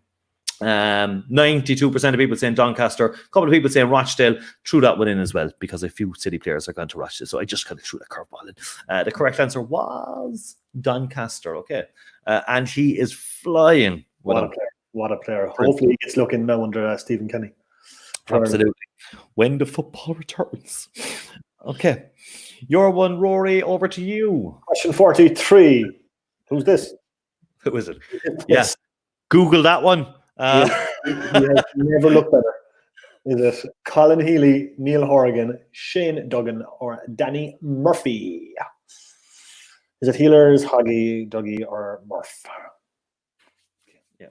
S1: 92% of people saying Doncaster. A couple of people saying Rochdale. Threw that one in as well because a few City players are going to Rochdale. So I just kind of threw that curveball in. The correct answer was Doncaster. Okay. And he is flying.
S2: What a player. Hopefully he gets looking now under Stephen Kenny.
S1: Absolutely. When the football returns. Okay. Your one, Rory, over to you.
S2: Question 43. Who's this?
S1: Who is it? Yes. Google that one.
S2: He has never looked better. Is it Colin Healy, Neil Horrigan, Shane Duggan, or Danny Murphy? Is it Healers, Hoggy, Dougie, or Murph?
S1: Yeah.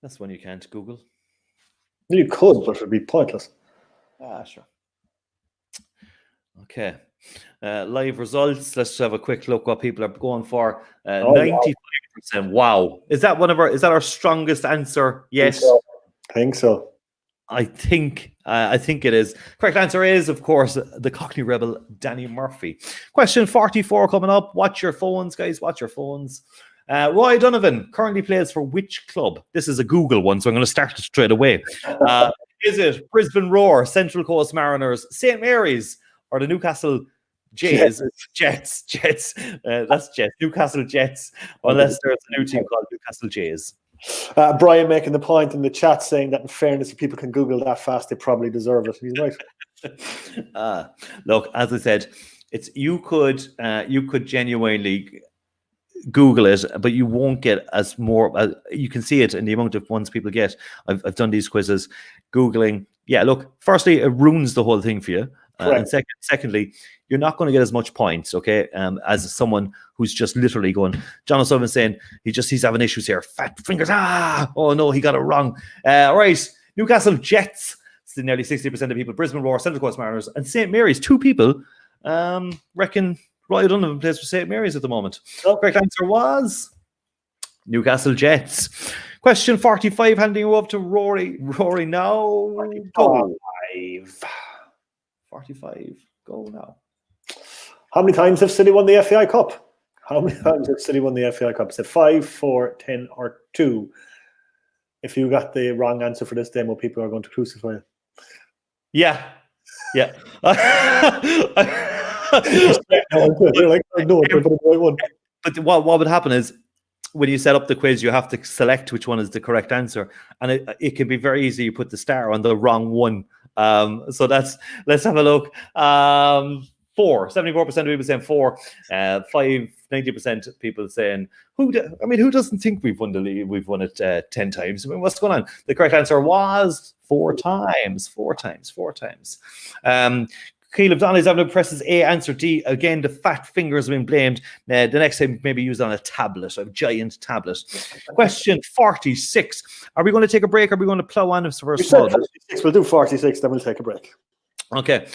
S1: That's one you can't Google.
S2: You could, but it would be pointless.
S1: Sure. Okay. Live results. Let's have a quick look what people are going for. 95%. Wow. Is that our strongest answer? Yes.
S2: I think so.
S1: I think it is. Correct answer is, of course, the Cockney Rebel, Danny Murphy. Question 44 coming up. Watch your phones, guys. Watch your phones. Roy Donovan currently plays for which club? This is a Google one, so I'm going to start it straight away. Is it Brisbane Roar, Central Coast Mariners, St. Mary's, or the Newcastle Jets? Jets. That's Jets. Newcastle Jets, unless there's a new team called Newcastle Jays.
S2: Brian making the point in the chat saying that in fairness, if people can Google that fast, they probably deserve it. He's right.
S1: Look, as I said, you could genuinely Google it, but you won't get as more. You can see it in the amount of ones people get. I've done these quizzes, Googling. Yeah, look. Firstly, it ruins the whole thing for you, and secondly, you're not going to get as much points, okay? As someone who's just literally going. John O'Sullivan saying he's having issues here. Fat fingers. Oh no, he got it wrong. All right, Newcastle Jets. It's nearly 60% of people. Brisbane Roar, Central Coast Mariners, and St. Mary's. 2 people reckon Roy Donovan plays for St. Mary's at the moment. Correct answer was Newcastle Jets. Question 45, handing you over to Rory. Rory now. 45. Go now.
S2: How many times have City won the FAI Cup? How many times have City won the FAI Cup? Is it 5, 4, 10, or 2? If you got the wrong answer for this demo, people are going to crucify you.
S1: Yeah. But what would happen is when you set up the quiz, you have to select which one is the correct answer, and it can be very easy. You put the star on the wrong one. So let's have a look. 4, 74% of people saying 4, 90% of people saying who doesn't think we've won the league? We've won it 10 times. I mean, what's going on? The correct answer was 4 times. 4 times. Caleb Donnelly's having to presses A, answer D. Again, the fat fingers have been blamed. The next time, maybe use on a tablet, a giant tablet. Question 46. Are we going to take a break? Or are we going to plow on for a small?
S2: 46. We'll do 46, then we'll take a break.
S1: Okay.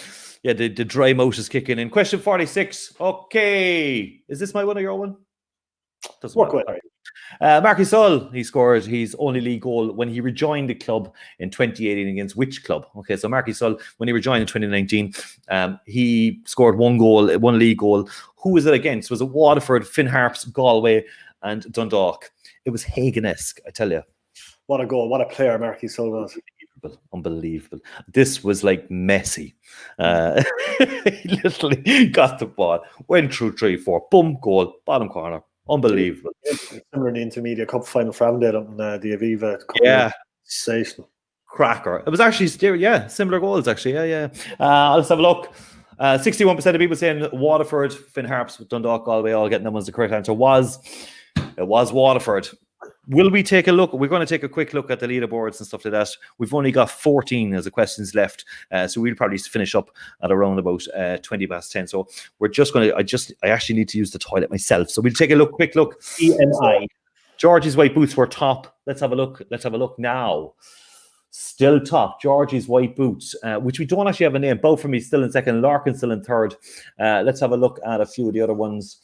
S1: Yeah, the dry mouth is kicking in. Question 46. Okay. Is this my one or your one? Doesn't
S2: work
S1: matter. Marky Sol, he scored his only league goal when he rejoined the club in 2018 against which club? Okay, so Marky Sol, when he rejoined in 2019, he scored one league goal. Who was it against? Was it Waterford, Finn Harps, Galway, and Dundalk? It was Hagen-esque, I tell you.
S2: What a goal. What a player Marky Sol was.
S1: Unbelievable. This was like Messi. He literally got the ball, went through 3-4, boom, goal, bottom corner. Unbelievable.
S2: Similar in the Intermediate Cup final for Avondale on the Aviva.
S1: Yeah.
S2: Sensational.
S1: Cracker. It was actually, similar goals, actually. Yeah. Let's have a look. 61% of people saying Waterford, Finn Harps, Dundalk, Galway, all getting them as the correct answer was Waterford. Will we take a look? We're going to take a quick look at the leaderboards and stuff like that. We've only got 14 as the questions left, so we'll probably finish up at around about 20 past 10. So we're just going to. I actually need to use the toilet myself, so we'll take a quick look.
S2: EMI.
S1: Georgie's white boots were top. Let's have a look now. Still top. Georgie's white boots, which we don't actually have a name. Both for me still in second. Larkin still in third. Let's have a look at a few of the other ones.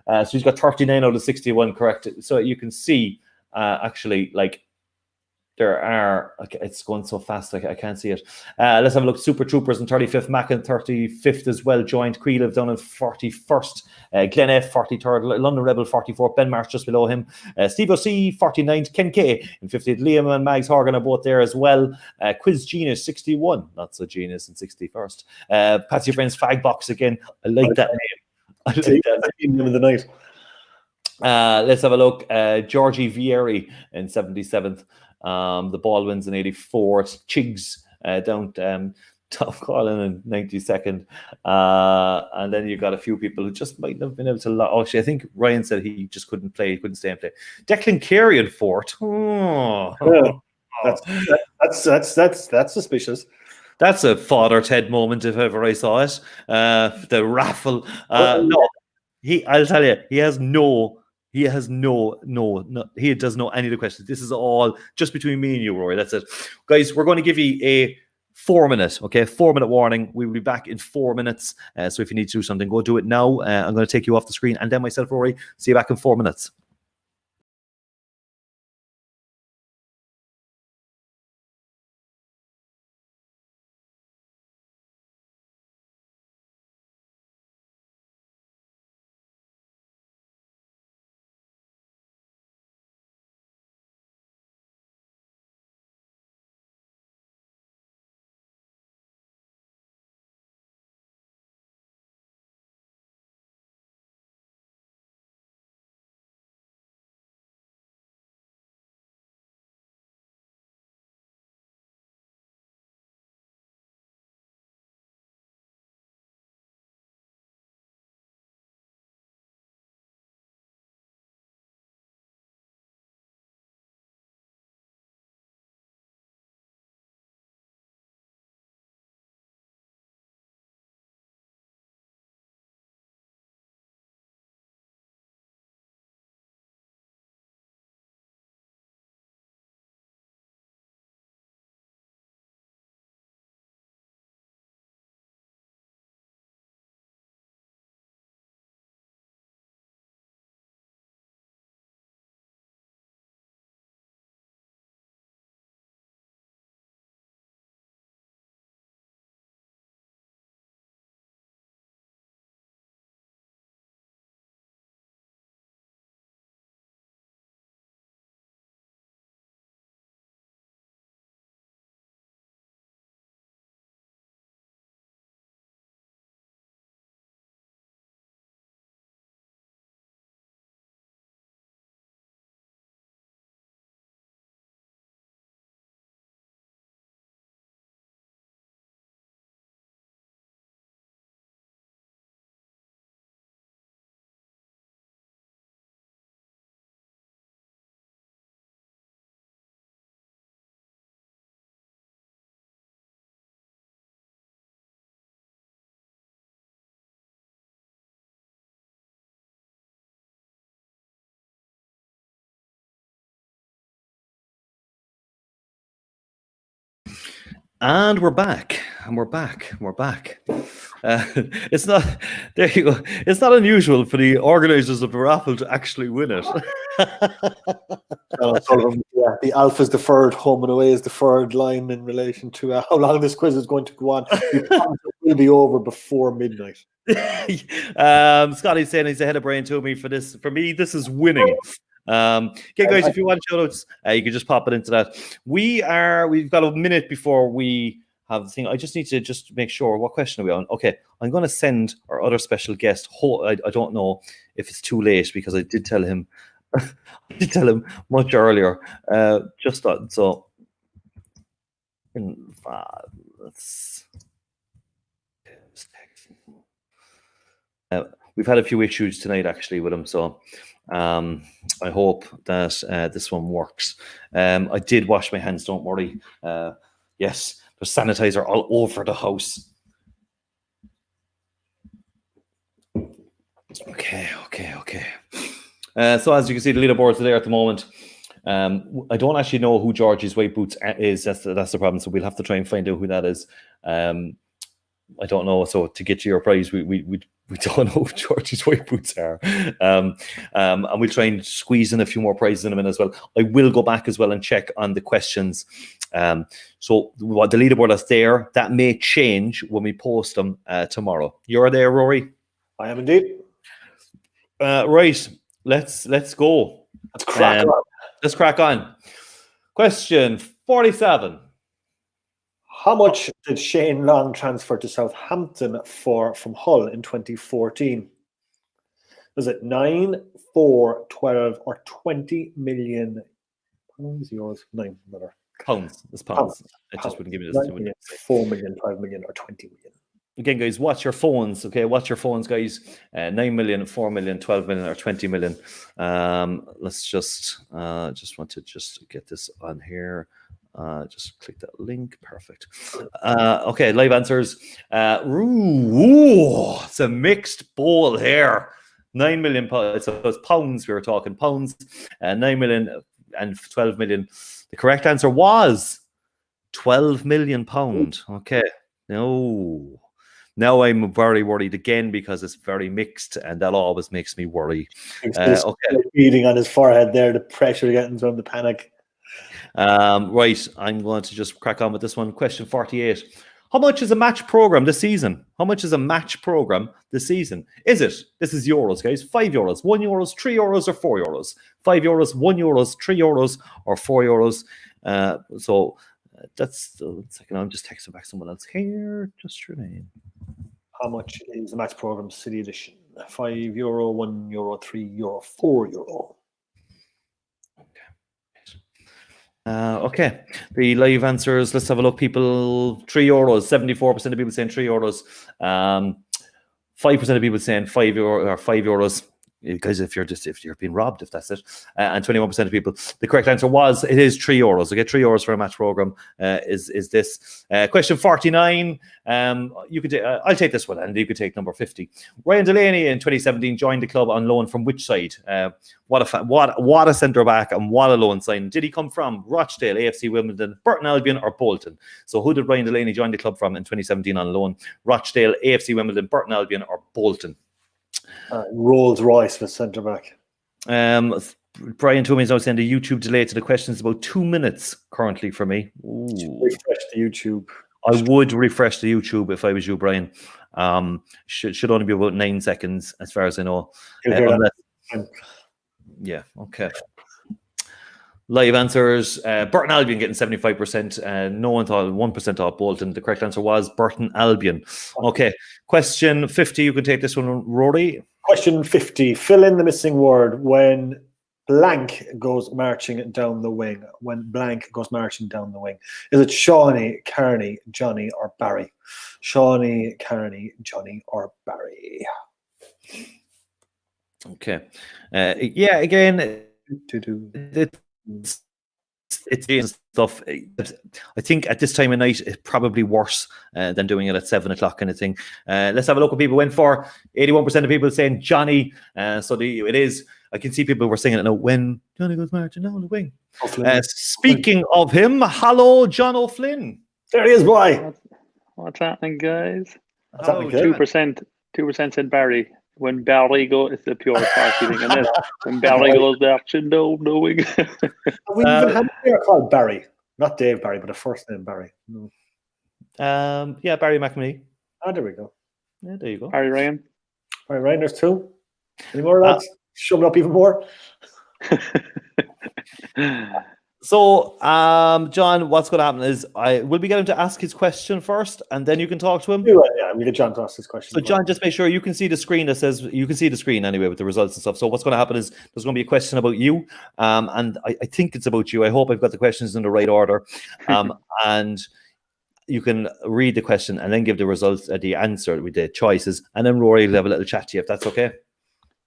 S1: So he's got 39 out of 61 correct. So you can see. Actually, like there are, okay, it's going so fast, I can't see it. Let's have a look. Super Troopers in 35th, Mac in 35th as well, joined. Creelive down in 41st, Glen F 43rd, London Rebel 44th, Ben Marsh just below him, Steve O.C. 49th, Ken K in 50th, Liam and Mags Horgan are both there as well. Quiz Genius 61, not so genius in 61st. Patsy Friends Fag Box again. I like that name. I like that
S2: name of the night.
S1: Let's have a look. Georgie Vieri in 77th. The Baldwins in 84th. Chigs down top calling in 92nd. And then you got a few people who just might not have been able to. Actually, I think Ryan said he just couldn't play, he couldn't stay and play. Declan Carey in 4th.
S2: That's suspicious.
S1: That's a Father Ted moment if ever I saw it. The raffle. No, I'll tell you, he does know any of the questions. This is all just between me and you, Rory. That's it. Guys, we're going to give you a 4-minute, 4-minute warning. We will be back in 4 minutes. So if you need to do something, go do it now. I'm going to take you off the screen, and then myself, Rory, see you back in 4 minutes. And we're back. It's not, there you go. It's not unusual for the organisers of the raffle to actually win it.
S2: The alpha's deferred, home and away is deferred line in relation to how long this quiz is going to go on. It will be over before midnight.
S1: Scotty's saying he's ahead of brain to me for this. For me, this is winning. Okay, guys, if you want shoutouts, you can just pop it into that. We've got a minute before we have the thing. I just need to make sure, what question are we on? Okay, I'm going to send our other special guest. I don't know if it's too late, because I did tell him much earlier. So we've had a few issues tonight actually with him, so I hope that this one works. I did wash my hands, don't worry. Yes, there's sanitizer all over the house. Okay. So as you can see, the leaderboards are there at the moment. I don't actually know who Georgie's white boots is. That's the problem. So we'll have to try and find out who that is. I don't know. So to get to your prize, we don't know who Georgie's white boots are. And we'll try and squeeze in a few more prizes in a minute as well. I will go back as well and check on the questions. So what the leaderboard that's there, that may change when we post them tomorrow. You're there, Rory?
S2: I am indeed.
S1: Right. Let's go.
S2: Let's crack on.
S1: Let's crack on. Question 47.
S2: How much did Shane Long transfer to Southampton from Hull in 2014? Was it 9, 4, 12, or 20 million pounds, euros? 9, better.
S1: Pounds. It's pounds. It just wouldn't give me this.
S2: 9 million, 4 million, 5 million, or 20 million.
S1: Again, guys, watch your phones. Okay, watch your phones, guys. 9 million, 4 million, 12 million, or 20 million. Let's just want to just get this on here. Just click that link. Perfect. Okay, live answers. It's a mixed bowl here. 9 million pounds. So it's pounds. We were talking pounds. 9 million and 12 million. The correct answer was 12 million pound. Okay. No. Now I'm very worried again because it's very mixed, and that always makes me worry. Okay.
S2: Beating on his forehead there, the pressure getting from the panic.
S1: Right, I'm going to just crack on with this one. Question 48. How much is a match program this season? How much is a match program this season? Is it? This is euros, guys. 5 euros, 1 euros, 3 euros, or 4 euros. 5 euros, 1 euros, 3 euros, or 4 euros. So that's 1 second. I'm just texting back someone else here. Just remain.
S2: How much is the match program City Edition? 5 euro, 1 euro, 3 euro, 4 euro.
S1: Okay, the live answers. Let's have a look. People, 3 euros. 74% of people saying 3 euros. 5% of people saying 5 euro or 5 euros. Guys, if you're being robbed, if that's it, and 21% of people, the correct answer was it is 3 euros. Okay, 3 euros for a match program is this. Question 49. You could I'll take this one, and you could take number 50. Ryan Delaney in 2017 joined the club on loan from which side? What a centre back and what a loan sign. Did he come from Rochdale, AFC Wimbledon, Burton Albion, or Bolton? So who did Ryan Delaney join the club from in 2017 on loan? Rochdale, AFC Wimbledon, Burton Albion, or Bolton?
S2: Rolls Royce for centre back.
S1: Brian Toomey is now saying the YouTube delay to the questions about 2 minutes currently for me. Ooh.
S2: Refresh the YouTube.
S1: I would refresh the YouTube if I was you, Brian. Should only be about 9 seconds as far as I know. Yeah, okay. Live answers. Burton Albion getting 75%. No one thought 1% off Bolton. The correct answer was Burton Albion. Okay. Question 50. You can take this one, Rory.
S2: Question 50. Fill in the missing word when blank goes marching down the wing. When blank goes marching down the wing. Is it Shawnee, Carney, Johnny, or Barry? Shawnee, Carney, Johnny, or Barry?
S1: Okay. Yeah, again, it's stuff. I think at this time of night, it's probably worse than doing it at 7 o'clock kind of thing. Let's have a look what people went for. 81% of people saying Johnny. So it is. I can see people were singing it now. When Johnny goes marching down the wing. Speaking of him, hello, John O'Flynn.
S2: There he is, boy.
S8: What's happening, guys?
S2: What's happening,
S8: 2% said Barry. When Barry goes, it's the pure party thing, isn't it? When Barry goes marching down the wing.
S2: We even had a player called Barry, not Dave Barry, but a first name Barry. No.
S1: Yeah, Barry McNamee.
S2: There we go.
S1: Yeah, there you go.
S8: Barry Ryan.
S2: Barry Ryan, there's 2. Any more lads? Shove it up even more.
S1: So, John, what's going to happen is will we get him to ask his question first, and then you can talk to him?
S2: Yeah, we get John to ask his question.
S1: So, John, just make sure you can see the screen that says you can see the screen anyway with the results and stuff. So, what's going to happen is there's going to be a question about you, and I think it's about you. I hope I've got the questions in the right order, and you can read the question and then give the results, the answer with the choices, and then Rory will have a little chat to you if that's okay.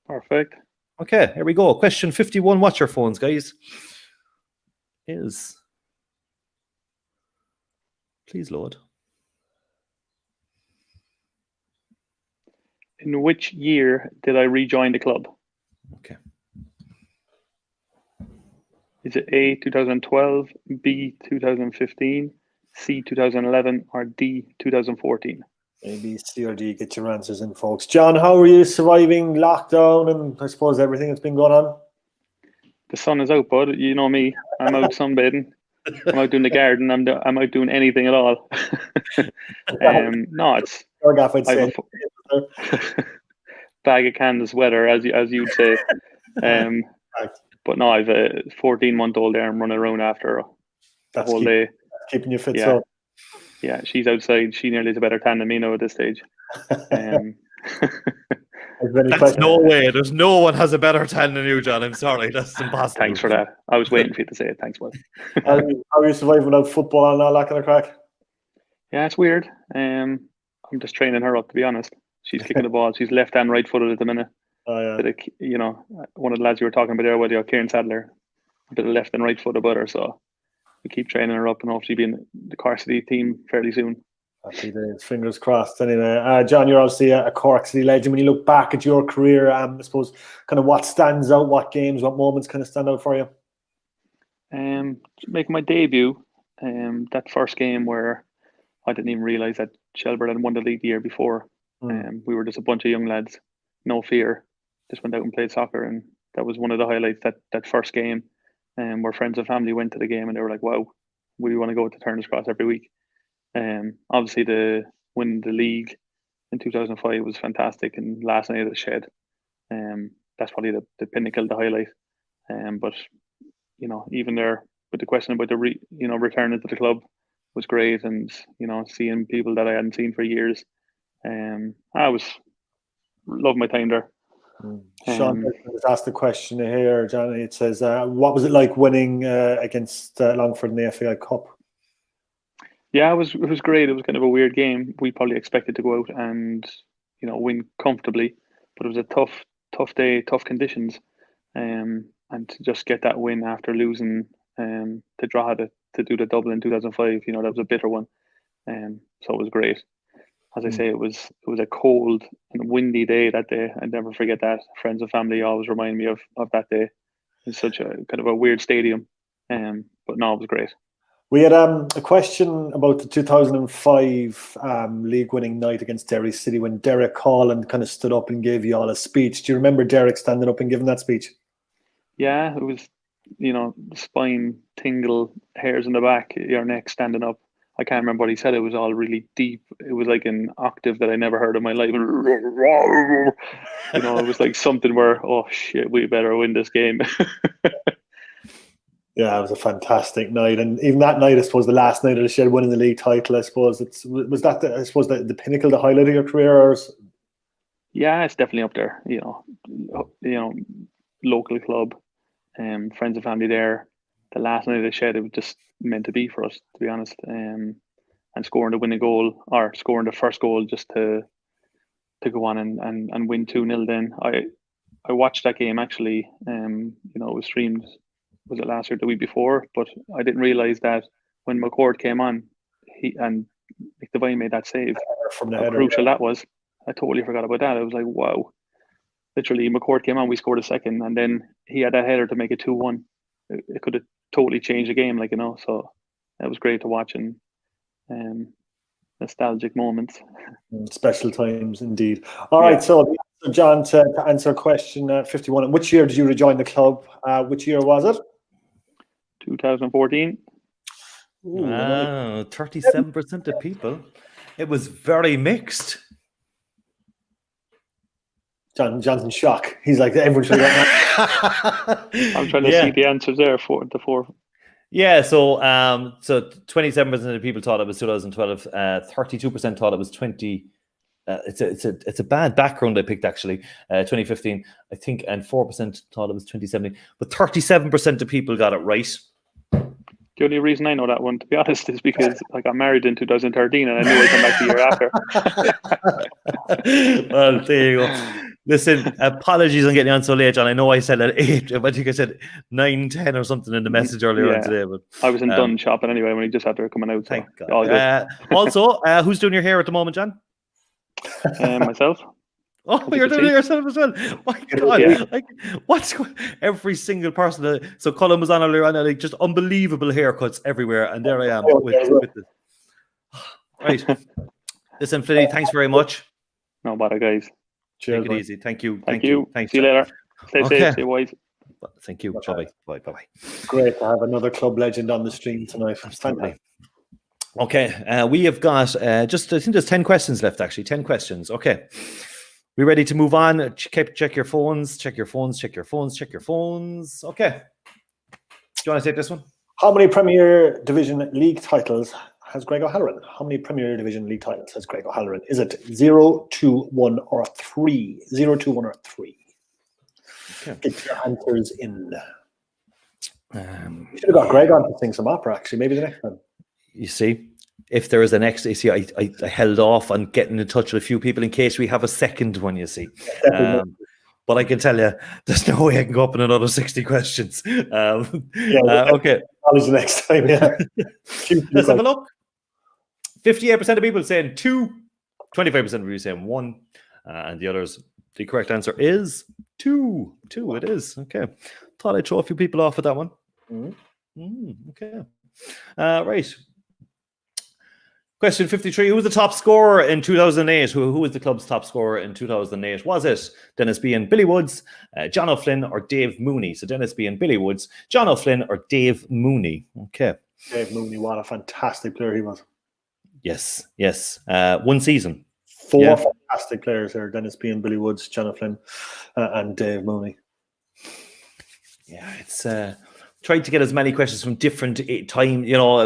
S8: Perfect.
S1: Okay, here we go. Question 51. Watch your phones, guys. Please load.
S8: In which year did I rejoin the club?
S1: Okay.
S8: Is it A, 2012, B, 2015, C, 2011, or D, 2014?
S2: Maybe C or D, get your answers in, folks. John, how are you surviving lockdown and I suppose everything that's been going on?
S8: The sun is out, bud. You know me. I'm out sunbathing. I'm out doing the garden. I'm out doing anything at all. No, it's bag of candles weather, as you'd say. But no, I've a 14-month-old there. I'm running around after the whole day.
S2: Keeping you fit.
S8: Yeah. Yeah, she's outside. She nearly has a better tan than me now at this stage.
S1: That's no way. There's no one has a better tan than you, John. I'm sorry. That's impossible.
S8: Thanks for that. I was waiting for you to say it. Thanks, bud.
S2: How are you surviving without football and all that kind of crack?
S8: Yeah, it's weird. I'm just training her up, to be honest. She's kicking the ball. She's left and right footed at the minute.
S2: Oh, yeah.
S8: Bit of, you know, one of the lads you were talking about there, Kieran Sadler, a bit of left and right foot about her. So we keep training her up and hopefully be in the Cork City team fairly soon.
S2: Happy days. Fingers crossed. Anyway, John, you're obviously a Cork City legend. When you look back at your career, I suppose kind of what stands out, what games, what moments kind of stand out for you?
S8: Making my debut, that first game where I didn't even realise that Shelburne had won the league the year before. We were just a bunch of young lads, no fear, just went out and played soccer, and that was one of the highlights. That first game, where friends and family went to the game and they were like, "Wow, we want to go to Turner's Cross every week." Obviously, the win the league in 2005 was fantastic, and last night at the Shed, that's probably the pinnacle, the highlight. But you know, even there with the question about the returning to the club was great, and you know, seeing people that I hadn't seen for years, I was loved my time there.
S2: Shawn has asked the question here, Johnny. It says, "What was it like winning against Longford in the FAI Cup?"
S8: Yeah, it was great. It was kind of a weird game. We probably expected to go out and win comfortably, but it was a tough day, tough conditions, and to just get that win after losing to Drogheda to do the double in 2005, that was a bitter one. So it was great. As I say, it was a cold and windy day that day. I'd never forget that. Friends and family always remind me of that day. It's such a kind of a weird stadium, but no, it was great.
S2: We had a question about the 2005 league-winning night against Derry City when Derek Holland kind of stood up and gave you all a speech. Do you remember Derek standing up and giving that speech?
S8: Yeah, it was, the spine tingle, hairs in the back, your neck standing up. I can't remember what he said. It was all really deep. It was like an octave that I never heard in my life. It was like something where, oh shit, we better win this game.
S2: Yeah, it was a fantastic night, and even that night, I suppose, the last night of the Shed winning the league title, I suppose, was that the pinnacle, the highlight of your career, or?
S8: Yeah, it's definitely up there. Local club, friends and family there. The last night of the Shed, it was just meant to be for us, to be honest. And scoring the winning goal, or scoring the first goal, just to go on and win 2-0. Then I watched that game actually. It was streamed. Was it last year, the week before? But I didn't realise that when McCord came on, and McDivine made that save,
S2: from the
S8: how
S2: header,
S8: crucial that was. I totally forgot about that. I was like, wow. Literally, McCord came on, we scored a second, and then he had that header to make it 2-1. It could have totally changed the game, so that was great to watch, and nostalgic moments.
S2: Special times indeed. All right, so John, to answer question 51, which year did you rejoin the club? Which year was it?
S8: 2014.
S1: Wow, 37% of people. It was very mixed.
S2: John's in shock. He's like, everyone should have got that.
S8: I'm trying to see the answers there for the four.
S1: Yeah, so 27% of the people thought it was 2012. 32% thought it was 20. It's a bad background I picked actually. 2015, I think, and 4% thought it was 2017. But 37% of people got it right.
S8: The only reason I know that one, to be honest, is because I got married in 2013 and I knew I'd come back the year after.
S1: Well, there you go. Listen, apologies on getting on so late, John. I know I said at 8, I think I said 9, 10 or something in the message earlier on today. But
S8: I was in Dunn shopping anyway when he just had to coming out.
S1: Thank God.
S8: All good.
S1: Also, who's doing your hair at the moment, John?
S8: Myself.
S1: Oh, you're doing it yourself as well. My God, what's every single person? So Colin was on earlier on, just unbelievable haircuts everywhere, and there I am with this. Right. Listen, Flitty, thanks very much.
S8: No bother, guys.
S2: Cheers.
S1: Take it easy. Thank you.
S8: Thank you.
S1: Thanks.
S8: See you later. Stay safe. Stay wise.
S1: Thank you. Bye.
S2: Great to have another club legend on the stream tonight.
S1: Absolutely. Okay, we have got I think there's 10 questions left, actually. 10 questions. Okay. We ready to move on? Check your phones. Okay. Do you want to take this one?
S2: How many Premier Division league titles has Greg O'Halloran? How many Premier Division league titles has Greg O'Halloran? Is it 0, 2, 1, or 3? 0, 2, 1, or 3? Okay. Get your answers in. You should have got Greg on to sing some opera, actually, maybe the next time.
S1: You see, if there is a next, you see, I held off on getting in touch with a few people in case we have a second one, you see. But I can tell you, there's no way I can go up in another 60 questions. Okay.
S2: The next time, yeah.
S1: Let's have a look. 58% of people saying 2, 25% of people saying 1, and the others, the correct answer is 2. 2, it is. Okay. Thought I'd throw a few people off with that one. Okay. Right. Question 53. Who was the top scorer in 2008? Who was the club's top scorer in 2008? Was it Dennis B and Billy Woods, John O'Flynn, or Dave Mooney? So Dennis B and Billy Woods, John O'Flynn, or Dave Mooney? Okay.
S2: Dave Mooney, what a fantastic player he was.
S1: Yes. One season.
S2: 4 fantastic players here: Dennis B and Billy Woods, John O'Flynn, and Dave Mooney.
S1: Yeah, it's tried to get as many questions from different time. You know,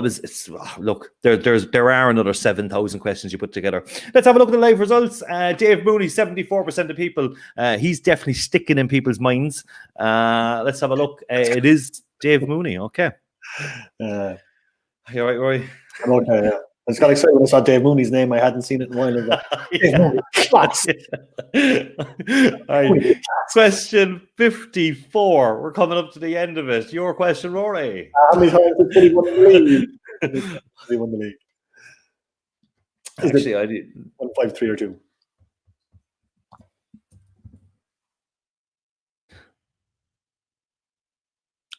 S1: look, there are another 7,000 questions you put together. Let's have a look at the live results. Dave Mooney, 74% of people. He's definitely sticking in people's minds. Let's have a look. It is Dave Mooney. Okay. Are you all right, Roy?
S2: I'm okay, yeah. I just got excited when I saw Dave Mooney's name. I hadn't seen it in a while.
S1: Right. Question 54. We're coming up to the end of it. Your question, Rory.
S2: How many times did City win the league? They won the league.
S1: Actually, I did
S2: 1, 5, 3, or 2.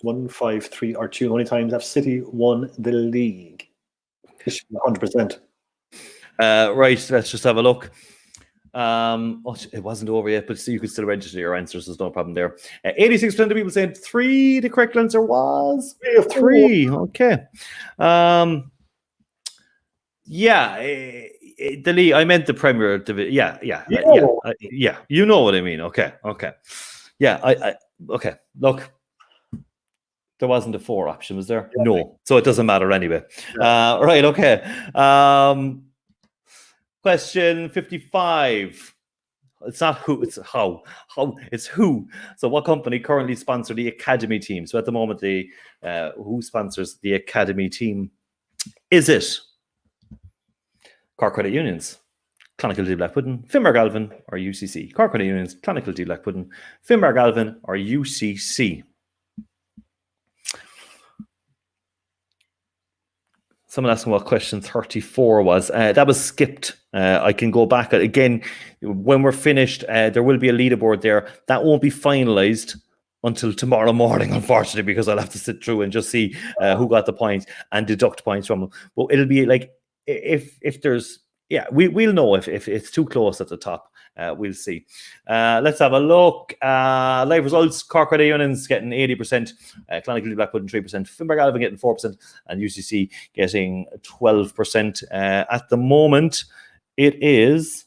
S2: 1, 5, 3, or 2. How many times have City won the league? 100%.
S1: Right, let's just have a look. It wasn't over yet, but you could still register your answers. There's no problem there. 86% of people saying 3. The correct answer was 3. Okay. The league. I meant the Premier Division. Yeah. You know what I mean. Okay. Yeah. Okay. Look. There wasn't a 4 option, was there? Yeah, no. So it doesn't matter anyway. Yeah. Right, okay. Question 55. It's not who, it's how. It's who. So what company currently sponsors the academy team? So at the moment, who sponsors the academy team? Is it Cork Credit Unions, Clonical D Black Puddin, Finbar Galvin, or UCC? Cork Credit Unions, Clonical D Black Puddin, Finbar Galvin, or UCC? Someone asking what question 34 was. That was skipped. I can go back again. When we're finished, there will be a leaderboard there. That won't be finalized until tomorrow morning, unfortunately, because I'll have to sit through and just see who got the points and deduct points from them. But it'll be like, if there's, we'll know if it's too close at the top. We'll see. Let's have a look. Live results. Cork Credit Unions getting 80%. Clonical Black Puddin 3%. Finbar Galvin getting 4%. And UCC getting 12%. At the moment, it's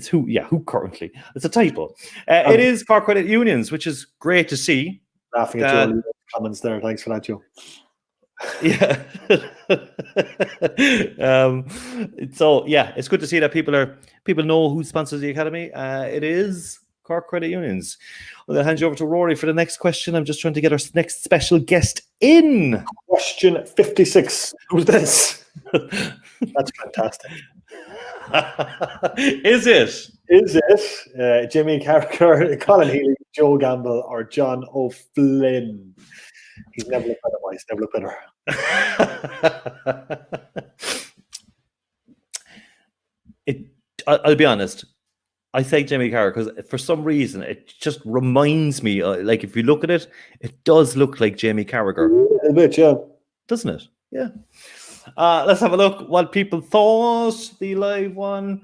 S1: who? Yeah, who currently? It's a typo. It is Cork Credit Unions, which is great to see.
S2: Laughing at your comments there. Thanks for that, Joe.
S1: Yeah. So it's good to see that people know who sponsors the academy. It is Cork Credit Unions. I'm going to hand you over to Rory for the next question. I'm just trying to get our next special guest in.
S2: Question 56. Who's this? That's fantastic.
S1: Is
S2: it Jimmy Carragher, Colin Healy, Joe Gamble, or John O'Flynn? He's never looked better. He's never looked better.
S1: I'll be honest. I say Jimmy Carragher because for some reason it just reminds me, like if you look at it, it does look like Jamie Carragher.
S2: A bit, yeah.
S1: Doesn't it? Yeah. Let's have a look what people thought. The live one.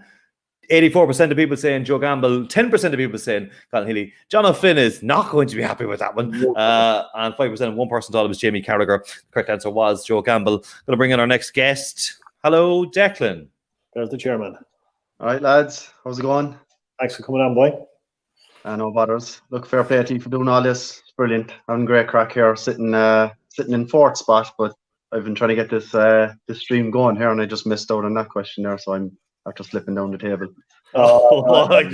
S1: 84% of people saying Joe Gamble, 10% of people saying Colin Healy. John O'Flynn is not going to be happy with that one. And 5%, one person thought it was Jamie Carragher. The correct answer was Joe Gamble. Going to bring in our next guest. Hello, Declan.
S2: There's the chairman.
S9: All right, lads. How's it going?
S2: Thanks for coming on, boy.
S9: No bothers. Look, fair play to you for doing all this. It's brilliant. Having great crack here, sitting in 4th spot, but I've been trying to get this this stream going here, and I just missed out on that question there, so I'm after slipping down the table.
S2: I'm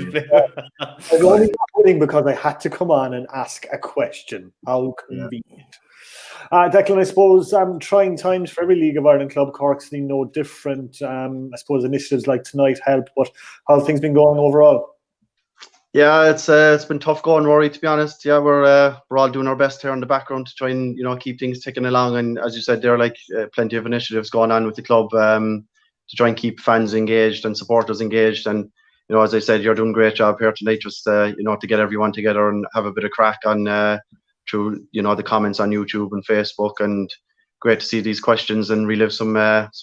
S2: only putting because I had to come on and ask a question. How convenient. Declan, I suppose trying times for every League of Ireland club. Cork's no different. I suppose initiatives like tonight help, but how have things been going overall?
S9: Yeah, it's been tough going, Rory, to be honest. Yeah, we're all doing our best here in the background to try and keep things ticking along. And as you said, there are plenty of initiatives going on with the club to try and keep fans engaged and supporters engaged. And as I said, you're doing a great job here tonight, just to get everyone together and have a bit of crack on through the comments on YouTube and Facebook. And great to see these questions and relive some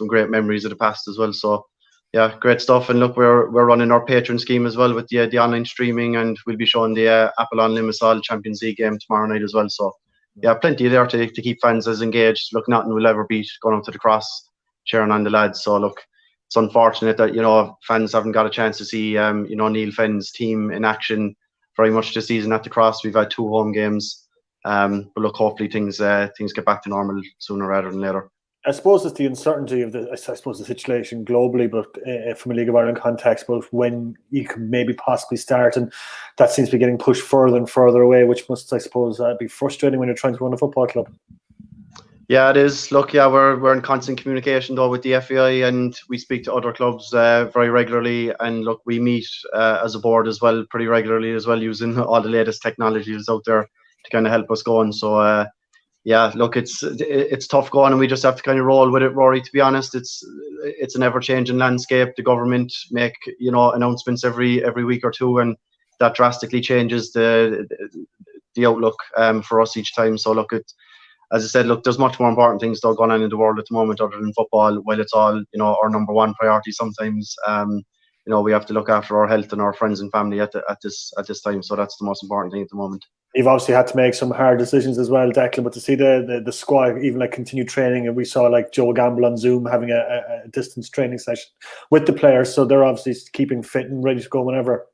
S9: great memories of the past as well. So yeah, great stuff. And look, we're running our patron scheme as well with the online streaming, and we'll be showing the Apollon Limassol Champions League game tomorrow night as well. So yeah, plenty there to keep fans as engaged. Look, nothing will ever beat going up to the cross, cheering on the lads. So look, it's unfortunate that fans haven't got a chance to see Neil Fenn's team in action very much this season at the cross. We've had 2 home games. But look, hopefully things get back to normal sooner rather than later.
S2: I suppose it's the uncertainty of the situation globally, but from a League of Ireland context, but when you can maybe possibly start, and that seems to be getting pushed further and further away, which must, I suppose, be frustrating when you're trying to run a football club.
S9: Yeah, it is. Look, yeah, we're in constant communication though with the FAI, and we speak to other clubs very regularly. And look, we meet as a board as well pretty regularly as well, using all the latest technologies out there to kind of help us go on. So yeah, look, it's tough going, and we just have to kind of roll with it, Rory. To be honest, it's an ever-changing landscape. The government make announcements every week or two, and that drastically changes the outlook for us each time. So look, as I said, look, there's much more important things though going on in the world at the moment other than football. While it's all our number one priority, sometimes we have to look after our health and our friends and family at this time. So that's the most important thing at the moment.
S2: You've obviously had to make some hard decisions as well, Declan, but to see the squad even continue training, and we saw Joe Gamble on Zoom having a distance training session with the players, so they're obviously keeping fit and ready to go whenever.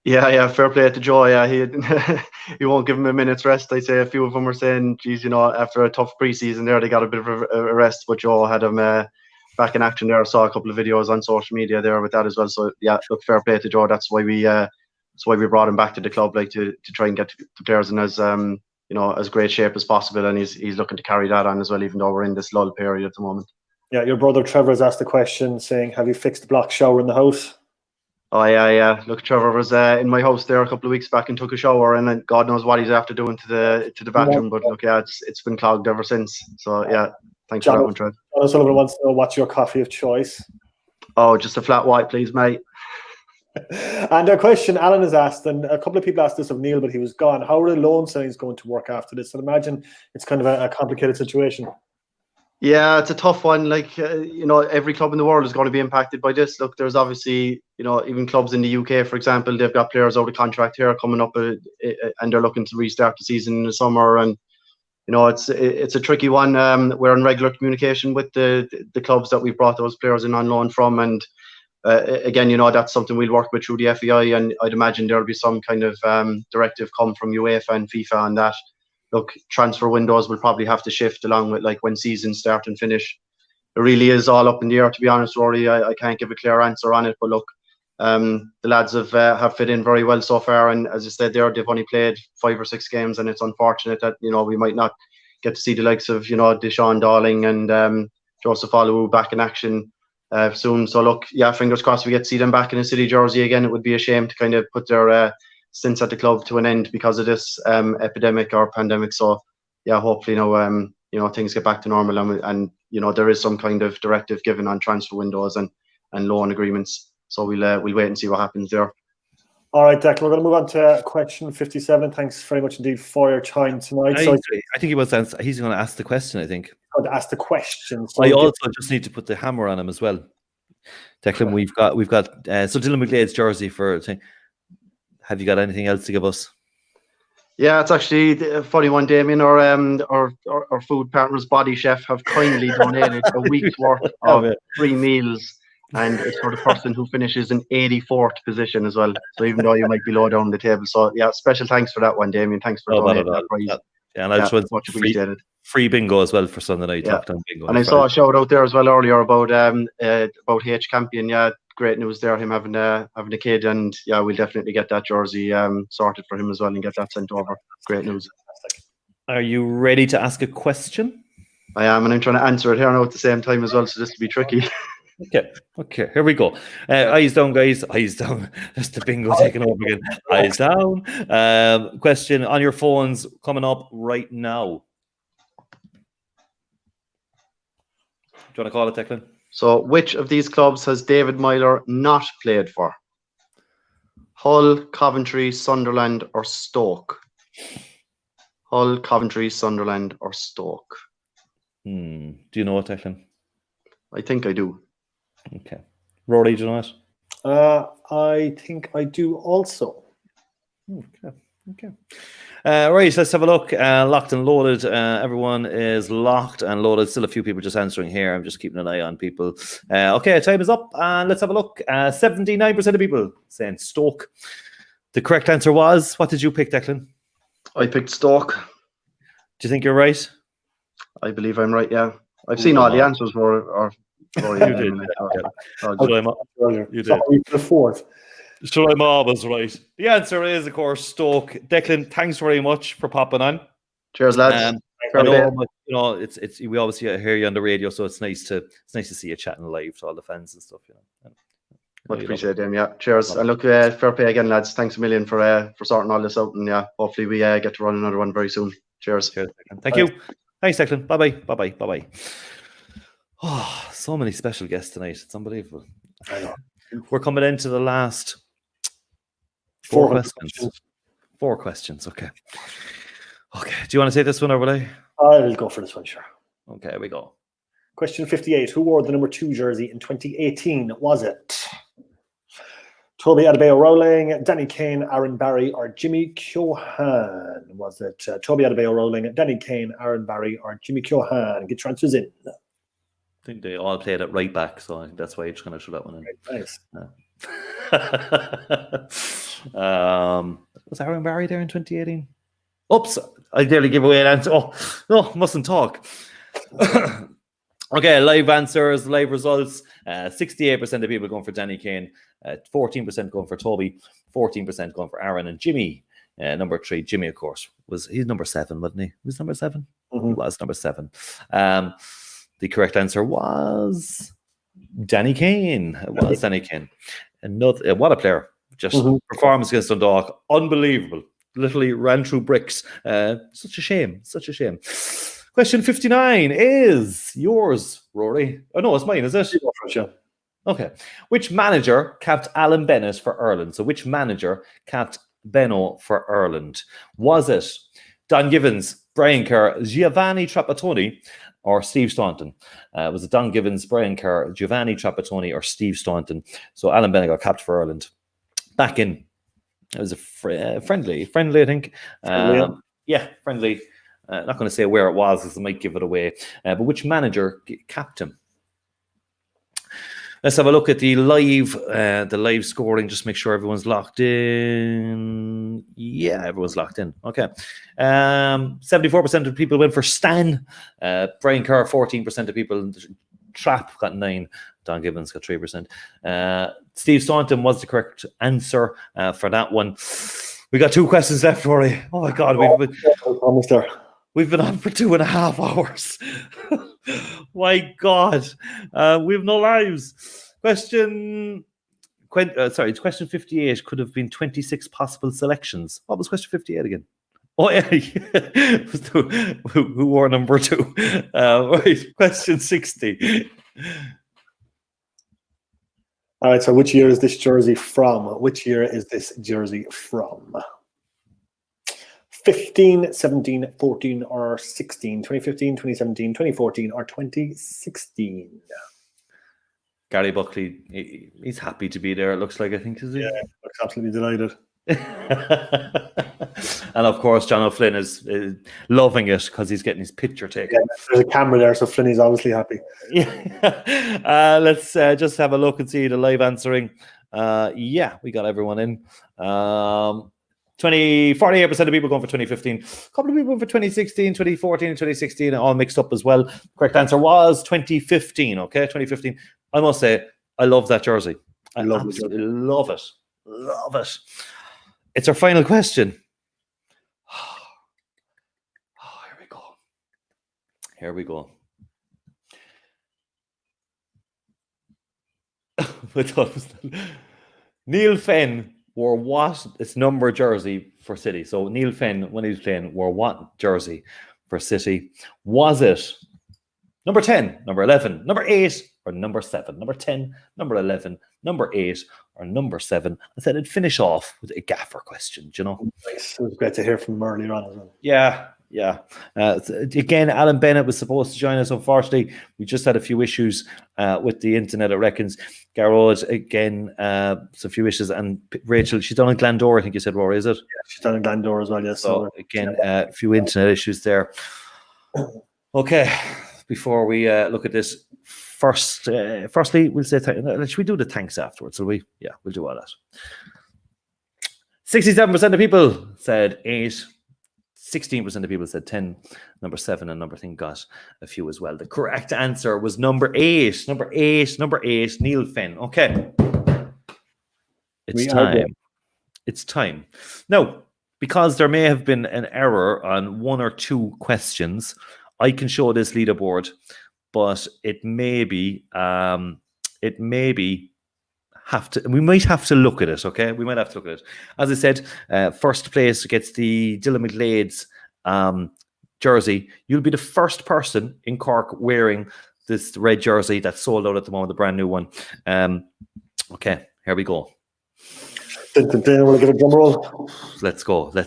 S9: Yeah, fair play to Joe. Yeah, he won't give him a minute's rest. I'd say a few of them were saying, geez, after a tough preseason there, they got a bit of a rest, but Joe had him back in action there. I saw a couple of videos on social media there with that as well. So yeah, look, fair play to Joe. That's why we brought him back to the club, to try and get the players in as great shape as possible, and he's looking to carry that on as well, even though we're in this lull period at the moment. Yeah,
S2: your brother Trevor has asked the question, saying, "Have you fixed the block shower in the house?"
S9: Oh yeah. Look, Trevor was in my house there a couple of weeks back and took a shower, and then God knows what he's after doing to the bathroom. But look, yeah, it's been clogged ever since. So yeah, thanks for that one, Trev.
S2: John O'Sullivan wants to know, what's your coffee of choice?
S9: Oh, just a flat white, please, mate.
S2: And a question Alan has asked, and a couple of people asked this of Neil, but he was gone. How are the loan signings going to work after this? And imagine it's kind of a complicated situation.
S9: Yeah, it's a tough one. Every club in the world is going to be impacted by this. Look, there's obviously, even clubs in the UK, for example, they've got players out of contract here coming up, and they're looking to restart the season in the summer. And it's a tricky one. We're in regular communication with the clubs that we've brought those players in on loan from, and again, that's something we'll work with through the FEI, and I'd imagine there'll be some kind of directive come from UEFA and FIFA on that. Look, transfer windows will probably have to shift along with when seasons start and finish. It really is all up in the air, to be honest, Rory. I can't give a clear answer on it, but look, the lads have fit in very well so far, and as I said, they've only played 5 or 6 games, and it's unfortunate that we might not get to see the likes of Deshaun Darling and Joseph Oluwu back in action soon. So look, yeah, fingers crossed we get to see them back in a City jersey again. It would be a shame to kind of put their stints at the club to an end because of this epidemic or pandemic. So yeah, hopefully things get back to normal, and there is some kind of directive given on transfer windows and loan agreements. So we'll wait and see what happens there.
S2: All right, Declan, we're going to move on to question 57. Thanks very much indeed for your time tonight.
S1: I think he's going to ask the question, I think.
S2: Going to ask the question. So
S1: I also just need to put the hammer on him as well. Declan, we've got so Dylan McGlade's jersey for. Have you got anything else to give us?
S9: Yeah, it's actually a funny one, Damien. Our food partners, Body Chef, have kindly donated a week's worth of free meals, and it's for the person who finishes in 84th position as well. So even though you might be low down the table, so yeah, special thanks for that one, Damien. Thanks for donating that prize.
S1: Yeah, and I just want
S9: much appreciated.
S1: free bingo as well for Sunday night.
S9: Yeah.
S1: Lockdown bingo.
S9: And I saw a shout out there as well earlier about H Campion. Yeah, great news there. Him having a kid, and yeah, we'll definitely get that jersey sorted for him as well and get that sent over. Great news.
S1: Are you ready to ask a question?
S9: I am, and I'm trying to answer it here now at the same time as well, so this will be tricky.
S1: Okay, here we go. Eyes down, guys. Eyes down. That's the bingo taking over again. Eyes down. Question on your phones coming up right now. Do you want to call it, Declan?
S9: So, which of these clubs has David Myler not played for? Hull, Coventry, Sunderland, or Stoke? Hull, Coventry, Sunderland, or Stoke?
S1: Do you know what, Declan?
S9: I think I do.
S1: Okay. Rory, do you know it?
S2: I think I do also.
S1: Okay. Right, let's have a look. Locked and loaded. Everyone is locked and loaded. Still a few people just answering here. I'm just keeping an eye on people. Okay, time is up. And let's have a look. 79% of people saying Stoke. The correct answer was, what did you pick, Declan?
S9: I picked Stoke.
S1: Do you think you're right?
S9: I believe I'm right, yeah. I've seen all the answers for
S1: you did. You did.
S2: The fourth.
S1: So I'm always right. The answer is, of course, Stoke. Declan, thanks very much for popping on.
S9: Cheers, lads.
S1: I know, but, you know, it's we obviously hear you on the radio, so it's nice to see you chatting live to all the fans and stuff. You know.
S9: Much appreciated, Dan. Yeah, cheers. And look, fair play again, lads. Thanks a million for sorting all this out, and yeah, hopefully we get to run another one very soon. Cheers.
S1: Thank you. Thanks, Declan. Bye-bye. Oh, so many special guests tonight. It's unbelievable.
S2: I know.
S1: We're coming into the last four questions. 4 questions. Okay. Do you want to take this one, or will I?
S2: I'll go for this one, sure.
S1: Okay, here we go.
S2: Question 58. Who wore the number 2 jersey in 2018? Was it Toby Adebayo-Rowling, Danny Kane, Aaron Barry, or Jimmy Keohane? Was it Toby Adebayo-Rowling, Danny Kane, Aaron Barry, or Jimmy Keohane? Get your answers in.
S1: I think they all played it right back, so I think that's why you just kind of threw that one in.
S2: Nice.
S1: Was Aaron Barry there in 2018? Oops, I nearly give away an answer. Oh, no, mustn't talk. Okay, live answers, live results. 68% of people going for Danny Kane, 14% going for Toby, 14% going for Aaron, and Jimmy. Number 3, Jimmy, of course, he's number 7, wasn't he? He was number 7?
S2: Mm-hmm.
S1: He was number 7. The correct answer was Danny Kane. It was Danny Kane. Another, what a player. Just performance against Dundalk. Unbelievable. Literally ran through bricks. Such a shame. Question 59 is yours, Rory. Oh, no, it's mine, is it? Okay. Which manager capped Alan Bennett for Ireland? So which manager capped Benno for Ireland? Was it Don Givens, Brian Kerr, Giovanni Trapattoni, or Steve Staunton? Was it Don Givens, Brian Kerr, Giovanni Trapattoni, or Steve Staunton? So Alan Bennett got capped for Ireland. Back in, it was a friendly, I think. Friendly. Not going to say where it was, because I might give it away. But which manager capped him? Let's have a look at the live scoring. Just make sure everyone's locked in. Yeah, everyone's locked in. Okay. 74% of people went for Stan. Brian Kerr, 14% of people. Trap got 9. Don Gibbons got 3%. Steve Staunton was the correct answer for that one. We got 2 questions left, Rory. Oh my God,
S2: almost there.
S1: We've been on for 2.5 hours. My God, we have no lives. Question 58 could have been 26 possible selections. What was question 58 again? Oh, yeah. Who wore number 2? Right, question 60.
S2: All right, so which year is this jersey from? 15, 17, 14, or 16? 2015, 2017, 2014, or 2016?
S1: Gary Buckley, he's happy to be there, it looks like, I think, is he?
S2: Yeah, looks absolutely delighted.
S1: And of course, John O'Flynn is loving it because he's getting his picture taken.
S2: Yeah, there's a camera there, so Flinny's obviously happy.
S1: Yeah. Let's just have a look and see the live answering. Yeah, we got everyone in. 48% of people going for 2015. A couple of people going for 2016, 2014, and 2016, all mixed up as well. Correct answer was 2015. Okay, 2015. I must say, I love that jersey. I absolutely love it. Love it. It's our final question. Here we go. Here we go. Neil Fenn wore what its number jersey for City? So Neil Fenn, when he was playing, wore what jersey for City? Was it number 10, number 11, number 8, or number 7? Number 10, number 11, number 8, or number 7? I said I'd finish off with a gaffer question, do you know?
S2: Nice. It was great to hear from him earlier on as well.
S1: Yeah. Again, Alan Bennett was supposed to join us. Unfortunately, we just had a few issues with the internet, it reckons. Garrod, again, a few issues. And Rachel, she's down in Glandore, I think you said, Rory, is it?
S2: Yeah, she's down in Glandore as well, yes.
S1: So, again, a few internet issues there. Okay, before we look at this, firstly, we'll say, should we do the thanks afterwards? Will we? Yeah, we'll do all that. 67% of people said 8. 16% of people said 10, number 7, and number 10 got a few as well. The correct answer was number 8. Number 8, Neil Fenn. Okay. It's time. It's time. Now, because there may have been an error on 1 or 2 questions, I can show this leaderboard, but it may be we might have to look at it, okay? We might have to look at it. As I said, first place gets the Dylan McGlade's jersey. You'll be the first person in Cork wearing this red jersey that's sold out at the moment, the brand new one. Okay, here we go.
S2: Want to give a drum roll?
S1: Let's go. The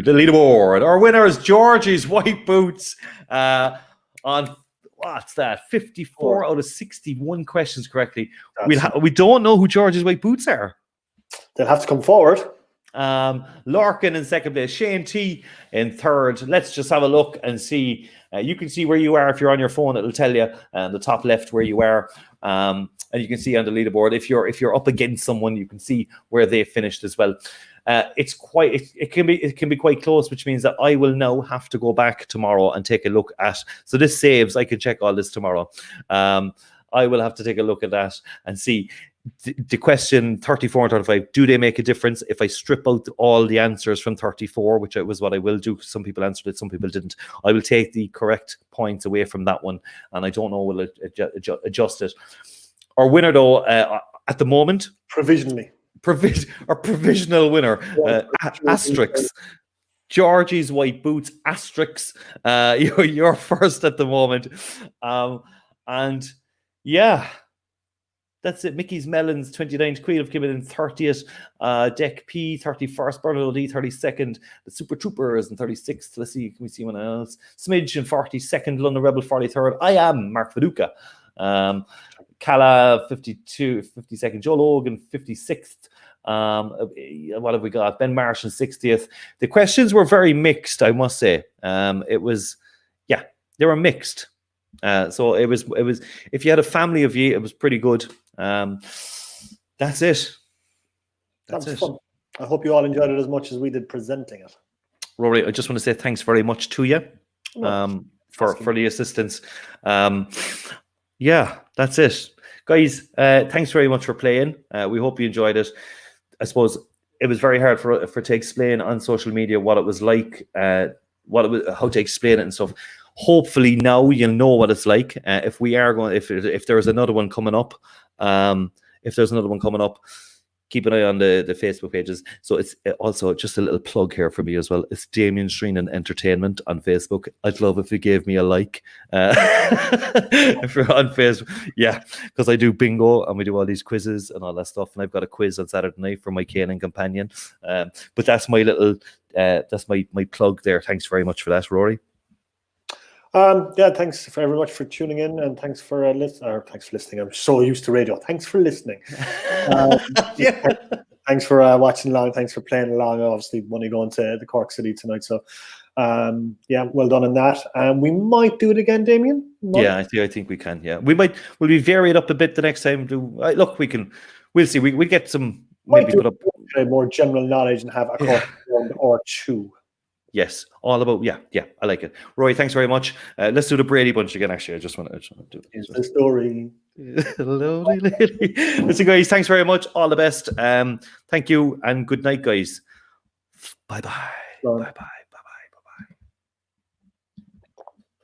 S1: leaderboard. Our winner is Georgie's white boots on... What's that? 54 out of 61 questions correctly. We don't know who George's white boots are.
S2: They'll have to come forward.
S1: Larkin in second place, Shane T in third. Let's just have a look and see. You can see where you are if you're on your phone. It'll tell you the top left where you are, and you can see on the leaderboard if you're up against someone, you can see where they finished as well. It can be quite close, which means that I will now have to go back tomorrow and take a look at. So this saves. I can check all this tomorrow. I will have to take a look at that and see the question 34 and 35. Do they make a difference if I strip out all the answers from 34, which was what I will do? Some people answered it, some people didn't. I will take the correct points away from that one, and I don't know will adjust it. Our winner though, at the moment, provisional winner, asterisks. Georgie's white boots, asterisks. You're first at the moment, and yeah, that's it. Mickey's Melons 29th, Queen of Kimmin in 30th, Deck P 31st, Bernard D 32nd, the Super Troopers in 36th. Let's see, can we see anyone else? Smidge in 42nd, London Rebel 43rd. I am Mark Viduka. Cala 52nd, Joe Logan 56th. What have we got? Ben Marsh in 60th. The questions were very mixed, I must say. They were mixed. So it was if you had a family of you, it was pretty good. That's it.
S2: That was fun. I hope you all enjoyed it as much as we did presenting it.
S1: Rory, I just want to say thanks very much to you for the assistance. Yeah, that's it. Guys, thanks very much for playing. We hope you enjoyed it. I suppose it was very hard for to explain on social media what it was like, how to explain it and stuff. Hopefully now you'll know what it's like. If there's another one coming up, keep an eye on the Facebook pages. So it's also just a little plug here for me as well. It's Damien Shreenan Entertainment on Facebook. I'd love if you gave me a like if you're on Facebook. Yeah, because I do bingo and we do all these quizzes and all that stuff. And I've got a quiz on Saturday night for my Canaan companion. But that's my little that's my plug there. Thanks very much for that, Rory.
S2: Thanks very much for tuning in, and thanks for listening. I'm so used to radio. Thanks for listening. Thanks for watching along. Thanks for playing along. Obviously, money going to the Cork City tonight. So, well done on that. We might do it again, Damien.
S1: Yeah, I think we can. Yeah, we'll be varied up a bit the next time. Look, we can we'll see. We get some
S2: Might
S1: maybe
S2: do
S1: put up.
S2: more general knowledge and have a Cork round or two.
S1: Yes, all about yeah. I like it. Roy, thanks very much. Let's do the Brady bunch again. Actually, I just want to do
S2: Here's the story.
S1: Lovely lady. Listen, guys, thanks very much. All the best. Thank you and good night, guys. Bye bye.
S2: Bye.
S1: Bye bye.